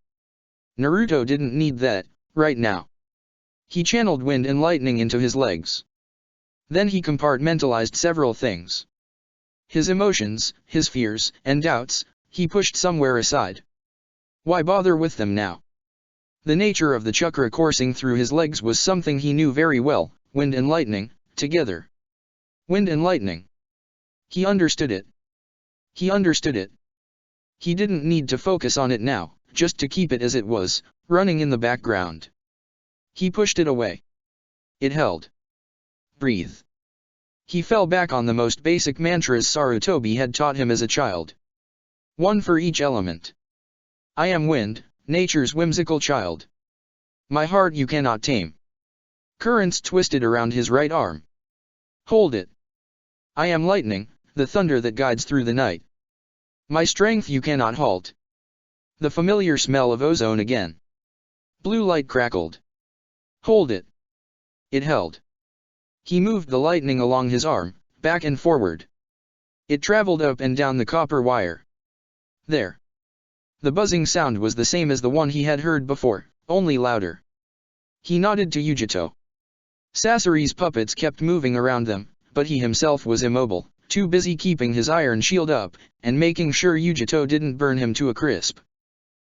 Naruto didn't need that, right now. He channeled wind and lightning into his legs. Then he compartmentalized several things. His emotions, his fears, and doubts, he pushed somewhere aside. Why bother with them now? The nature of the chakra coursing through his legs was something he knew very well, wind and lightning, together. Wind and lightning. He understood it. He understood it. He didn't need to focus on it now, just to keep it as it was, running in the background. He pushed it away. It held. Breathe. He fell back on the most basic mantras Sarutobi had taught him as a child. One for each element. I am wind, nature's whimsical child. My heart you cannot tame. Currents twisted around his right arm. Hold it. I am lightning, the thunder that guides through the night. My strength you cannot halt. The familiar smell of ozone again. Blue light crackled. Hold it. It held. He moved the lightning along his arm, back and forward. It traveled up and down the copper wire. There. The buzzing sound was the same as the one he had heard before, only louder. He nodded to Yujito. Sasori's puppets kept moving around them, but he himself was immobile, too busy keeping his iron shield up, and making sure Yujito didn't burn him to a crisp.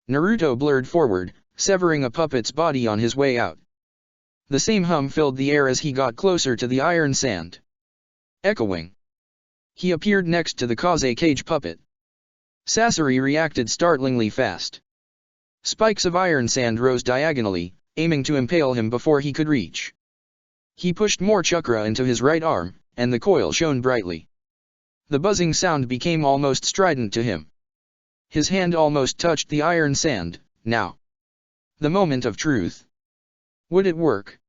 Naruto blurred forward, severing a puppet's body on his way out. The same hum filled the air as he got closer to the iron sand. Echoing. He appeared next to the Kaze cage puppet. Sasori reacted startlingly fast. Spikes of iron sand rose diagonally, aiming to impale him before he could reach. He pushed more chakra into his right arm, and the coil shone brightly. The buzzing sound became almost strident to him. His hand almost touched the iron sand, now. The moment of truth. Would it work?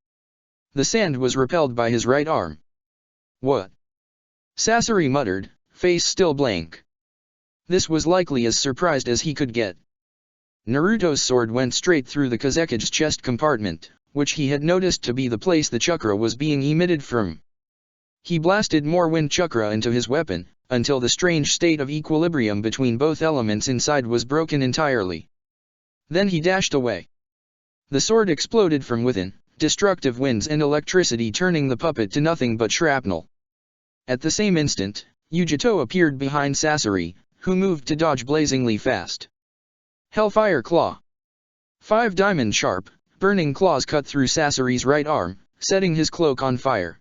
The sand was repelled by his right arm. What? Sasori muttered, face still blank. This was likely as surprised as he could get. Naruto's sword went straight through the Kazekige's chest compartment, which he had noticed to be the place the chakra was being emitted from. He blasted more wind chakra into his weapon, until the strange state of equilibrium between both elements inside was broken entirely. Then he dashed away. The sword exploded from within, destructive winds and electricity turning the puppet to nothing but shrapnel. At the same instant, Yujito appeared behind Sasori, who moved to dodge blazingly fast. Hellfire Claw. 5 diamond sharp, burning claws cut through Sasori's right arm, setting his cloak on fire.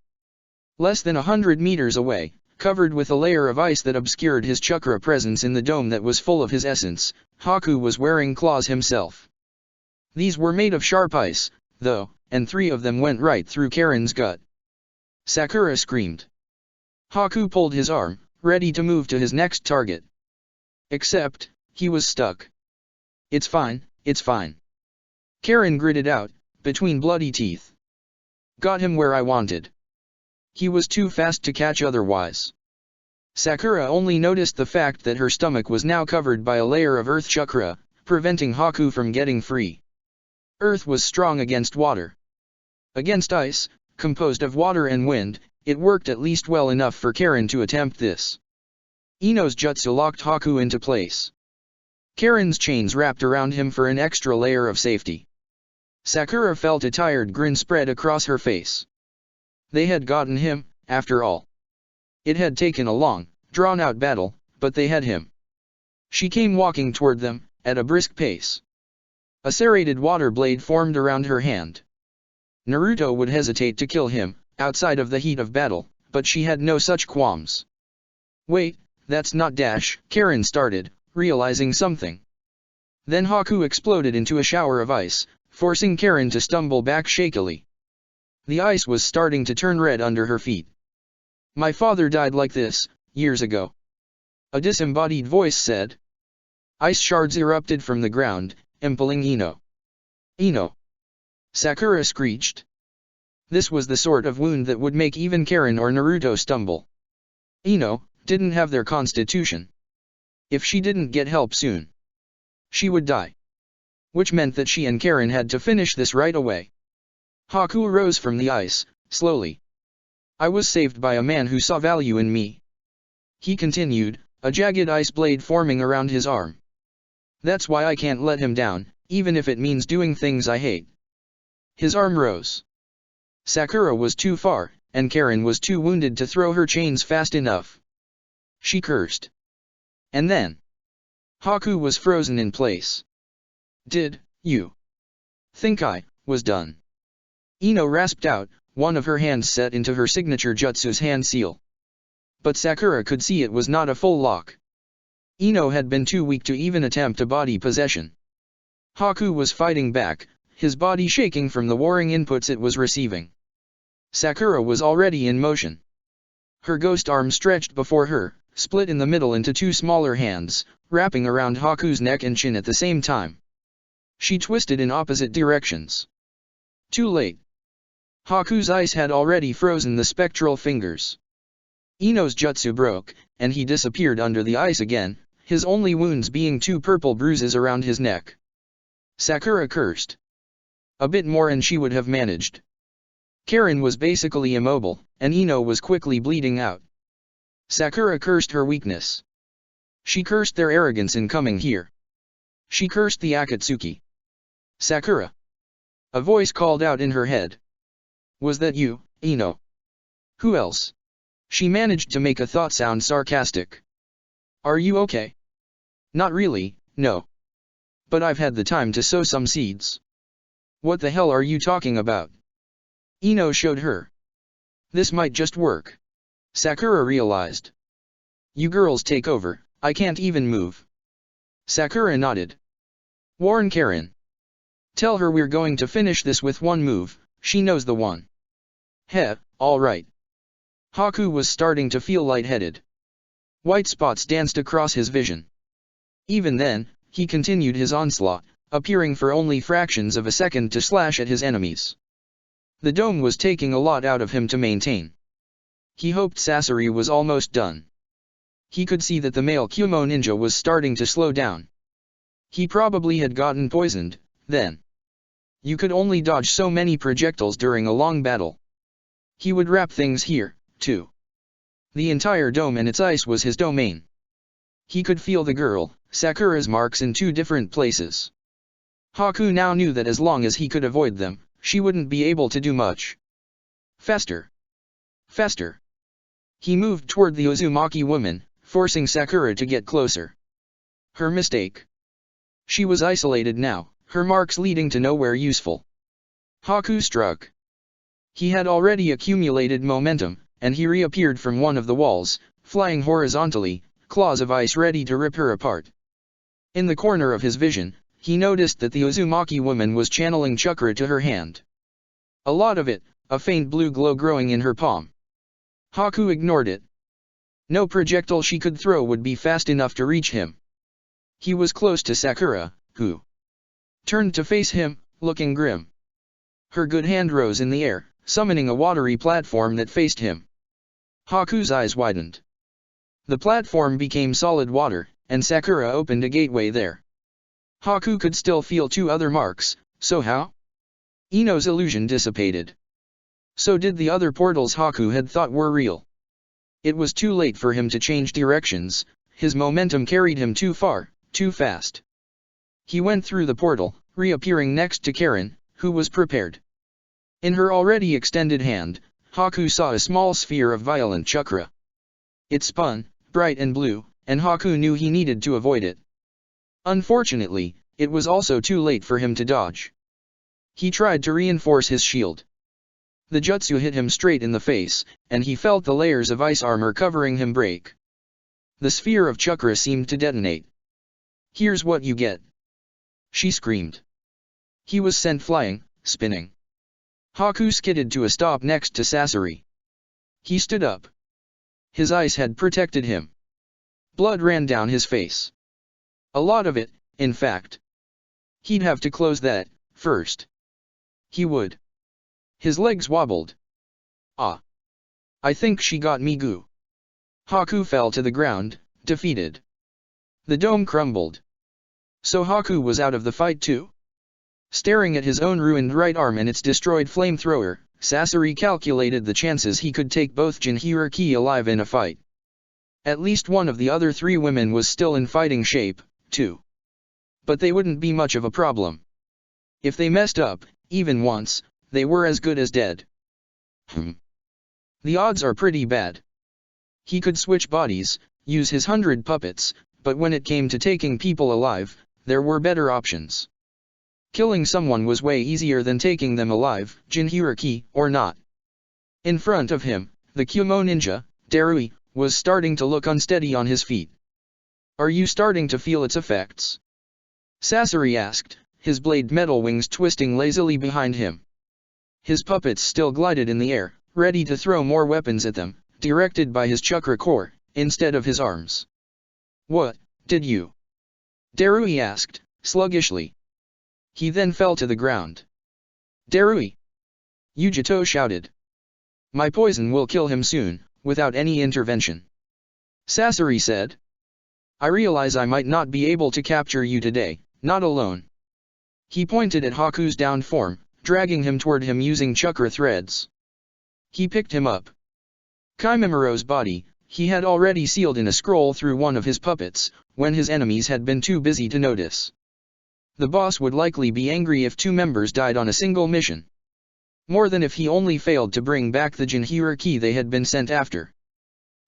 Less than 100 meters away, covered with a layer of ice that obscured his chakra presence in the dome that was full of his essence, Haku was wearing claws himself. These were made of sharp ice, though, and 3 of them went right through Karen's gut. Sakura screamed. Haku pulled his arm, ready to move to his next target. Except, he was stuck. It's fine, it's fine. Karen gritted out, between bloody teeth. Got him where I wanted. He was too fast to catch otherwise. Sakura only noticed the fact that her stomach was now covered by a layer of earth chakra, preventing Haku from getting free. Earth was strong against water. Against ice, composed of water and wind, it worked at least well enough for Karen to attempt this. Ino's jutsu locked Haku into place. Karen's chains wrapped around him for an extra layer of safety. Sakura felt a tired grin spread across her face. They had gotten him, after all. It had taken a long, drawn-out battle, but they had him. She came walking toward them, at a brisk pace. A serrated water blade formed around her hand. Naruto would hesitate to kill him, outside of the heat of battle, but she had no such qualms. Wait, that's not Dash, Karen started, realizing something. Then Haku exploded into a shower of ice, forcing Karen to stumble back shakily. The ice was starting to turn red under her feet. My father died like this, years ago. A disembodied voice said. Ice shards erupted from the ground, impaling Ino. Ino! Sakura screeched. This was the sort of wound that would make even Karen or Naruto stumble. Ino didn't have their constitution. If she didn't get help soon, she would die. Which meant that she and Karen had to finish this right away. Haku rose from the ice, slowly. I was saved by a man who saw value in me. He continued, a jagged ice blade forming around his arm. That's why I can't let him down, even if it means doing things I hate. His arm rose. Sakura was too far, and Karen was too wounded to throw her chains fast enough. She cursed. And then, Haku was frozen in place. Did you think I was done? Ino rasped out, one of her hands set into her signature jutsu's hand seal. But Sakura could see it was not a full lock. Ino had been too weak to even attempt a body possession. Haku was fighting back, his body shaking from the warring inputs it was receiving. Sakura was already in motion. Her ghost arm stretched before her, split in the middle into two smaller hands, wrapping around Haku's neck and chin at the same time. She twisted in opposite directions. Too late. Haku's ice had already frozen the spectral fingers. Ino's jutsu broke, and he disappeared under the ice again, his only wounds being two purple bruises around his neck. Sakura cursed. A bit more and she would have managed. Karen was basically immobile, and Ino was quickly bleeding out. Sakura cursed her weakness. She cursed their arrogance in coming here. She cursed the Akatsuki. Sakura. A voice called out in her head. Was that you, Ino? Who else? She managed to make a thought sound sarcastic. Are you okay? Not really, no. But I've had the time to sow some seeds. What the hell are you talking about? Ino showed her. This might just work. Sakura realized. You girls take over, I can't even move. Sakura nodded. Warn Karen. Tell her we're going to finish this with one move, she knows the one. Heh, alright. Haku was starting to feel lightheaded. White spots danced across his vision. Even then, he continued his onslaught, appearing for only fractions of a second to slash at his enemies. The dome was taking a lot out of him to maintain. He hoped Sasori was almost done. He could see that the male Kumo ninja was starting to slow down. He probably had gotten poisoned, then. You could only dodge so many projectiles during a long battle. He would wrap things here, too. The entire dome and its ice was his domain. He could feel the girl, Sakura's marks in two different places. Haku now knew that as long as he could avoid them, she wouldn't be able to do much. Faster. Faster. He moved toward the Uzumaki woman, forcing Sakura to get closer. Her mistake. She was isolated now, her marks leading to nowhere useful. Haku struck. He had already accumulated momentum, and he reappeared from one of the walls, flying horizontally, claws of ice ready to rip her apart. In the corner of his vision, he noticed that the Uzumaki woman was channeling chakra to her hand. A lot of it, a faint blue glow growing in her palm. Haku ignored it. No projectile she could throw would be fast enough to reach him. He was close to Sakura, who turned to face him, looking grim. Her good hand rose in the air, summoning a watery platform that faced him. Haku's eyes widened. The platform became solid water, and Sakura opened a gateway there. Haku could still feel two other marks, so how? Ino's illusion dissipated. So did the other portals Haku had thought were real. It was too late for him to change directions, his momentum carried him too far, too fast. He went through the portal, reappearing next to Karen, who was prepared. In her already extended hand, Haku saw a small sphere of violent chakra. It spun, bright and blue, and Haku knew he needed to avoid it. Unfortunately, it was also too late for him to dodge. He tried to reinforce his shield. The jutsu hit him straight in the face, and he felt the layers of ice armor covering him break. The sphere of chakra seemed to detonate. Here's what you get. She screamed. He was sent flying, spinning. Haku skidded to a stop next to Sasori. He stood up. His ice had protected him. Blood ran down his face. A lot of it, in fact. He'd have to close that, first. He would. His legs wobbled. Ah. I think she got me goo. Haku fell to the ground, defeated. The dome crumbled. So Haku was out of the fight too? Staring at his own ruined right arm and its destroyed flamethrower, Sasori calculated the chances he could take both Jinhiriki alive in a fight. At least one of the other three women was still in fighting shape, too. But they wouldn't be much of a problem. If they messed up, even once, they were as good as dead. The odds are pretty bad. He could switch bodies, use his 100 puppets, but when it came to taking people alive, there were better options. Killing someone was way easier than taking them alive, Jinhiriki or not. In front of him, the Kumo ninja, Darui, was starting to look unsteady on his feet. Are you starting to feel its effects? Sasori asked, his blade metal wings twisting lazily behind him. His puppets still glided in the air, ready to throw more weapons at them, directed by his chakra core, instead of his arms. What, did you? Darui asked, sluggishly. He then fell to the ground. Darui! Yujito shouted. My poison will kill him soon, without any intervention. Sasori said. I realize I might not be able to capture you today, not alone. He pointed at Haku's downed form, dragging him toward him using chakra threads. He picked him up. Kaimimiro's body, he had already sealed in a scroll through one of his puppets, when his enemies had been too busy to notice. The boss would likely be angry if 2 members died on a single mission. More than if he only failed to bring back the Jinhira key they had been sent after.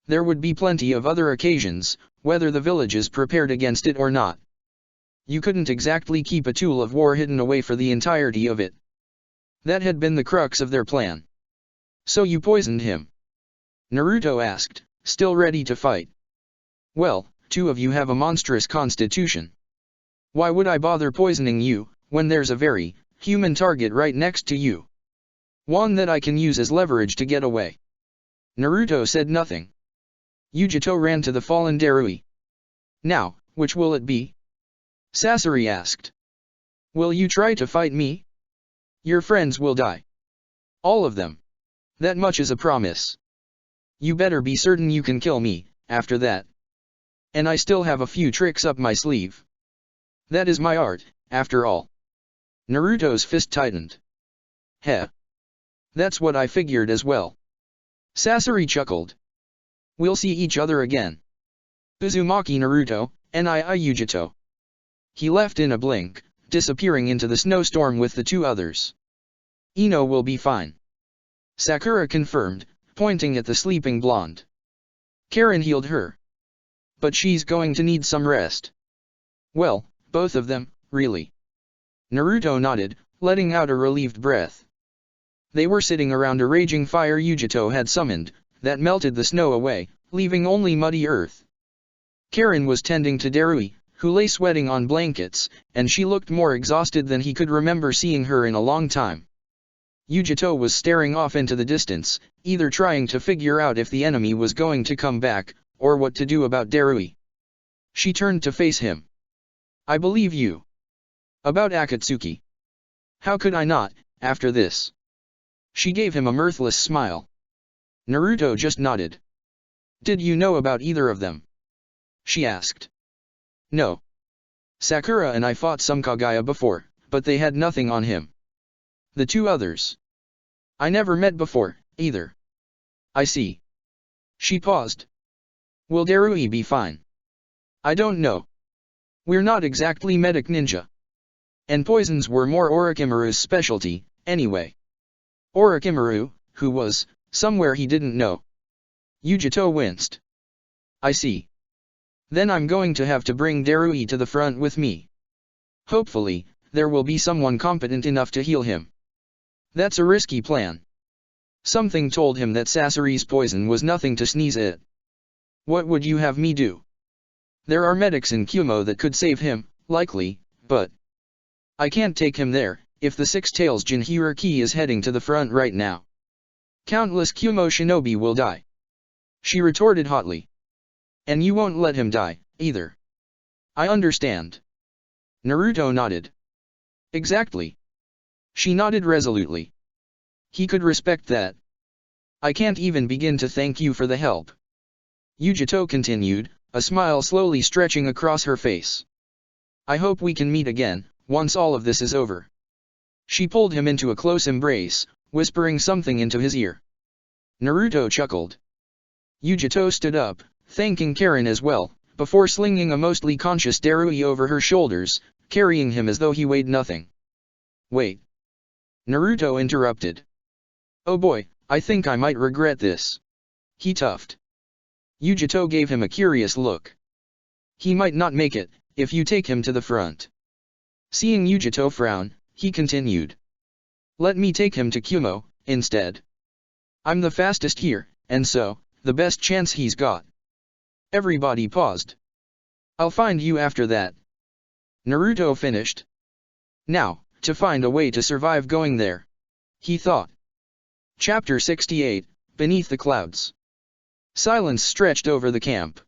There would be plenty of other occasions, whether the villages prepared against it or not. You couldn't exactly keep a tool of war hidden away for the entirety of it. That had been the crux of their plan. So you poisoned him? Naruto asked, still ready to fight. Well, 2 of you have a monstrous constitution. Why would I bother poisoning you, when there's a very human target right next to you? One that I can use as leverage to get away. Naruto said nothing. Yujito ran to the fallen Darui. Now, which will it be? Sasori asked. Will you try to fight me? Your friends will die. All of them. That much is a promise. You better be certain you can kill me, after that. And I still have a few tricks up my sleeve. That is my art, after all. Naruto's fist tightened. Heh. That's what I figured as well. Sasori chuckled. We'll see each other again. Uzumaki Naruto, Nii Yujito. He left in a blink, disappearing into the snowstorm with the 2 others. Ino will be fine. Sakura confirmed, pointing at the sleeping blonde. Karen healed her. But she's going to need some rest. Well, both of them, really. Naruto nodded, letting out a relieved breath. They were sitting around a raging fire Yujito had summoned, that melted the snow away, leaving only muddy earth. Karen was tending to Darui, who lay sweating on blankets, and she looked more exhausted than he could remember seeing her in a long time. Yujito was staring off into the distance, either trying to figure out if the enemy was going to come back, or what to do about Darui. She turned to face him. I believe you. About Akatsuki. How could I not, after this? She gave him a mirthless smile. Naruto just nodded. Did you know about either of them? She asked. No. Sakura and I fought some Kaguya before, but they had nothing on him. The 2 others. I never met before, either. I see. She paused. Will Darui be fine? I don't know. We're not exactly medic ninja. And poisons were more Orochimaru's specialty, anyway. Orochimaru, who was, somewhere he didn't know. Yujito winced. I see. Then I'm going to have to bring Darui to the front with me. Hopefully, there will be someone competent enough to heal him. That's a risky plan. Something told him that Sasori's poison was nothing to sneeze at. What would you have me do? There are medics in Kumo that could save him, likely, but I can't take him there, if the 6 Tails Jinhira is heading to the front right now. Countless Kumo shinobi will die. She retorted hotly. And you won't let him die, either. I understand. Naruto nodded. Exactly. She nodded resolutely. He could respect that. I can't even begin to thank you for the help. Yujito continued, a smile slowly stretching across her face. I hope we can meet again, once all of this is over. She pulled him into a close embrace, whispering something into his ear. Naruto chuckled. Yujito stood up, thanking Karen as well, before slinging a mostly conscious Darui over her shoulders, carrying him as though he weighed nothing. Wait. Naruto interrupted. Oh boy, I think I might regret this. He toughed. Yujito gave him a curious look. He might not make it, if you take him to the front. Seeing Yujito frown, he continued. Let me take him to Kumo, instead. I'm the fastest here, and so, the best chance he's got. Everybody paused. I'll find you after that. Naruto finished. Now, to find a way to survive going there. He thought. Chapter 68, Beneath the Clouds. Silence stretched over the camp.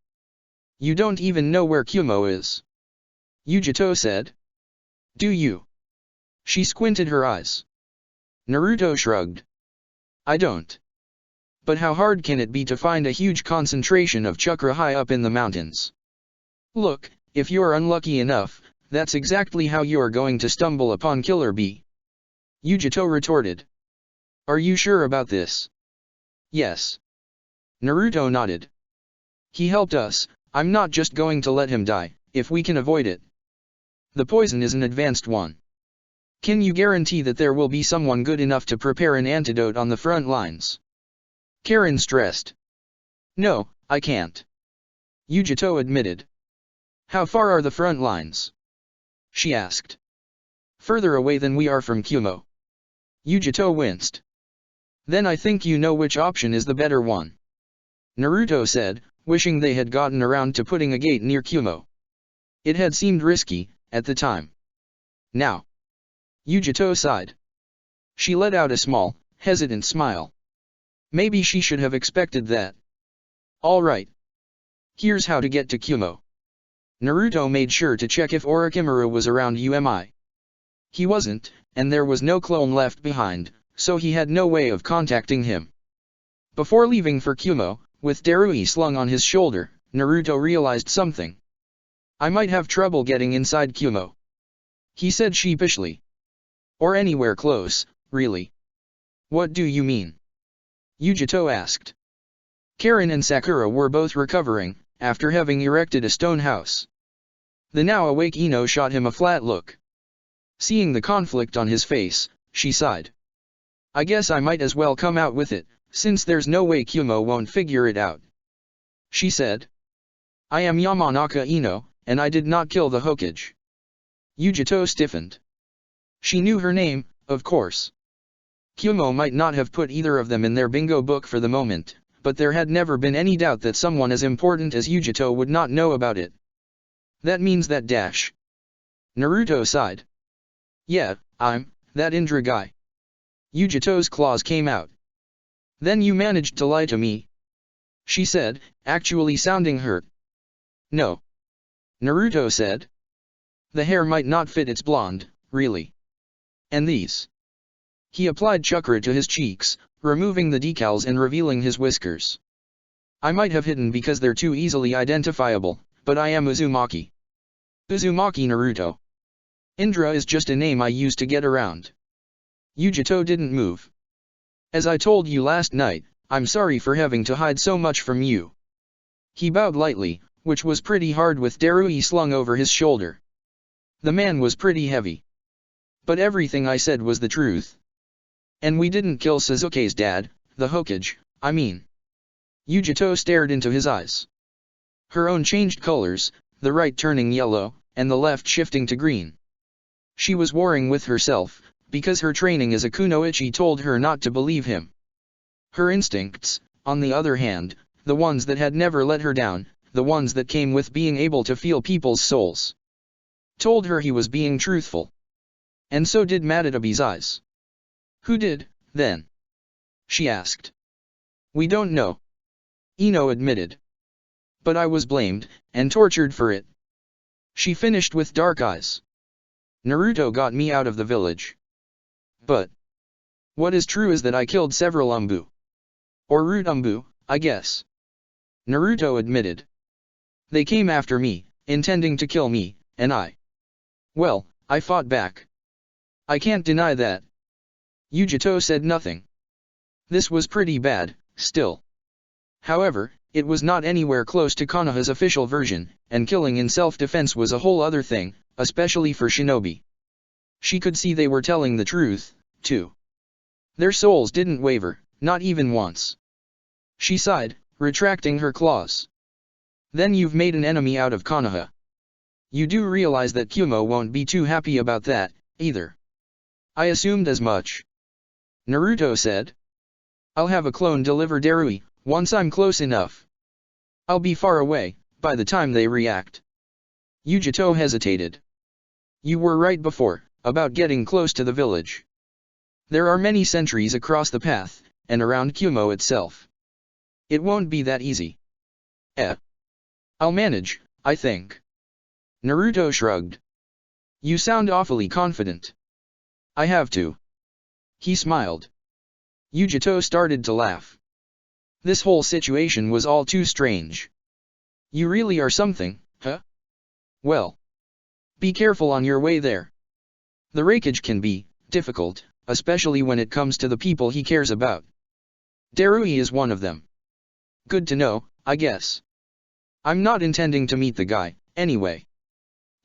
You don't even know where Kumo is, Yujito said. Do you? She squinted her eyes. Naruto shrugged. I don't. But how hard can it be to find a huge concentration of chakra high up in the mountains? Look, if you're unlucky enough, that's exactly how you're going to stumble upon Killer Bee. Yujito retorted. Are you sure about this? Yes. Naruto nodded. He helped us, I'm not just going to let him die, if we can avoid it. The poison is an advanced one. Can you guarantee that there will be someone good enough to prepare an antidote on the front lines? Karen stressed. No, I can't. Yujito admitted. How far are the front lines? She asked. Further away than we are from Kumo. Yujito winced. Then I think you know which option is the better one. Naruto said, wishing they had gotten around to putting a gate near Kumo. It had seemed risky, at the time. Now. Yujito sighed. She let out a small, hesitant smile. Maybe she should have expected that. All right. Here's how to get to Kumo. Naruto made sure to check if Orochimaru was around UMI. He wasn't, and there was no clone left behind, so he had no way of contacting him. Before leaving for Kumo, with Darui slung on his shoulder, Naruto realized something. I might have trouble getting inside Kumo, he said sheepishly. Or anywhere close, really. What do you mean? Yujito asked. Karen and Sakura were both recovering, after having erected a stone house. The now awake Ino shot him a flat look. Seeing the conflict on his face, she sighed. I guess I might as well come out with it, since there's no way Kumo won't figure it out. She said. I am Yamanaka Ino, and I did not kill the Hokage. Yujito stiffened. She knew her name, of course. Kumo might not have put either of them in their bingo book for the moment, but there had never been any doubt that someone as important as Yujito would not know about it. That means that dash. Naruto sighed. Yeah, I'm that Indra guy. Yujito's claws came out. Then you managed to lie to me? She said, actually sounding hurt. No. Naruto said. The hair might not fit its blonde, really. And these? He applied chakra to his cheeks, removing the decals and revealing his whiskers. I might have hidden because they're too easily identifiable, but I am Uzumaki. Uzumaki Naruto. Indra is just a name I use to get around. Yujito didn't move. As I told you last night, I'm sorry for having to hide so much from you. He bowed lightly, which was pretty hard with Darui slung over his shoulder. The man was pretty heavy. But everything I said was the truth. And we didn't kill Sasuke's dad, the Hokage, I mean. Yujito stared into his eyes. Her own changed colors, the right turning yellow, and the left shifting to green. She was warring with herself, because her training as a kunoichi told her not to believe him. Her instincts, on the other hand, the ones that had never let her down, the ones that came with being able to feel people's souls, told her he was being truthful. And so did Matadabi's eyes. Who did, then? She asked. We don't know. Ino admitted. But I was blamed, and tortured for it. She finished with dark eyes. Naruto got me out of the village. But what is true is that I killed several Umbu. Or root Umbu, I guess. Naruto admitted. They came after me, intending to kill me, and well, I fought back. I can't deny that. Yujito said nothing. This was pretty bad, still. However, it was not anywhere close to Konoha's official version, and killing in self-defense was a whole other thing, especially for shinobi. She could see they were telling the truth, too. Their souls didn't waver, not even once. She sighed, retracting her claws. Then you've made an enemy out of Konoha. You do realize that Kumo won't be too happy about that, either. I assumed as much. Naruto said. I'll have a clone deliver Darui, once I'm close enough. I'll be far away, by the time they react. Yujito hesitated. You were right before, about getting close to the village. There are many sentries across the path, and around Kumo itself. It won't be that easy. Eh. I'll manage, I think. Naruto shrugged. You sound awfully confident. I have to. He smiled. Yujito started to laugh. This whole situation was all too strange. You really are something, huh? Well. Be careful on your way there. The raikage can be difficult, especially when it comes to the people he cares about. Darui is one of them. Good to know, I guess. I'm not intending to meet the guy, anyway.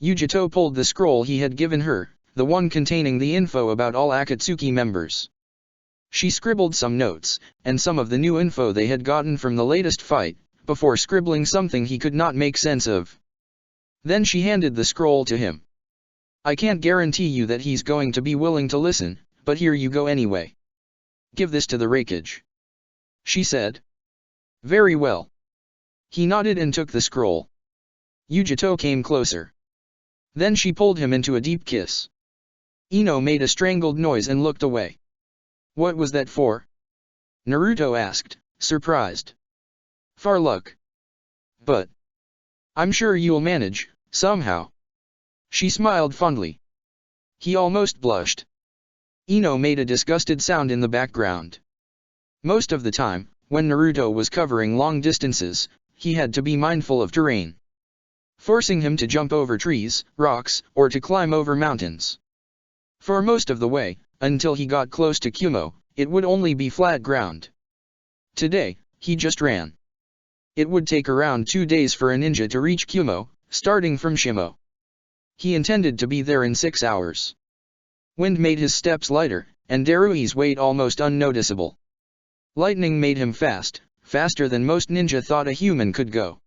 Yujito pulled the scroll he had given her, the one containing the info about all Akatsuki members. She scribbled some notes, and some of the new info they had gotten from the latest fight, before scribbling something he could not make sense of. Then she handed the scroll to him. I can't guarantee you that he's going to be willing to listen, but here you go anyway. Give this to the raikage. She said. Very well. He nodded and took the scroll. Yujito came closer. Then she pulled him into a deep kiss. Ino made a strangled noise and looked away. What was that for? Naruto asked, surprised. For luck. But I'm sure you'll manage, somehow. She smiled fondly. He almost blushed. Ino made a disgusted sound in the background. Most of the time, when Naruto was covering long distances, he had to be mindful of terrain, forcing him to jump over trees, rocks, or to climb over mountains. For most of the way, until he got close to Kumo, it would only be flat ground. Today, he just ran. It would take around 2 days for a ninja to reach Kumo, starting from Shimo. He intended to be there in 6 hours. Wind made his steps lighter, and Darui's weight almost unnoticeable. Lightning made him fast, faster than most ninja thought a human could go.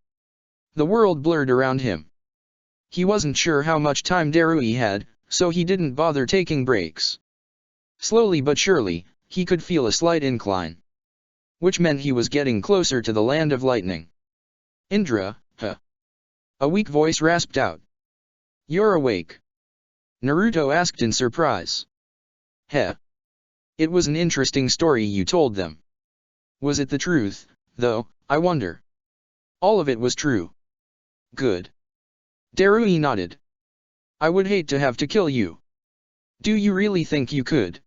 The world blurred around him. He wasn't sure how much time Darui had, so he didn't bother taking breaks. Slowly but surely, he could feel a slight incline, which meant he was getting closer to the land of lightning. Indra, huh? A weak voice rasped out. You're awake? Naruto asked in surprise. Heh. It was an interesting story you told them. Was it the truth, though, I wonder? All of it was true. Good. Darui nodded. I would hate to have to kill you. Do you really think you could?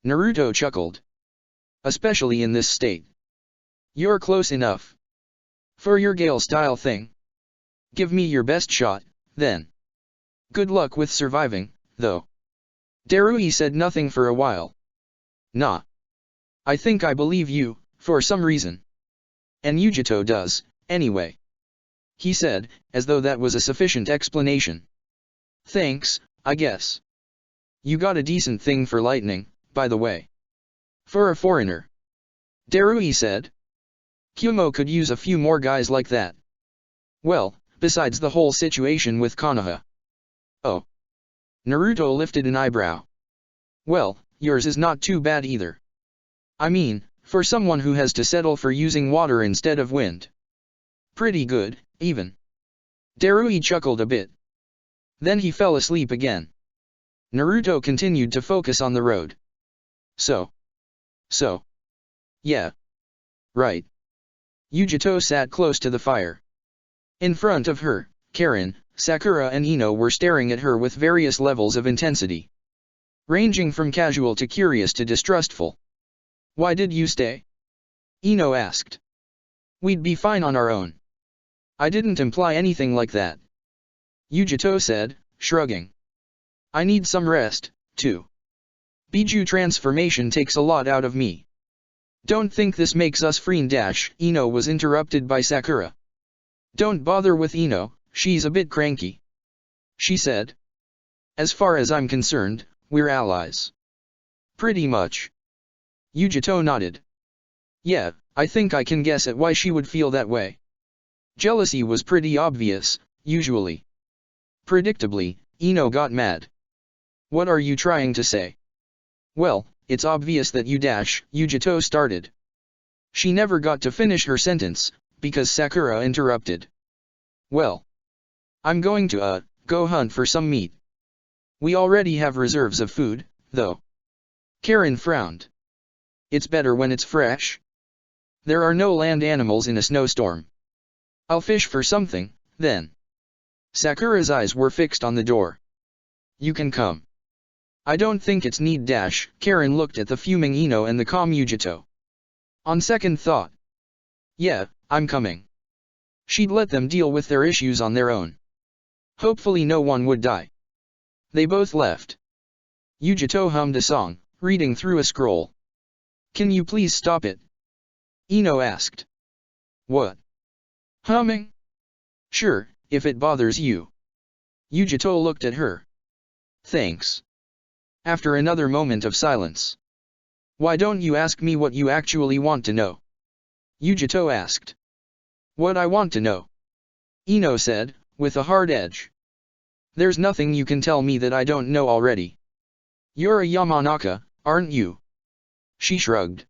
Naruto chuckled. Especially in this state. You're close enough. For your Gale-style thing. Give me your best shot, then. Good luck with surviving, though. Darui said nothing for a while. Nah. I think I believe you, for some reason. And Yujito does, anyway. He said, as though that was a sufficient explanation. Thanks, I guess. You got a decent thing for lightning, by the way. For a foreigner. Darui said. Kumo could use a few more guys like that. Well, besides the whole situation with Konoha. Oh. Naruto lifted an eyebrow. Well, yours is not too bad either. I mean, for someone who has to settle for using water instead of wind. Pretty good, even. Darui chuckled a bit. Then he fell asleep again. Naruto continued to focus on the road. So. Yeah. Right. Yujito sat close to the fire. In front of her, Karin, Sakura and Ino were staring at her with various levels of intensity, ranging from casual to curious to distrustful. Why did you stay? Ino asked. We'd be fine on our own. I didn't imply anything like that. Yujito said, shrugging. I need some rest, too. Biju transformation takes a lot out of me. Don't think this makes us friend. Ino was interrupted by Sakura. Don't bother with Ino, she's a bit cranky. She said. As far as I'm concerned, we're allies. Pretty much. Yujito nodded. Yeah, I think I can guess at why she would feel that way. Jealousy was pretty obvious, usually. Predictably, Ino got mad. What are you trying to say? Well, it's obvious that Yujito started. She never got to finish her sentence, because Sakura interrupted. Well. I'm going to, go hunt for some meat. We already have reserves of food, though. Karin frowned. It's better when it's fresh. There are no land animals in a snowstorm. I'll fish for something, then. Sakura's eyes were fixed on the door. You can come. I don't think it's need dash. Karen looked at the fuming Ino and the calm Yujito. On second thought. Yeah, I'm coming. She'd let them deal with their issues on their own. Hopefully no one would die. They both left. Yujito hummed a song, reading through a scroll. Can you please stop it? Ino asked. What? Humming? Sure, if it bothers you. Yujito looked at her. Thanks. After another moment of silence. Why don't you ask me what you actually want to know? Yujito asked. What I want to know. Ino said, with a hard edge. There's nothing you can tell me that I don't know already. You're a Yamanaka, aren't you? She shrugged.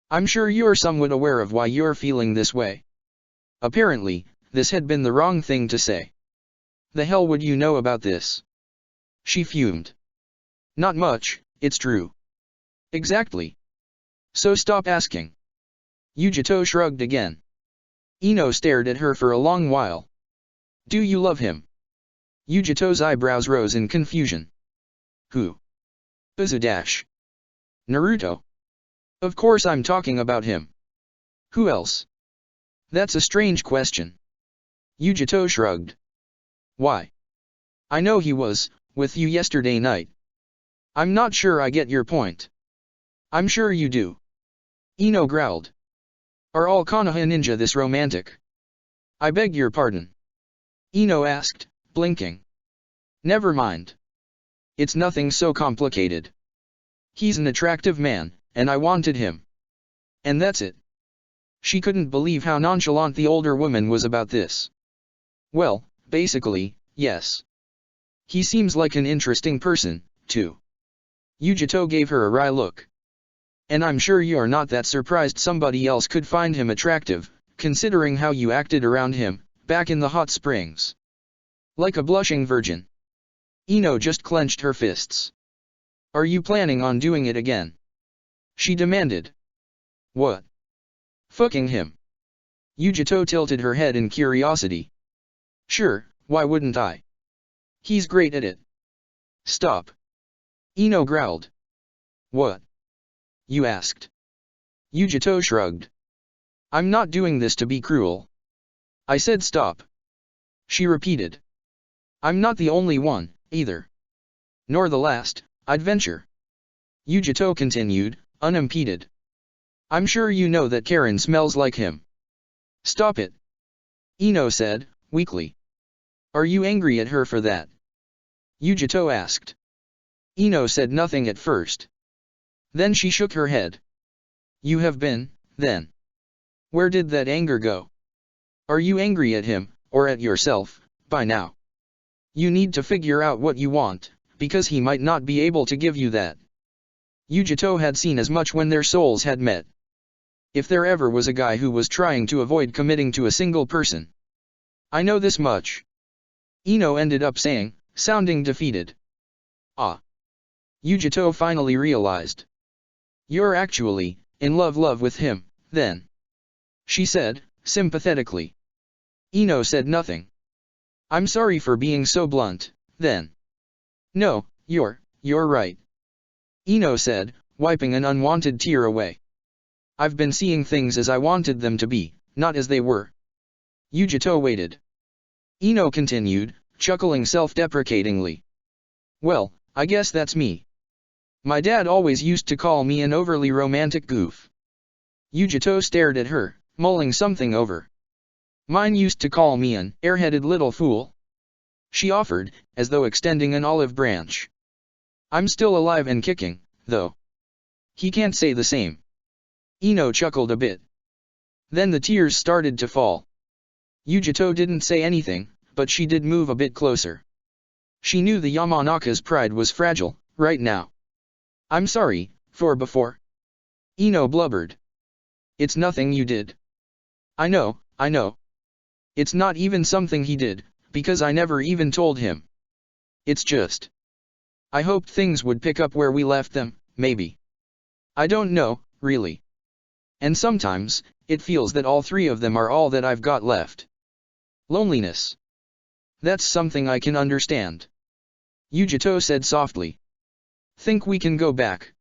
I'm sure you're somewhat aware of why you're feeling this way. Apparently, this had been the wrong thing to say. The hell would you know about this? She fumed. Not much, it's true. Exactly. So stop asking. Yujito shrugged again. Ino stared at her for a long while. Do you love him? Yujito's eyebrows rose in confusion. Who? Uzudash. Naruto. Of course I'm talking about him. Who else? That's a strange question. Yujito shrugged. Why? I know he was with you yesterday night. I'm not sure I get your point. I'm sure you do. Ino growled. Are all Konoha ninja this romantic? I beg your pardon. Ino asked, blinking. Never mind. It's nothing so complicated. He's an attractive man, and I wanted him. And that's it. She couldn't believe how nonchalant the older woman was about this. Well, basically, yes. He seems like an interesting person, too. Yujito gave her a wry look. And I'm sure you're not that surprised somebody else could find him attractive, considering how you acted around him, back in the hot springs. Like a blushing virgin. Ino just clenched her fists. Are you planning on doing it again? She demanded. What? Fucking him. Yujito tilted her head in curiosity. Sure, why wouldn't I? He's great at it. Stop. Ino growled. What? You asked. Yujito shrugged. I'm not doing this to be cruel. I said stop. She repeated. I'm not the only one, either. Nor the last, I'd venture. Yujito continued, unimpeded. I'm sure you know that Karen smells like him. Stop it. Ino said, weakly. Are you angry at her for that? Yujito asked. Ino said nothing at first. Then she shook her head. You have been, then. Where did that anger go? Are you angry at him, or at yourself, by now? You need to figure out what you want, because he might not be able to give you that. Yujito had seen as much when their souls had met. If there ever was a guy who was trying to avoid committing to a single person. I know this much. Ino ended up saying, sounding defeated. Ah. Yujito finally realized. You're actually, in love with him, then. She said, sympathetically. Ino said nothing. I'm sorry for being so blunt, then. No, you're right. Ino said, wiping an unwanted tear away. I've been seeing things as I wanted them to be, not as they were. Yujito waited. Ino continued, chuckling self-deprecatingly. Well, I guess that's me. My dad always used to call me an overly romantic goof. Yujito stared at her, mulling something over. Mine used to call me an airheaded little fool. She offered, as though extending an olive branch. I'm still alive and kicking, though. He can't say the same. Ino chuckled a bit. Then the tears started to fall. Yujito didn't say anything, but she did move a bit closer. She knew the Yamanaka's pride was fragile, right now. I'm sorry, for before. Ino blubbered. It's nothing you did. I know. It's not even something he did, because I never even told him. It's just. I hoped things would pick up where we left them, maybe. I don't know, really. And sometimes, it feels that all three of them are all that I've got left. Loneliness. That's something I can understand. Yujito said softly. Think we can go back?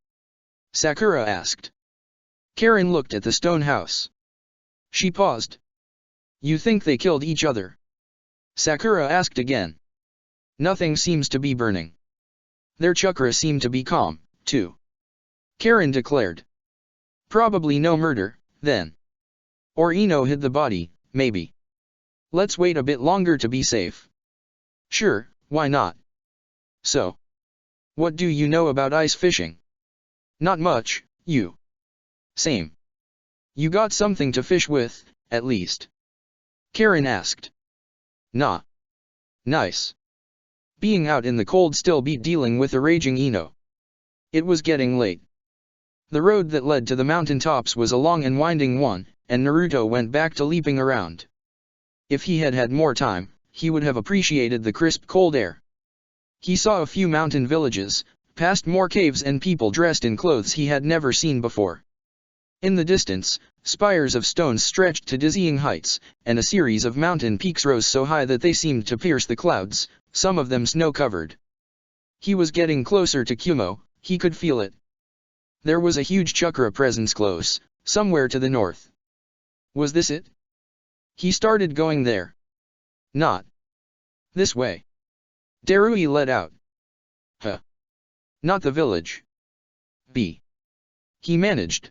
Sakura asked. Karen looked at the stone house. She paused. You think they killed each other? Sakura asked again. Nothing seems to be burning. Their chakra seemed to be calm, too. Karen declared. Probably no murder, then. Or Ino hid the body, maybe. Let's wait a bit longer to be safe. Sure, why not? So. What do you know about ice fishing? Not much, you. Same. You got something to fish with, at least. Karen asked. Nah. Nice. Being out in the cold still beat dealing with a raging Ino. It was getting late. The road that led to the mountain tops was a long and winding one, and Naruto went back to leaping around. If he had had more time, he would have appreciated the crisp cold air. He saw a few mountain villages, passed more caves and people dressed in clothes he had never seen before. In the distance, spires of stones stretched to dizzying heights, and a series of mountain peaks rose so high that they seemed to pierce the clouds, some of them snow-covered. He was getting closer to Kumo, he could feel it. There was a huge chakra presence close, somewhere to the north. Was this it? He started going there. Not. This way. Darui let out. Huh. Not the village. B. He managed.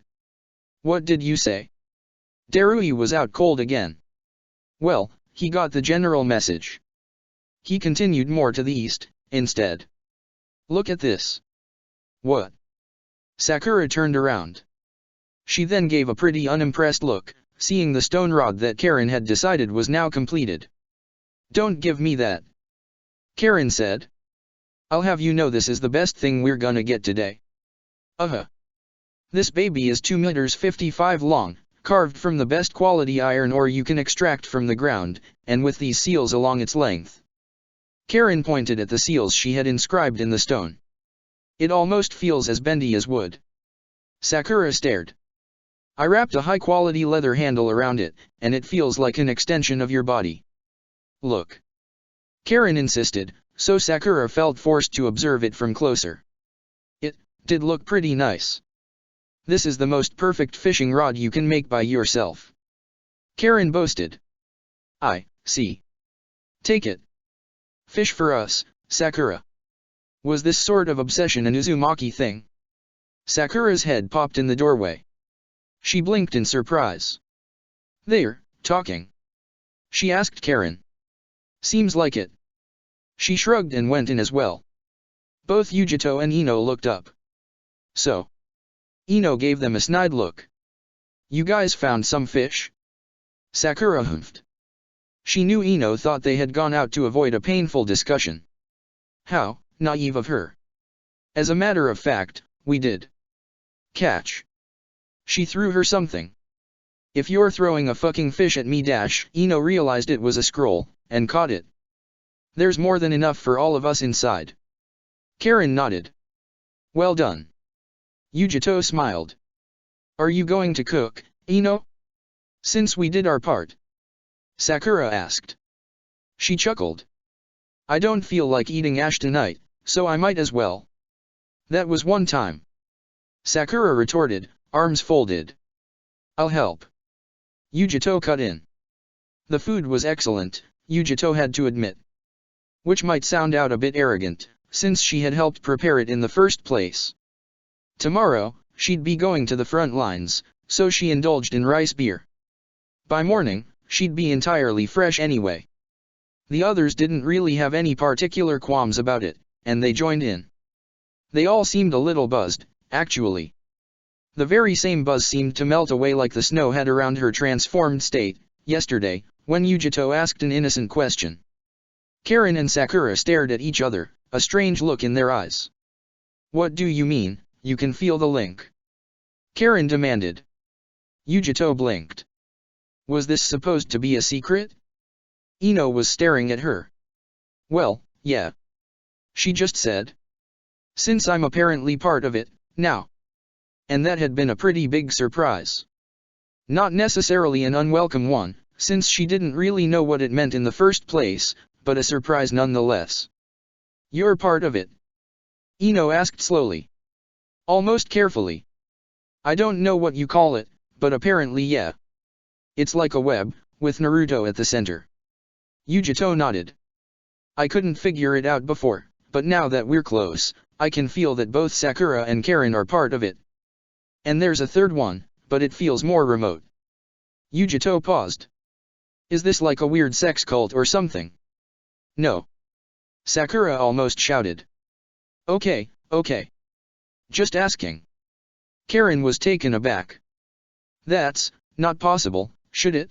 What did you say? Darui was out cold again. Well, he got the general message. He continued more to the east, instead. Look at this. What? Sakura turned around. She then gave a pretty unimpressed look, seeing the stone rod that Karen had decided was now completed. Don't give me that. Karen said. I'll have you know this is the best thing we're gonna get today. This baby is 2 meters 55 long, carved from the best quality iron ore you can extract from the ground, and with these seals along its length. Karen pointed at the seals she had inscribed in the stone. It almost feels as bendy as wood. Sakura stared. I wrapped a high-quality leather handle around it, and it feels like an extension of your body. Look. Karen insisted, so Sakura felt forced to observe it from closer. It did look pretty nice. This is the most perfect fishing rod you can make by yourself. Karen boasted. I see. Take it. Fish for us, Sakura. Was this sort of obsession an Uzumaki thing? Sakura's head popped in the doorway. She blinked in surprise. They're talking. She asked Karen. Seems like it. She shrugged and went in as well. Both Yujito and Ino looked up. So. Ino gave them a snide look. You guys found some fish? Sakura humphed. She knew Ino thought they had gone out to avoid a painful discussion. How naive of her. As a matter of fact, we did. Catch. She threw her something. If you're throwing a fucking fish at me dash, Ino realized it was a scroll, and caught it. There's more than enough for all of us inside. Karen nodded. Well done. Yujito smiled. Are you going to cook, Ino? Since we did our part. Sakura asked. She chuckled. I don't feel like eating ash tonight, so I might as well. That was one time. Sakura retorted, arms folded. I'll help. Yujito cut in. The food was excellent, Yujito had to admit. Which might sound out a bit arrogant, since she had helped prepare it in the first place. Tomorrow, she'd be going to the front lines, so she indulged in rice beer. By morning, she'd be entirely fresh anyway. The others didn't really have any particular qualms about it, and they joined in. They all seemed a little buzzed, actually. The very same buzz seemed to melt away like the snow had around her transformed state, yesterday, when Yujito asked an innocent question. Karen and Sakura stared at each other, a strange look in their eyes. What do you mean, you can feel the link? Karen demanded. Yujito blinked. Was this supposed to be a secret? Ino was staring at her. Well, yeah. She just said. Since I'm apparently part of it, now. And that had been a pretty big surprise. Not necessarily an unwelcome one, since she didn't really know what it meant in the first place, but a surprise nonetheless. "You're part of it?" Ino asked slowly. Almost carefully. "I don't know what you call it, but apparently yeah. It's like a web, with Naruto at the center." Yujito nodded. "I couldn't figure it out before, but now that we're close, I can feel that both Sakura and Karen are part of it. And there's a third one, but it feels more remote." Yujito paused. "Is this like a weird sex cult or something?" "No." Sakura almost shouted. Okay. Just asking." Karen was taken aback. "That's not possible, should it?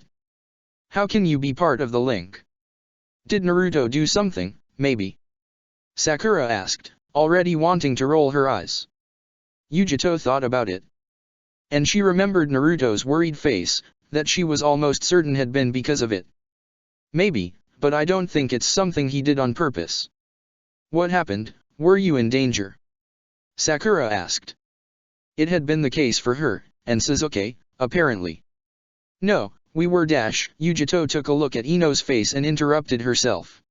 How can you be part of the link? Did Naruto do something, maybe?" Sakura asked, already wanting to roll her eyes. Yujito thought about it. And she remembered Naruto's worried face, that she was almost certain had been because of it. "Maybe, but I don't think it's something he did on purpose." "What happened? Were you in danger?" Sakura asked. It had been the case for her, and Sasuke, apparently. "No, we were dash." Yujito took a look at Ino's face and interrupted herself.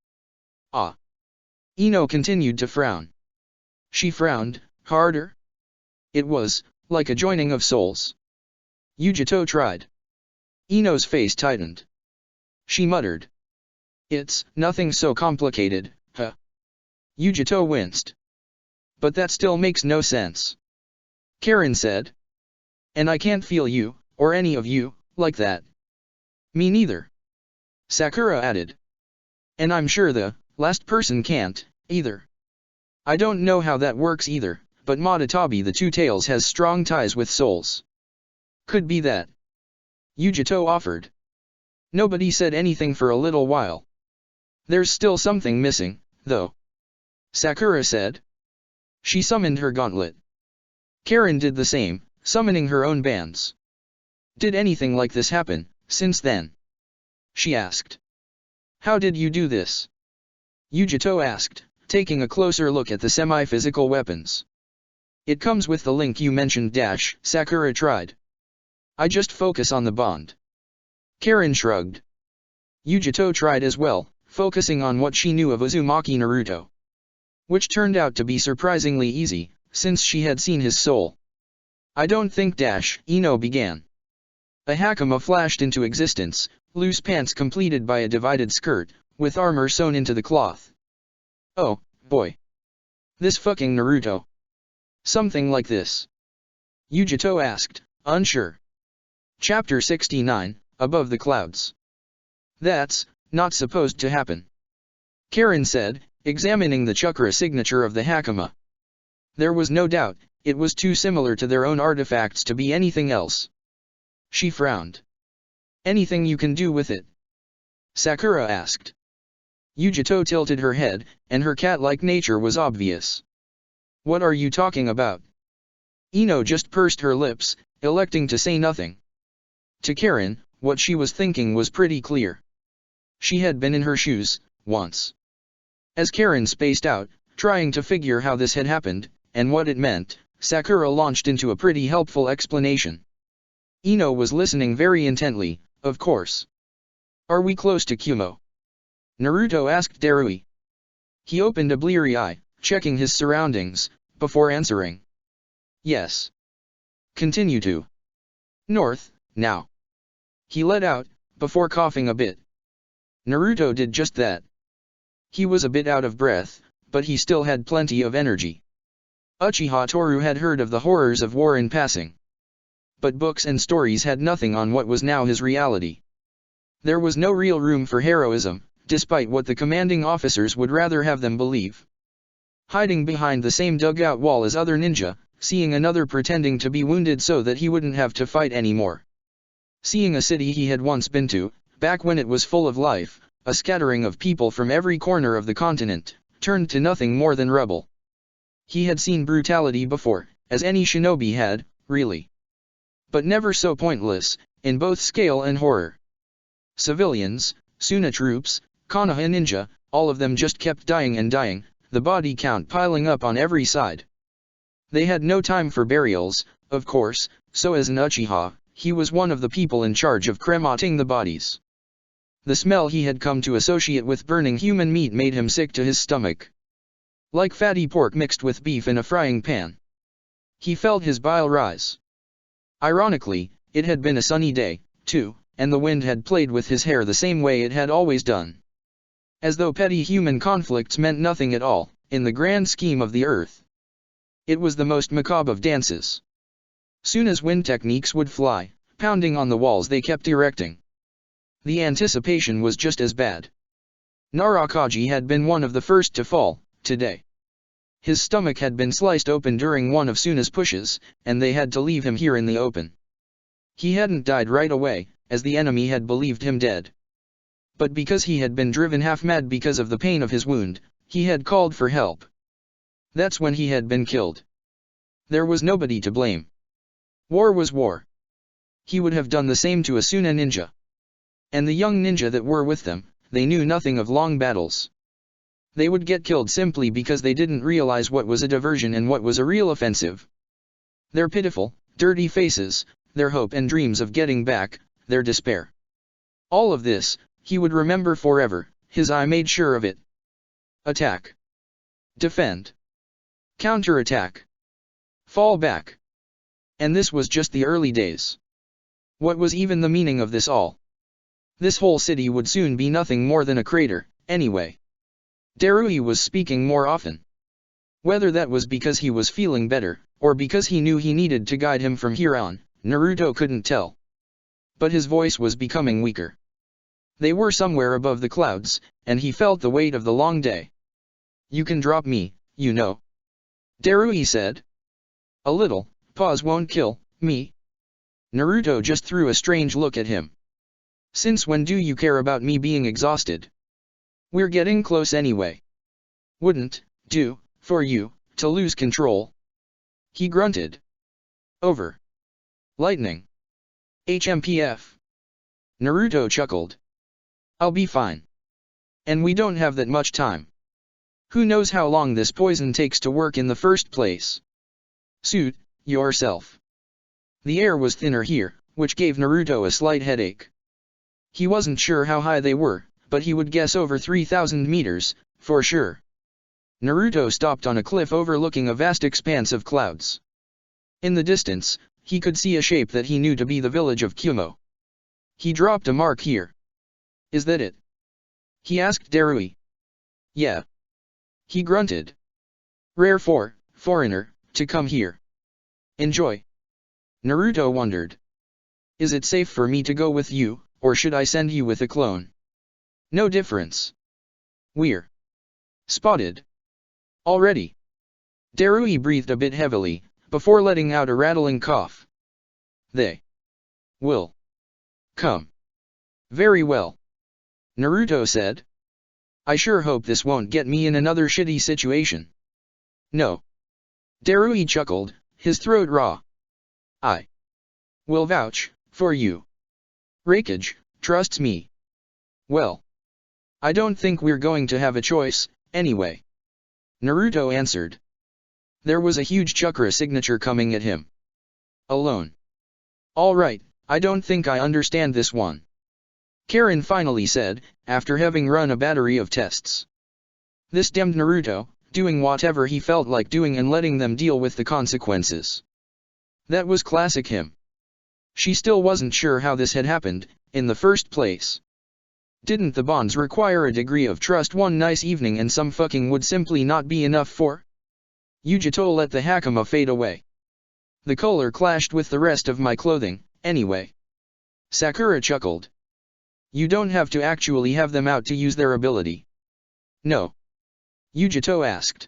"Ah." Ino continued to frown. She frowned, harder. It was like a joining of souls. Yujito tried. Ino's face tightened. She muttered. "It's nothing so complicated, huh?" Yujito winced. "But that still makes no sense," Karen said. "And I can't feel you, or any of you, like that." "Me neither," Sakura added. "And I'm sure the last person can't, either. I don't know how that works either, but Madatabi the Two Tails has strong ties with souls." "Could be that," Yujito offered. Nobody said anything for a little while. "There's still something missing, though," Sakura said. She summoned her gauntlet. Karen did the same, summoning her own bands. "Did anything like this happen since then?" she asked. "How did you do this?" Yujito asked, taking a closer look at the semi-physical weapons. "It comes with the link you mentioned dash," Sakura tried. "I just focus on the bond." Karen shrugged. Yujito tried as well, focusing on what she knew of Uzumaki Naruto. Which turned out to be surprisingly easy, since she had seen his soul. "I don't think dash," Ino began. A hakama flashed into existence, loose pants completed by a divided skirt, with armor sewn into the cloth. "Oh, boy. This fucking Naruto. Something like this?" Yujito asked, unsure. Chapter 69, Above the Clouds. "That's not supposed to happen," Karen said, examining the chakra signature of the hakama. There was no doubt, it was too similar to their own artifacts to be anything else. She frowned. "Anything you can do with it?" Sakura asked. Yujito tilted her head, and her cat-like nature was obvious. "What are you talking about?" Ino just pursed her lips, electing to say nothing. To Karen, what she was thinking was pretty clear. She had been in her shoes, once. As Karen spaced out, trying to figure how this had happened, and what it meant, Sakura launched into a pretty helpful explanation. Ino was listening very intently, of course. "Are we close to Kumo?" Naruto asked Darui. He opened a bleary eye, checking his surroundings, before answering. "Yes. Continue to north, now." He let out, before coughing a bit. Naruto did just that. He was a bit out of breath, but he still had plenty of energy. Uchiha Toru had heard of the horrors of war in passing. But books and stories had nothing on what was now his reality. There was no real room for heroism, despite what the commanding officers would rather have them believe. Hiding behind the same dugout wall as other ninja, seeing another pretending to be wounded so that he wouldn't have to fight anymore. Seeing a city he had once been to, back when it was full of life, a scattering of people from every corner of the continent, turned to nothing more than rubble. He had seen brutality before, as any shinobi had, really. But never so pointless, in both scale and horror. Civilians, Suna troops, Konoha ninja, all of them just kept dying and dying, the body count piling up on every side. They had no time for burials, of course, so as an Uchiha, he was one of the people in charge of cremating the bodies. The smell he had come to associate with burning human meat made him sick to his stomach. Like fatty pork mixed with beef in a frying pan. He felt his bile rise. Ironically, it had been a sunny day, too, and the wind had played with his hair the same way it had always done. As though petty human conflicts meant nothing at all, in the grand scheme of the earth. It was the most macabre of dances. Soon as wind techniques would fly, pounding on the walls they kept erecting. The anticipation was just as bad. Narakaji had been one of the first to fall, today. His stomach had been sliced open during one of Suna's pushes, and they had to leave him here in the open. He hadn't died right away, as the enemy had believed him dead. But because he had been driven half-mad because of the pain of his wound, he had called for help. That's when he had been killed. There was nobody to blame. War was war. He would have done the same to a Suna ninja. And the young ninja that were with them, they knew nothing of long battles. They would get killed simply because they didn't realize what was a diversion and what was a real offensive. Their pitiful, dirty faces, their hope and dreams of getting back, their despair. All of this, he would remember forever, his eye made sure of it. Attack. Defend. Counterattack. Fall back. And this was just the early days. What was even the meaning of this all? This whole city would soon be nothing more than a crater, anyway. Darui was speaking more often. Whether that was because he was feeling better, or because he knew he needed to guide him from here on, Naruto couldn't tell. But his voice was becoming weaker. They were somewhere above the clouds, and he felt the weight of the long day. You can drop me, you know. Darui said. A little, pause won't kill me. Naruto just threw a strange look at him. Since when do you care about me being exhausted? We're getting close anyway. Wouldn't do for you to lose control. He grunted. Over. Lightning. HMPF. Naruto chuckled. I'll be fine. And we don't have that much time. Who knows how long this poison takes to work in the first place? Suit yourself. The air was thinner here, which gave Naruto a slight headache. He wasn't sure how high they were, but he would guess over 3,000 meters, for sure. Naruto stopped on a cliff overlooking a vast expanse of clouds. In the distance, he could see a shape that he knew to be the village of Kumo. He dropped a mark here. Is that it? He asked Darui. Yeah. He grunted. Rare for foreigner to come here. Enjoy. Naruto wondered. Is it safe for me to go with you, or should I send you with a clone? No difference. We're spotted. Already. Darui breathed a bit heavily, before letting out a rattling cough. They will come. Very well. Naruto said. I sure hope this won't get me in another shitty situation. No. Darui chuckled, his throat raw. I will vouch for you. Raikage trusts me. Well, I don't think we're going to have a choice, anyway. Naruto answered. There was a huge chakra signature coming at him. Alone. All right, I don't think I understand this one. Karen finally said, after having run a battery of tests. This damned Naruto, doing whatever he felt like doing and letting them deal with the consequences. That was classic him. She still wasn't sure how this had happened, in the first place. Didn't the bonds require a degree of trust one nice evening and some fucking would simply not be enough for? Yujito let the hakama fade away. The color clashed with the rest of my clothing, anyway. Sakura chuckled. You don't have to actually have them out to use their ability. No. Yujito asked.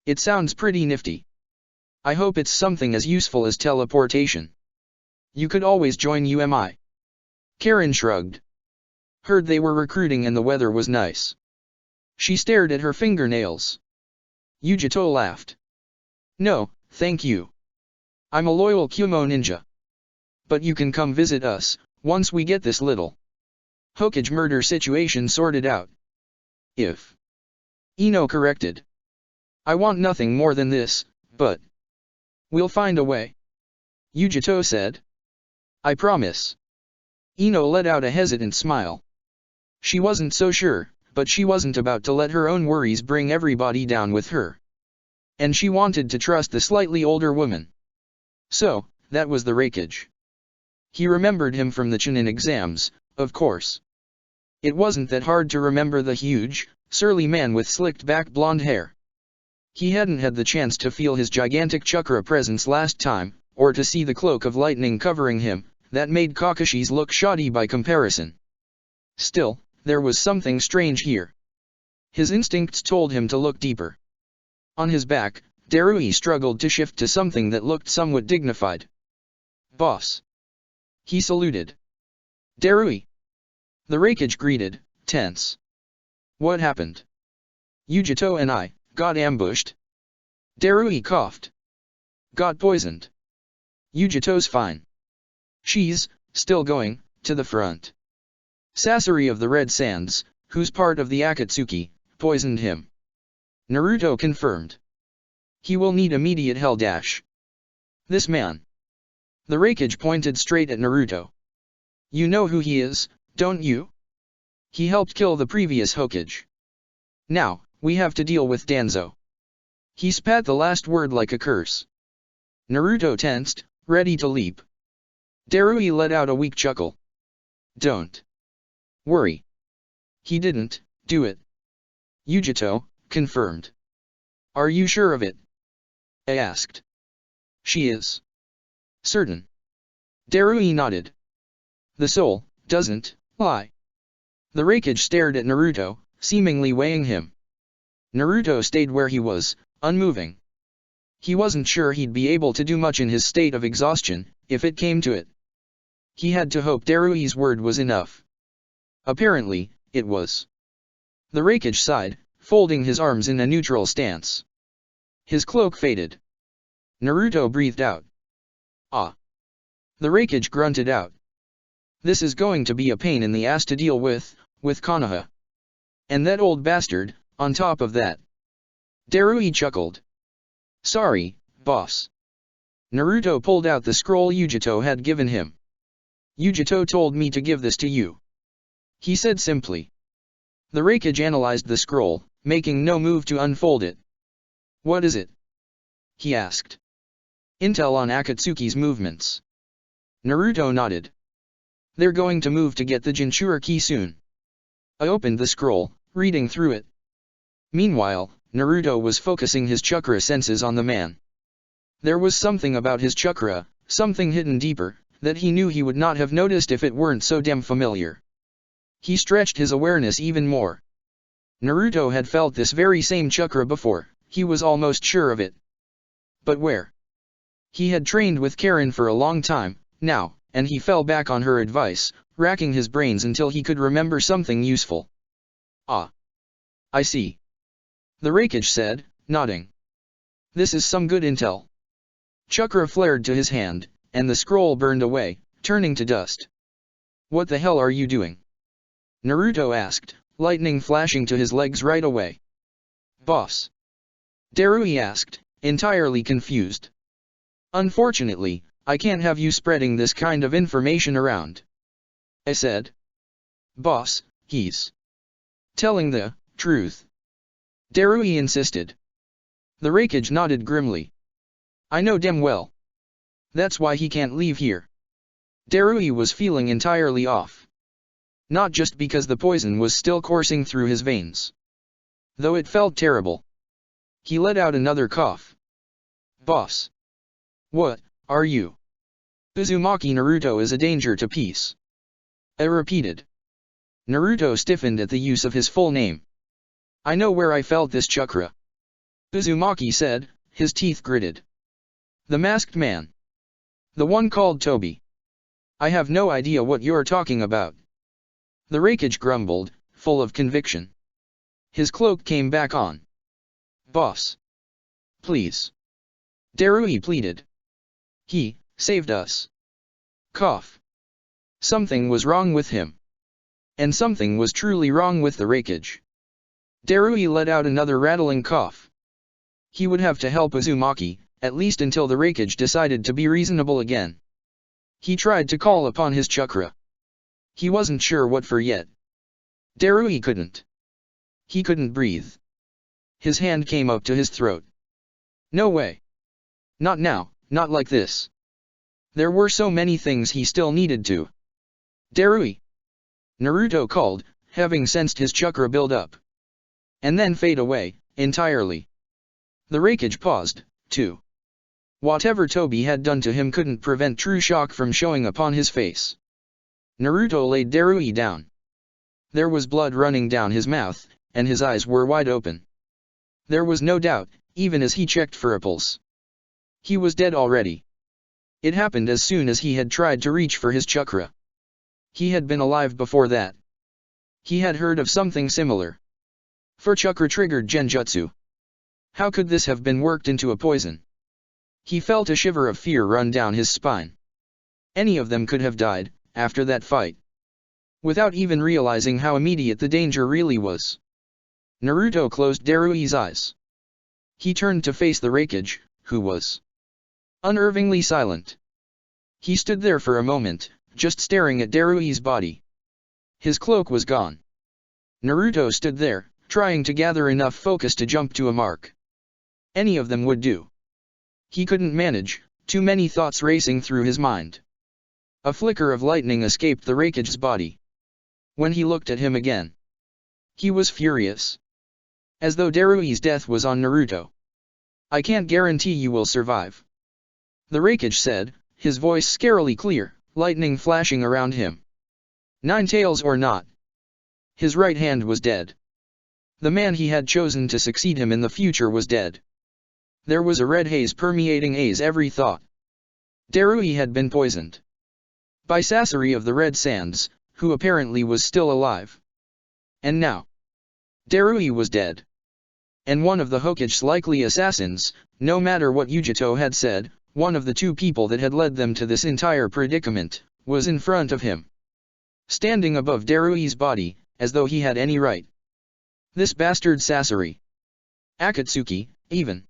It sounds pretty nifty. I hope it's something as useful as teleportation. You could always join UMI. Karen shrugged. Heard they were recruiting and the weather was nice. She stared at her fingernails. Yujito laughed. No, thank you. I'm a loyal Kumo ninja. But you can come visit us, once we get this little Hokage murder situation sorted out. If Ino corrected. I want nothing more than this, but we'll find a way. Yujito said. I promise. Ino let out a hesitant smile. She wasn't so sure, but she wasn't about to let her own worries bring everybody down with her. And she wanted to trust the slightly older woman. So, that was the Raikage. He remembered him from the Chunin exams, of course. It wasn't that hard to remember the huge, surly man with slicked back blonde hair. He hadn't had the chance to feel his gigantic chakra presence last time, or to see the cloak of lightning covering him, that made Kakashi's look shoddy by comparison. Still, there was something strange here. His instincts told him to look deeper. On his back, Darui struggled to shift to something that looked somewhat dignified. Boss. He saluted. Darui. The Raikage greeted, tense. What happened? Yujito and I got ambushed. Darui coughed. Got poisoned. Yujito's fine. She's still going to the front. Sasori of the Red Sands, who's part of the Akatsuki, poisoned him. Naruto confirmed. He will need immediate hell dash. This man. The Raikage pointed straight at Naruto. You know who he is, don't you? He helped kill the previous Hokage. Now, we have to deal with Danzo. He spat the last word like a curse. Naruto tensed, ready to leap. Darui let out a weak chuckle. Don't worry. He didn't do it. Yujito confirmed. Are you sure of it? I asked. She is certain. Darui nodded. The soul doesn't lie. The Raikage stared at Naruto, seemingly weighing him. Naruto stayed where he was, unmoving. He wasn't sure he'd be able to do much in his state of exhaustion, if it came to it. He had to hope Darui's word was enough. Apparently, it was. The Raikage sighed, folding his arms in a neutral stance. His cloak faded. Naruto breathed out. Ah. The Raikage grunted out. This is going to be a pain in the ass to deal with Konoha. And that old bastard, on top of that. Darui chuckled. Sorry, boss. Naruto pulled out the scroll Yujito had given him. Yujito told me to give this to you. He said simply. The Raikage analyzed the scroll, making no move to unfold it. What is it? He asked. Intel on Akatsuki's movements. Naruto nodded. They're going to move to get the Jinchura key soon. I opened the scroll, reading through it. Meanwhile, Naruto was focusing his chakra senses on the man. There was something about his chakra, something hidden deeper, that he knew he would not have noticed if it weren't so damn familiar. He stretched his awareness even more. Naruto had felt this very same chakra before, he was almost sure of it. But where? He had trained with Karen for a long time, now, and he fell back on her advice, racking his brains until he could remember something useful. Ah. I see. The Raikage said, nodding. This is some good intel. Chakra flared to his hand, and the scroll burned away, turning to dust. What the hell are you doing? Naruto asked, lightning flashing to his legs right away. Boss. Darui asked, entirely confused. Unfortunately, I can't have you spreading this kind of information around. I said. Boss, he's telling the truth. Darui insisted. The Raikage nodded grimly. I know damn well. That's why he can't leave here. Darui was feeling entirely off. Not just because the poison was still coursing through his veins. Though it felt terrible. He let out another cough. Boss. What are you? Uzumaki Naruto is a danger to peace. I repeated. Naruto stiffened at the use of his full name. I know where I felt this chakra. Uzumaki said, his teeth gritted. The masked man. The one called Toby. I have no idea what you're talking about. The Raikage grumbled, full of conviction. His cloak came back on. Boss. Please. Darui pleaded. He saved us. Cough. Something was wrong with him. And something was truly wrong with the Raikage. Darui let out another rattling cough. He would have to help Uzumaki, at least until the Raikage decided to be reasonable again. He tried to call upon his chakra. He wasn't sure what for yet. Darui couldn't. He couldn't breathe. His hand came up to his throat. No way. Not now, not like this. There were so many things he still needed to. Darui! Naruto called, having sensed his chakra build up. And then fade away, entirely. The Raikage paused, too. Whatever Tobi had done to him couldn't prevent true shock from showing upon his face. Naruto laid Darui down. There was blood running down his mouth, and his eyes were wide open. There was no doubt, even as he checked for a pulse. He was dead already. It happened as soon as he had tried to reach for his chakra. He had been alive before that. He had heard of something similar. For chakra-triggered genjutsu. How could this have been worked into a poison? He felt a shiver of fear run down his spine. Any of them could have died, after that fight. Without even realizing how immediate the danger really was. Naruto closed Darui's eyes. He turned to face the Raikage, who was unnervingly silent. He stood there for a moment, just staring at Darui's body. His cloak was gone. Naruto stood there, trying to gather enough focus to jump to a mark. Any of them would do. He couldn't manage, too many thoughts racing through his mind. A flicker of lightning escaped the Raikage's body. When he looked at him again, he was furious. As though Darui's death was on Naruto. I can't guarantee you will survive. The Raikage said, his voice scarily clear, lightning flashing around him. Nine tails or not. His right hand was dead. The man he had chosen to succeed him in the future was dead. There was a red haze permeating A's every thought. Darui had been poisoned. By Sasori of the Red Sands, who apparently was still alive. And now, Darui was dead. And one of the Hokage's likely assassins, no matter what Yujito had said, one of the two people that had led them to this entire predicament, was in front of him. Standing above Darui's body, as though he had any right. This bastard Sasori. Akatsuki, even.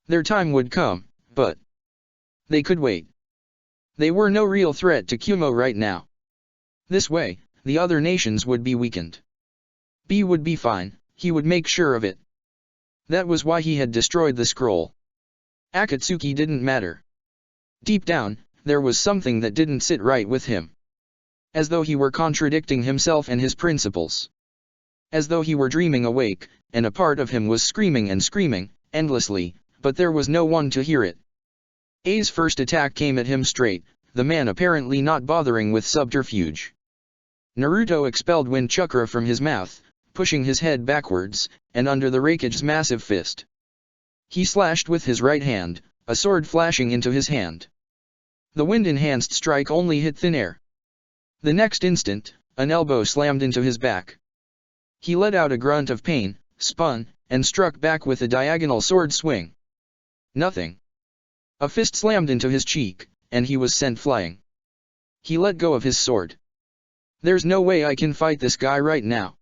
Their time would come, but they could wait. They were no real threat to Kumo right now. This way, the other nations would be weakened. B would be fine, he would make sure of it. That was why he had destroyed the scroll. Akatsuki didn't matter. Deep down, there was something that didn't sit right with him. As though he were contradicting himself and his principles. As though he were dreaming awake, and a part of him was screaming and screaming, endlessly, but there was no one to hear it. A's first attack came at him straight, the man apparently not bothering with subterfuge. Naruto expelled wind chakra from his mouth, pushing his head backwards, and under the Raikage's massive fist. He slashed with his right hand, a sword flashing into his hand. The wind-enhanced strike only hit thin air. The next instant, an elbow slammed into his back. He let out a grunt of pain, spun, and struck back with a diagonal sword swing. Nothing. A fist slammed into his cheek, and he was sent flying. He let go of his sword. There's no way I can fight this guy right now.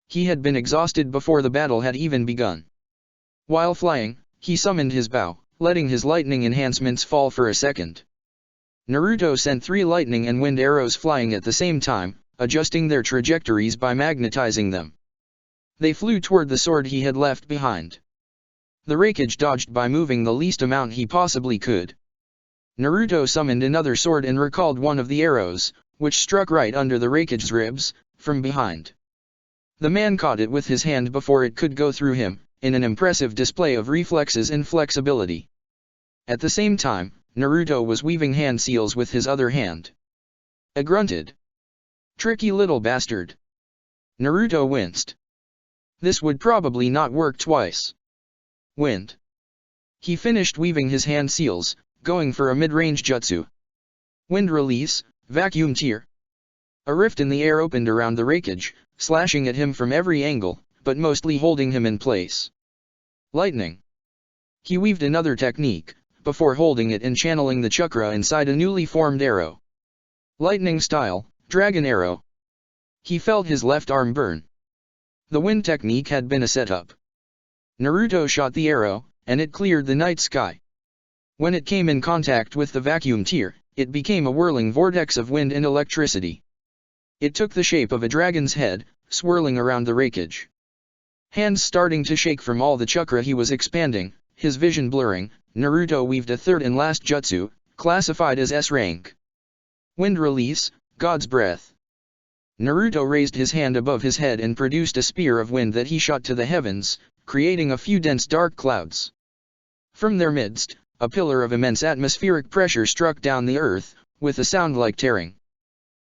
He had been exhausted before the battle had even begun. While flying, he summoned his bow, letting his lightning enhancements fall for a second. Naruto sent 3 lightning and wind arrows flying at the same time, adjusting their trajectories by magnetizing them. They flew toward the sword he had left behind. The Raikage dodged by moving the least amount he possibly could. Naruto summoned another sword and recalled one of the arrows, which struck right under the Raikage's ribs, from behind. The man caught it with his hand before it could go through him, in an impressive display of reflexes and flexibility. At the same time, Naruto was weaving hand seals with his other hand. A grunted. Tricky little bastard. Naruto winced. This would probably not work twice. Wind. He finished weaving his hand seals, going for a mid-range jutsu. Wind release, vacuum tear. A rift in the air opened around the Raikage, slashing at him from every angle, but mostly holding him in place. Lightning. He weaved another technique, before holding it and channeling the chakra inside a newly formed arrow. Lightning style, dragon arrow. He felt his left arm burn. The wind technique had been a setup. Naruto shot the arrow, and it cleared the night sky. When it came in contact with the vacuum tear, it became a whirling vortex of wind and electricity. It took the shape of a dragon's head, swirling around the wreckage. Hands starting to shake from all the chakra he was expanding, his vision blurring, Naruto weaved a third and last jutsu, classified as S rank. Wind release, God's breath. Naruto raised his hand above his head and produced a spear of wind that he shot to the heavens, creating a few dense dark clouds. From their midst, a pillar of immense atmospheric pressure struck down the earth, with a sound like tearing.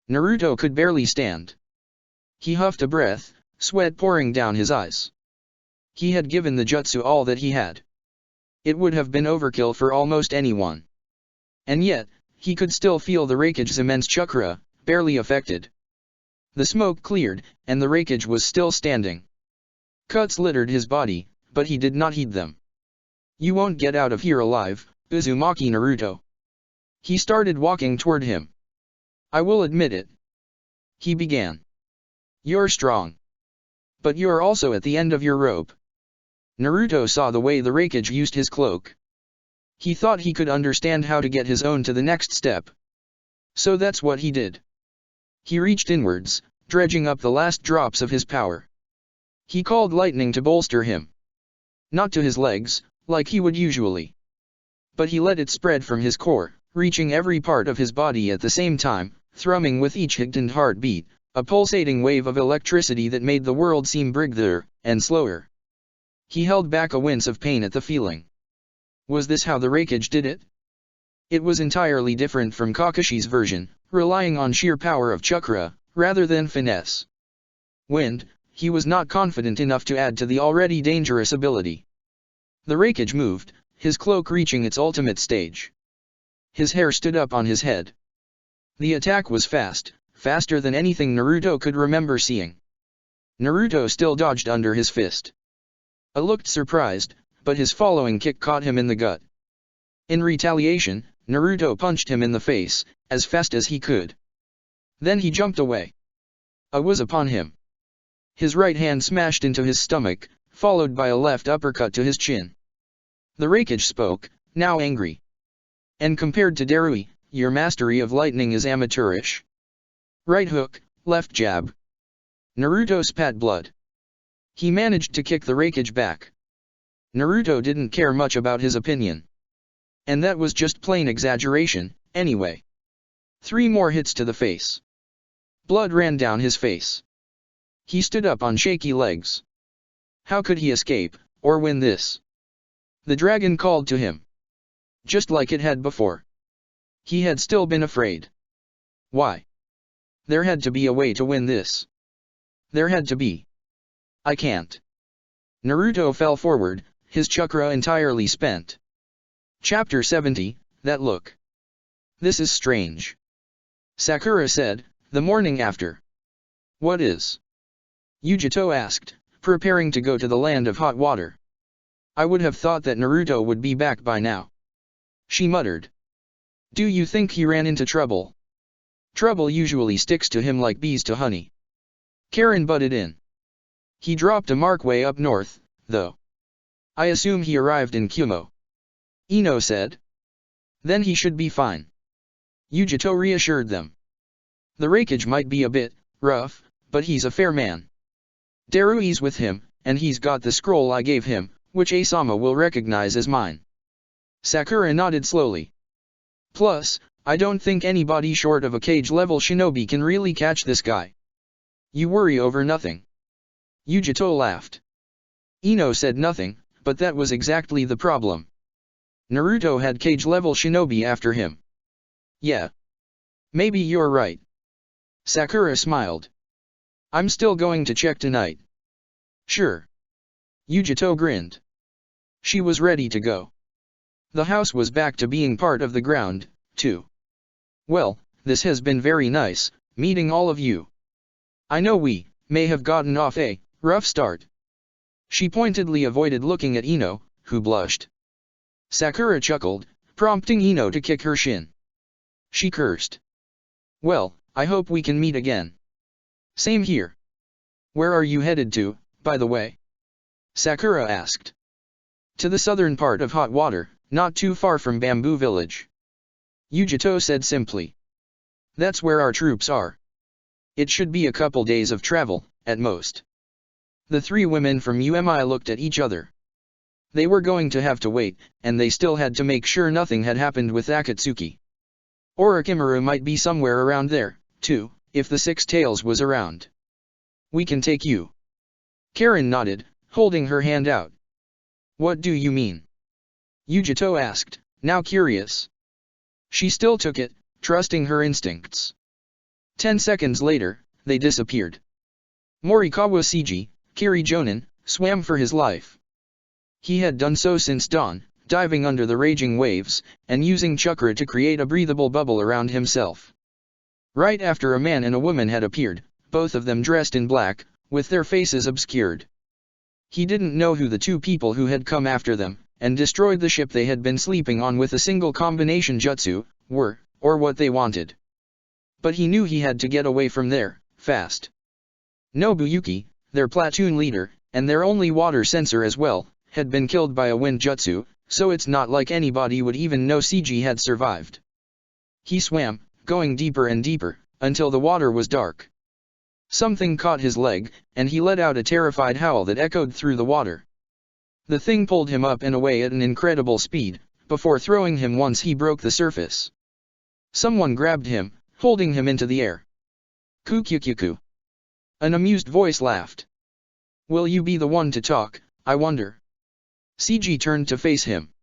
Naruto could barely stand. He huffed a breath, sweat pouring down his eyes. He had given the jutsu all that he had. It would have been overkill for almost anyone. And yet, he could still feel the wreckage's immense chakra, barely affected. The smoke cleared, and the wreckage was still standing. Cuts littered his body, but he did not heed them. You won't get out of here alive, Uzumaki Naruto. He started walking toward him. I will admit it. He began. You're strong. But you're also at the end of your rope. Naruto saw the way the wreckage used his cloak. He thought he could understand how to get his own to the next step. So that's what he did. He reached inwards, dredging up the last drops of his power. He called lightning to bolster him. Not to his legs, like he would usually. But he let it spread from his core, reaching every part of his body at the same time, thrumming with each hit and heartbeat, a pulsating wave of electricity that made the world seem bigger and slower. He held back a wince of pain at the feeling. Was this how the wreckage did it? It was entirely different from Kakashi's version, relying on sheer power of chakra, rather than finesse. Wind, he was not confident enough to add to the already dangerous ability. The wreckage moved, his cloak reaching its ultimate stage. His hair stood up on his head. The attack was fast, faster than anything Naruto could remember seeing. Naruto still dodged under his fist. Looked surprised, but his following kick caught him in the gut. In retaliation, Naruto punched him in the face, as fast as he could. Then he jumped away. Was upon him. His right hand smashed into his stomach, followed by a left uppercut to his chin. The wreckage spoke, now angry. And compared to Darui, your mastery of lightning is amateurish. Right hook, left jab. Naruto spat blood. He managed to kick the wreckage back. Naruto didn't care much about his opinion. And that was just plain exaggeration, anyway. 3 more hits to the face. Blood ran down his face. He stood up on shaky legs. How could he escape, or win this? The dragon called to him. Just like it had before. He had still been afraid. Why? There had to be a way to win this. There had to be. I can't. Naruto fell forward, his chakra entirely spent. Chapter 70, That Look. This is strange. Sakura said, the morning after. What is? Yujito asked, preparing to go to the land of hot water. I would have thought that Naruto would be back by now. She muttered. Do you think he ran into trouble? Trouble usually sticks to him like bees to honey. Karen butted in. He dropped a mark way up north, though. I assume he arrived in Kumo. Ino said. Then he should be fine. Yujito reassured them. The wreckage might be a bit rough, but he's a fair man. Darui's with him, and he's got the scroll I gave him, which Asama will recognize as mine. Sakura nodded slowly. Plus, I don't think anybody short of a cage-level shinobi can really catch this guy. You worry over nothing. Yujito laughed. Ino said nothing, but that was exactly the problem. Naruto had cage-level shinobi after him. Yeah. Maybe you're right. Sakura smiled. I'm still going to check tonight. Sure. Yujito grinned. She was ready to go. The house was back to being part of the ground, too. Well, this has been very nice, meeting all of you. I know we may have gotten off a rough start. She pointedly avoided looking at Ino, who blushed. Sakura chuckled, prompting Ino to kick her shin. She cursed. Well, I hope we can meet again. Same here. Where are you headed to, by the way? Sakura asked. To the southern part of hot water, not too far from Bamboo Village. Yujito said simply. That's where our troops are. It should be a couple days of travel, at most. The three women from UMI looked at each other. They were going to have to wait, and they still had to make sure nothing had happened with Akatsuki. Orochimaru might be somewhere around there, too, if the Six Tails was around. We can take you. Karen nodded, holding her hand out. What do you mean? Yujito asked, now curious. She still took it, trusting her instincts. 10 seconds later, they disappeared. Morikawa Seiji, Kiri Jonin, swam for his life. He had done so since dawn, diving under the raging waves, and using chakra to create a breathable bubble around himself. Right after a man and a woman had appeared, both of them dressed in black, with their faces obscured. He didn't know who the two people who had come after them, and destroyed the ship they had been sleeping on with a single combination jutsu, were, or what they wanted. But he knew he had to get away from there, fast. Nobuyuki, their platoon leader, and their only water sensor as well, had been killed by a wind jutsu, so it's not like anybody would even know Seiji had survived. He swam, going deeper and deeper, until the water was dark. Something caught his leg, and he let out a terrified howl that echoed through the water. The thing pulled him up and away at an incredible speed, before throwing him once he broke the surface. Someone grabbed him, holding him into the air. Kukyukyuku. An amused voice laughed. Will you be the one to talk, I wonder? Seiji turned to face him.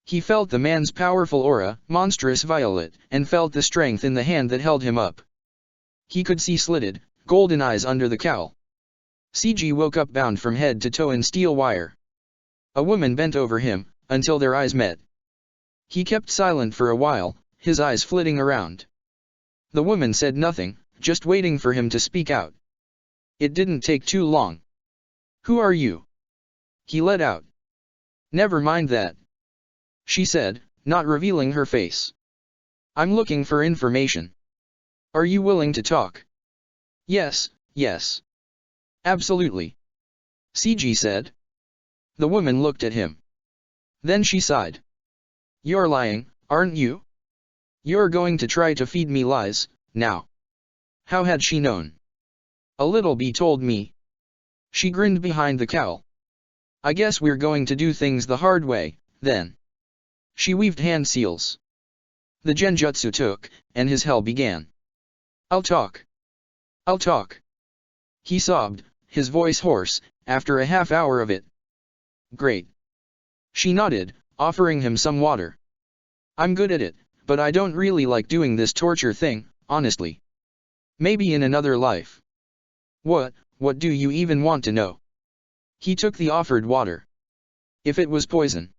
He felt the man's powerful aura, monstrous violet, and felt the strength in the hand that held him up. He could see slitted, golden eyes under the cowl. Seiji woke up bound from head to toe in steel wire. A woman bent over him, until their eyes met. He kept silent for a while, his eyes flitting around. The woman said nothing, just waiting for him to speak out. It didn't take too long. Who are you? He let out. Never mind that. She said, not revealing her face. I'm looking for information. Are you willing to talk? Yes, yes. Absolutely. Seiji said. The woman looked at him. Then she sighed. You're lying, aren't you? You're going to try to feed me lies, now. How had she known? A little bee told me. She grinned behind the cowl. I guess we're going to do things the hard way, then. She weaved hand seals. The genjutsu took, and his hell began. I'll talk. I'll talk. He sobbed, his voice hoarse, after a half hour of it. Great. She nodded, offering him some water. I'm good at it, but I don't really like doing this torture thing, honestly. Maybe in another life. What do you even want to know? He took the offered water. If it was poison.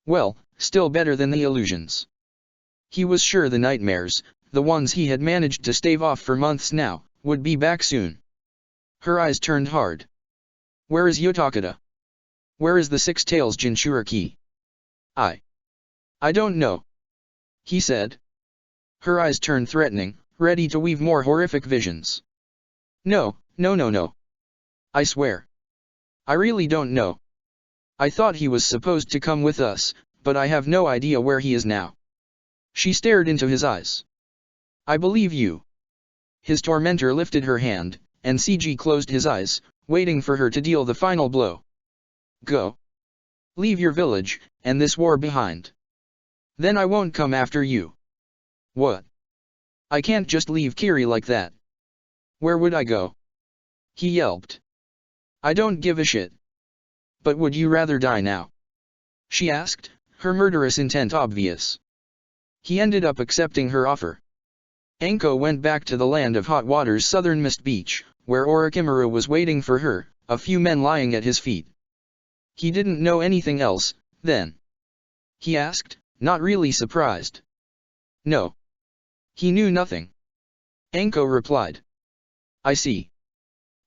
Well, still better than the illusions. He was sure the nightmares, the ones he had managed to stave off for months now, would be back soon. Her eyes turned hard. Where is Yotakata? Where is the Six Tails Jinchuriki? I don't know. He said. Her eyes turned threatening, ready to weave more horrific visions. No. I swear. I really don't know. I thought he was supposed to come with us, but I have no idea where he is now. She stared into his eyes. I believe you. His tormentor lifted her hand, and Seiji closed his eyes, waiting for her to deal the final blow. Go. Leave your village, and this war behind. Then I won't come after you. What? I can't just leave Kiri like that. Where would I go? He yelped. I don't give a shit. But would you rather die now? She asked, her murderous intent obvious. He ended up accepting her offer. Anko went back to the land of hot water's southernmost beach, where Orochimaru was waiting for her, a few men lying at his feet. He didn't know anything else, then? He asked, not really surprised. No. He knew nothing. Anko replied. I see.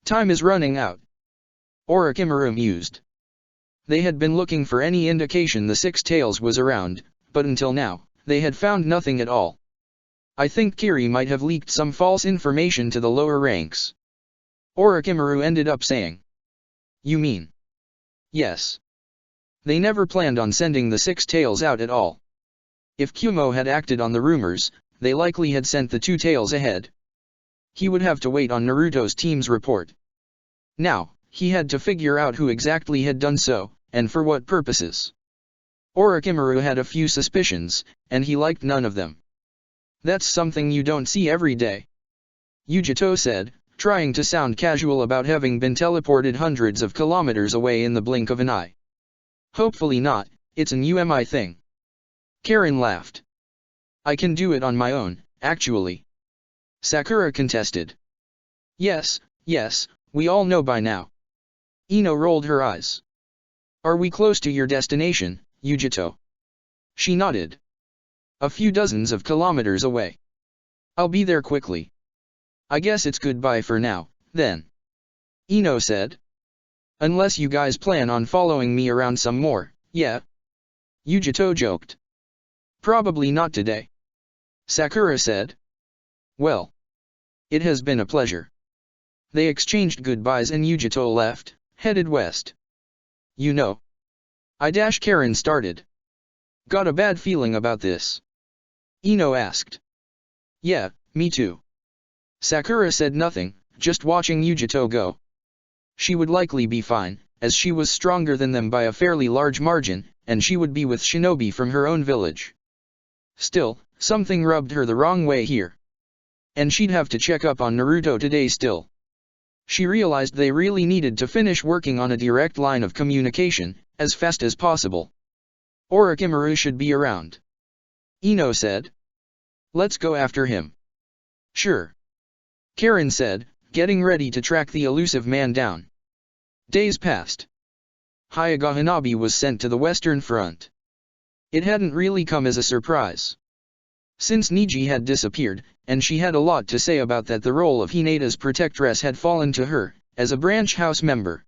Time is running out. Orochimaru mused. They had been looking for any indication the Six Tails was around, but until now, they had found nothing at all. I think Kiri might have leaked some false information to the lower ranks. Orochimaru ended up saying. You mean? Yes. They never planned on sending the Six Tails out at all. If Kumo had acted on the rumors, they likely had sent the two tails ahead. He would have to wait on Naruto's team's report. Now, he had to figure out who exactly had done so, and for what purposes. Orochimaru had a few suspicions, and he liked none of them. That's something you don't see every day, Yujito said, trying to sound casual about having been teleported hundreds of kilometers away in the blink of an eye. Hopefully not, it's an UMI thing. Karen laughed. I can do it on my own, actually. Sakura contested. Yes, we all know by now. Ino rolled her eyes. Are we close to your destination, Yujito? She nodded. A few dozens of kilometers away. I'll be there quickly. I guess it's goodbye for now, then. Ino said. Unless you guys plan on following me around some more, yeah? Yujito joked. Probably not today. Sakura said. Well. It has been a pleasure. They exchanged goodbyes and Yujito left, headed west. You know. Karen started. Got a bad feeling about this. Ino asked. Yeah, me too. Sakura said nothing, just watching Yujito go. She would likely be fine, as she was stronger than them by a fairly large margin, and she would be with shinobi from her own village. Still, something rubbed her the wrong way here. And she'd have to check up on Naruto today still. She realized they really needed to finish working on a direct line of communication, as fast as possible. Orochimaru should be around. Ino said. Let's go after him. Sure. Karen said, getting ready to track the elusive man down. Days passed. Hyuga Hanabi was sent to the Western Front. It hadn't really come as a surprise. Since Niji had disappeared, and she had a lot to say about that, the role of Hinata's protectress had fallen to her, as a branch house member.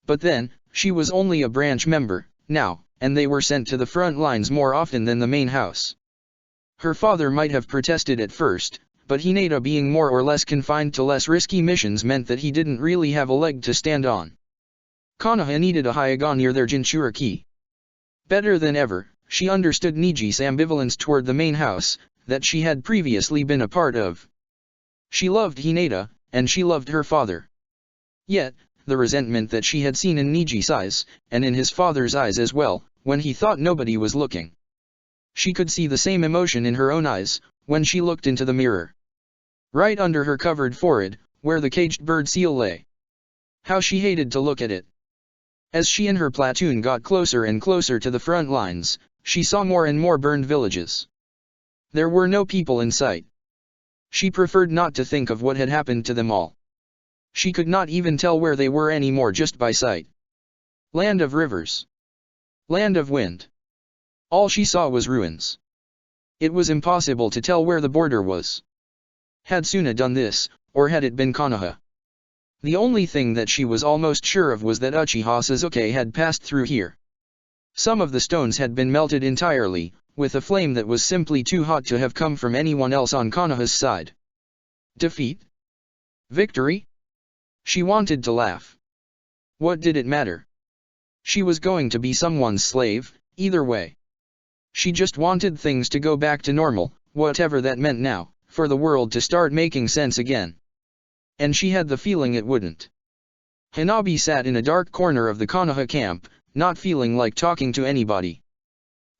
But then, she was only a branch member, now, and they were sent to the front lines more often than the main house. Her father might have protested at first, but Hinata being more or less confined to less risky missions meant that he didn't really have a leg to stand on. Konoha needed a Hyuga near their Jinchuriki. Better than ever, she understood Niji's ambivalence toward the main house, that she had previously been a part of. She loved Hinata, and she loved her father. Yet, the resentment that she had seen in Niji's eyes, and in his father's eyes as well, when he thought nobody was looking. She could see the same emotion in her own eyes, when she looked into the mirror. Right under her covered forehead, where the caged bird seal lay. How she hated to look at it. As she and her platoon got closer and closer to the front lines, she saw more and more burned villages. There were no people in sight. She preferred not to think of what had happened to them all. She could not even tell where they were anymore just by sight. Land of rivers. Land of wind. All she saw was ruins. It was impossible to tell where the border was. Had Suna done this, or had it been Konoha? The only thing that she was almost sure of was that Uchiha Sasuke had passed through here. Some of the stones had been melted entirely, with a flame that was simply too hot to have come from anyone else on Konoha's side. Defeat? Victory? She wanted to laugh. What did it matter? She was going to be someone's slave, either way. She just wanted things to go back to normal, whatever that meant now, for the world to start making sense again. And she had the feeling it wouldn't. Hanabi sat in a dark corner of the Konoha camp, not feeling like talking to anybody.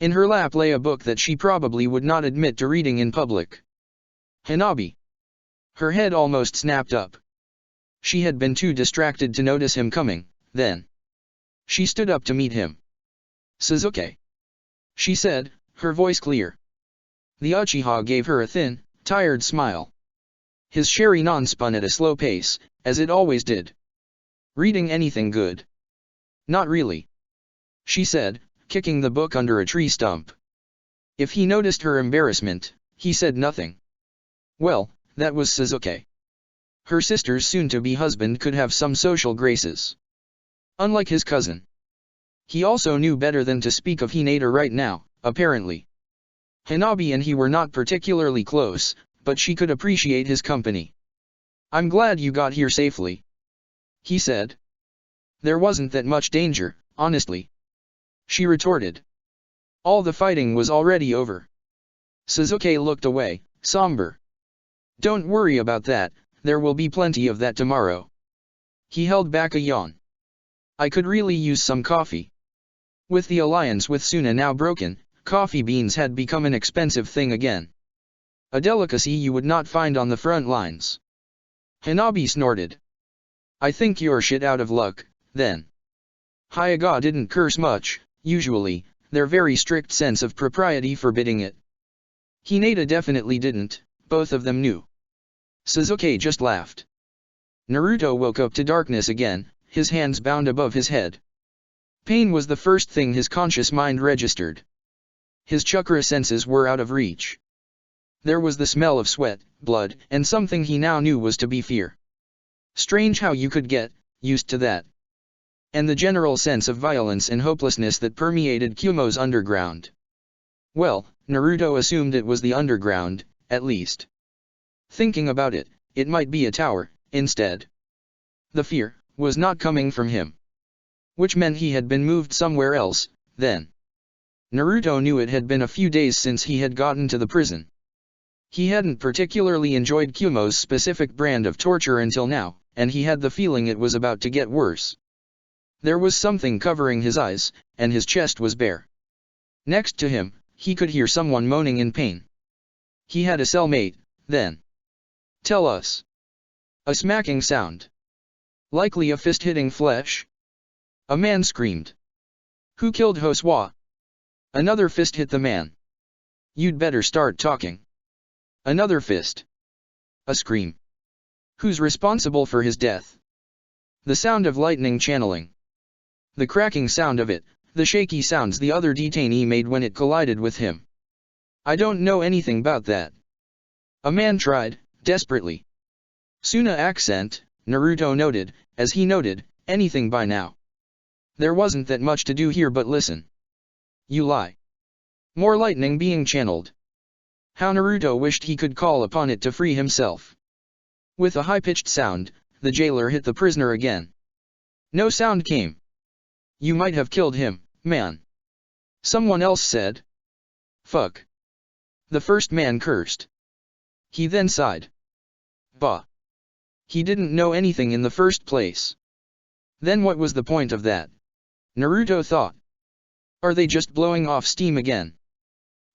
In her lap lay a book that she probably would not admit to reading in public. Hanabi. Her head almost snapped up. She had been too distracted to notice him coming, then. She stood up to meet him. Sasuke. She said, her voice clear. The Uchiha gave her a thin, tired smile. His Sharingan spun at a slow pace, as it always did. Reading anything good? Not really. She said, kicking the book under a tree stump. If he noticed her embarrassment, he said nothing. Well, that was Sasuke. Her sister's soon-to-be husband could have some social graces. Unlike his cousin. He also knew better than to speak of Hinata right now, apparently. Hanabi and he were not particularly close, but she could appreciate his company. I'm glad you got here safely. He said. There wasn't that much danger, honestly. She retorted. All the fighting was already over. Sasuke looked away, somber. Don't worry about that, there will be plenty of that tomorrow. He held back a yawn. I could really use some coffee. With the alliance with Suna now broken, coffee beans had become an expensive thing again. A delicacy you would not find on the front lines. Hanabi snorted. I think you're shit out of luck, then. Hyuga didn't curse much, usually, their very strict sense of propriety forbidding it. Hinata definitely didn't, both of them knew. Sasuke just laughed. Naruto woke up to darkness again, his hands bound above his head. Pain was the first thing his conscious mind registered. His chakra senses were out of reach. There was the smell of sweat, blood, and something he now knew was to be fear. Strange how you could get used to that. And the general sense of violence and hopelessness that permeated Kumo's underground. Well, Naruto assumed it was the underground, at least. Thinking about it, it might be a tower, instead. The fear was not coming from him. Which meant he had been moved somewhere else, then. Naruto knew it had been a few days since he had gotten to the prison. He hadn't particularly enjoyed Kumo's specific brand of torture until now, and he had the feeling it was about to get worse. There was something covering his eyes, and his chest was bare. Next to him, he could hear someone moaning in pain. He had a cellmate, then. Tell us. A smacking sound. Likely a fist hitting flesh. A man screamed. Who killed Hoswa? Another fist hit the man. You'd better start talking. Another fist. A scream. Who's responsible for his death? The sound of lightning channeling. The cracking sound of it, the shaky sounds the other detainee made when it collided with him. I don't know anything about that. A man tried, desperately. Suna accent, Naruto noted, as he noted, anything by now. There wasn't that much to do here but listen. You lie. More lightning being channeled. How Naruto wished he could call upon it to free himself. With a high-pitched sound, the jailer hit the prisoner again. No sound came. You might have killed him, man. Someone else said. Fuck. The first man cursed. He then sighed. Bah. He didn't know anything in the first place. Then what was the point of that? Naruto thought. Are they just blowing off steam again?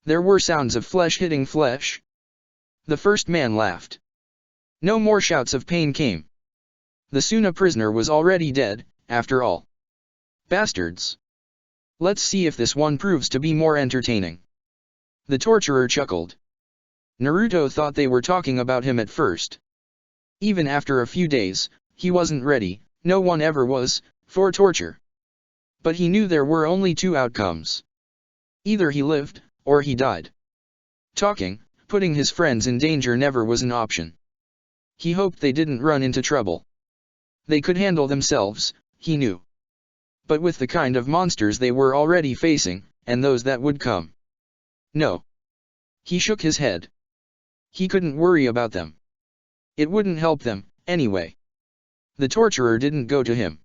There were sounds of flesh hitting flesh. The first man laughed. No more shouts of pain came. The Suna prisoner was already dead, after all. Bastards. Let's see if this one proves to be more entertaining. The torturer chuckled. Naruto thought they were talking about him at first. Even after a few days, he wasn't ready, no one ever was, for torture. But he knew there were only two outcomes. Either he lived, or he died. Talking, putting his friends in danger never was an option. He hoped they didn't run into trouble. They could handle themselves, he knew. But with the kind of monsters they were already facing, and those that would come. No. He shook his head. He couldn't worry about them. It wouldn't help them, anyway. The torturer didn't go to him.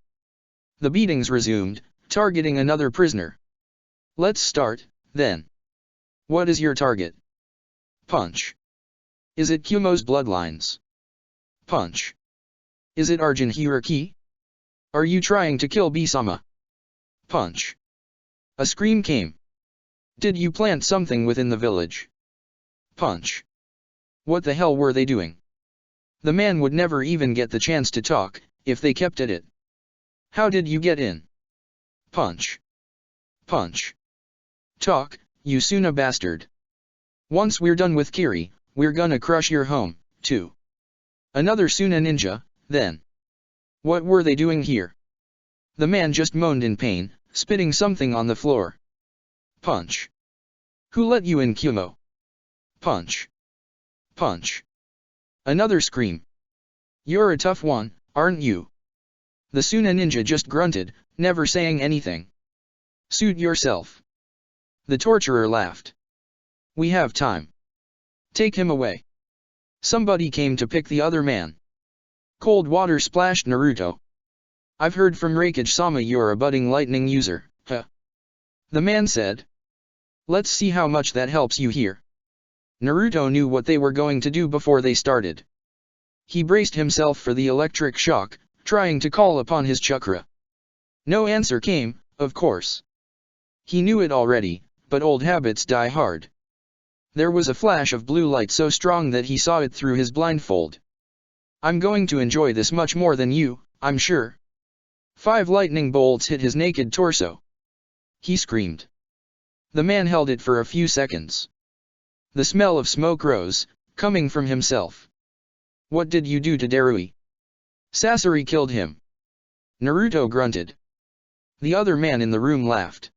The beatings resumed, targeting another prisoner. Let's start, then. What is your target? Punch. Is it Kumo's bloodlines? Punch. Is it Arjun Hiraki? Are you trying to kill Bisama? Punch. A scream came. Did you plant something within the village? Punch. What the hell were they doing? The man would never even get the chance to talk, if they kept at it. How did you get in? Punch. Punch. Talk, you Suna bastard. Once we're done with Kiri, we're gonna crush your home, too. Another Suna ninja, then. What were they doing here? The man just moaned in pain, spitting something on the floor. Punch. Who let you in, Kumo? Punch. Punch. Another scream. You're a tough one, aren't you? The Suna ninja just grunted, never saying anything. Suit yourself. The torturer laughed. We have time. Take him away. Somebody came to pick the other man. Cold water splashed Naruto. I've heard from Raikage-sama you're a budding lightning user, huh? The man said. Let's see how much that helps you here. Naruto knew what they were going to do before they started. He braced himself for the electric shock, trying to call upon his chakra. No answer came, of course. He knew it already, but old habits die hard. There was a flash of blue light so strong that he saw it through his blindfold. I'm going to enjoy this much more than you, I'm sure. 5 lightning bolts hit his naked torso. He screamed. The man held it for a few seconds. The smell of smoke rose, coming from himself. What did you do to Darui? Sasori killed him. Naruto grunted. The other man in the room laughed.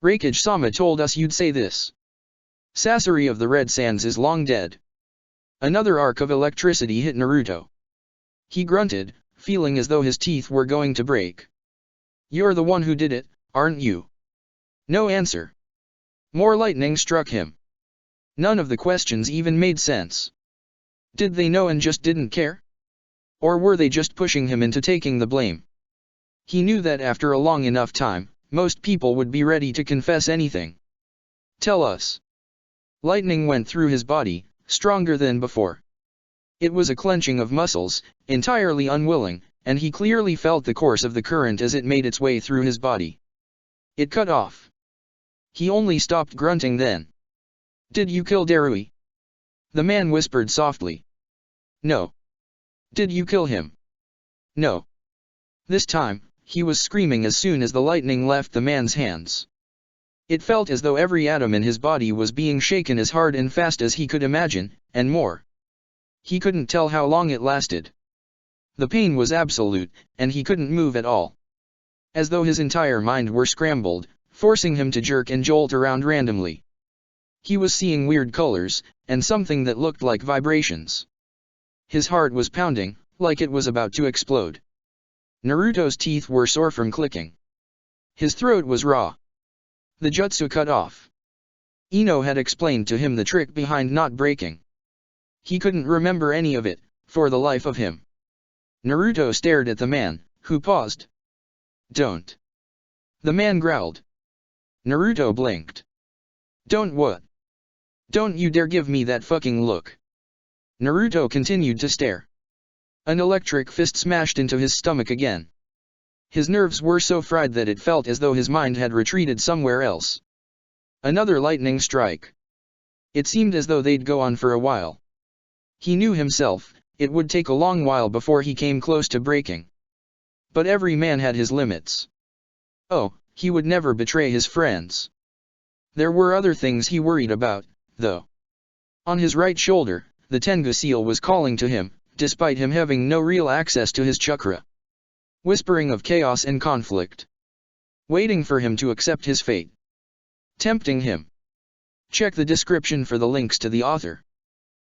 Raikage-sama told us you'd say this. Sasori of the Red Sands is long dead. Another arc of electricity hit Naruto. He grunted, feeling as though his teeth were going to break. You're the one who did it, aren't you? No answer. More lightning struck him. None of the questions even made sense. Did they know and just didn't care? Or were they just pushing him into taking the blame? He knew that after a long enough time, most people would be ready to confess anything. Tell us. Lightning went through his body, stronger than before. It was a clenching of muscles, entirely unwilling, and he clearly felt the course of the current as it made its way through his body. It cut off. He only stopped grunting then. Did you kill Darui? The man whispered softly. No. Did you kill him? No. This time, he was screaming as soon as the lightning left the man's hands. It felt as though every atom in his body was being shaken as hard and fast as he could imagine, and more. He couldn't tell how long it lasted. The pain was absolute, and he couldn't move at all. As though his entire mind were scrambled, forcing him to jerk and jolt around randomly. He was seeing weird colors, and something that looked like vibrations. His heart was pounding, like it was about to explode. Naruto's teeth were sore from clicking. His throat was raw. The jutsu cut off. Ino had explained to him the trick behind not breaking. He couldn't remember any of it, for the life of him. Naruto stared at the man, who paused. Don't. The man growled. Naruto blinked. Don't what? Don't you dare give me that fucking look. Naruto continued to stare. An electric fist smashed into his stomach again. His nerves were so fried that it felt as though his mind had retreated somewhere else. Another lightning strike. It seemed as though they'd go on for a while. He knew himself, it would take a long while before he came close to breaking. But every man had his limits. Oh, he would never betray his friends. There were other things he worried about, though. On his right shoulder, the Tengu seal was calling to him, despite him having no real access to his chakra. Whispering of chaos and conflict. Waiting for him to accept his fate. Tempting him. Check the description for the links to the author.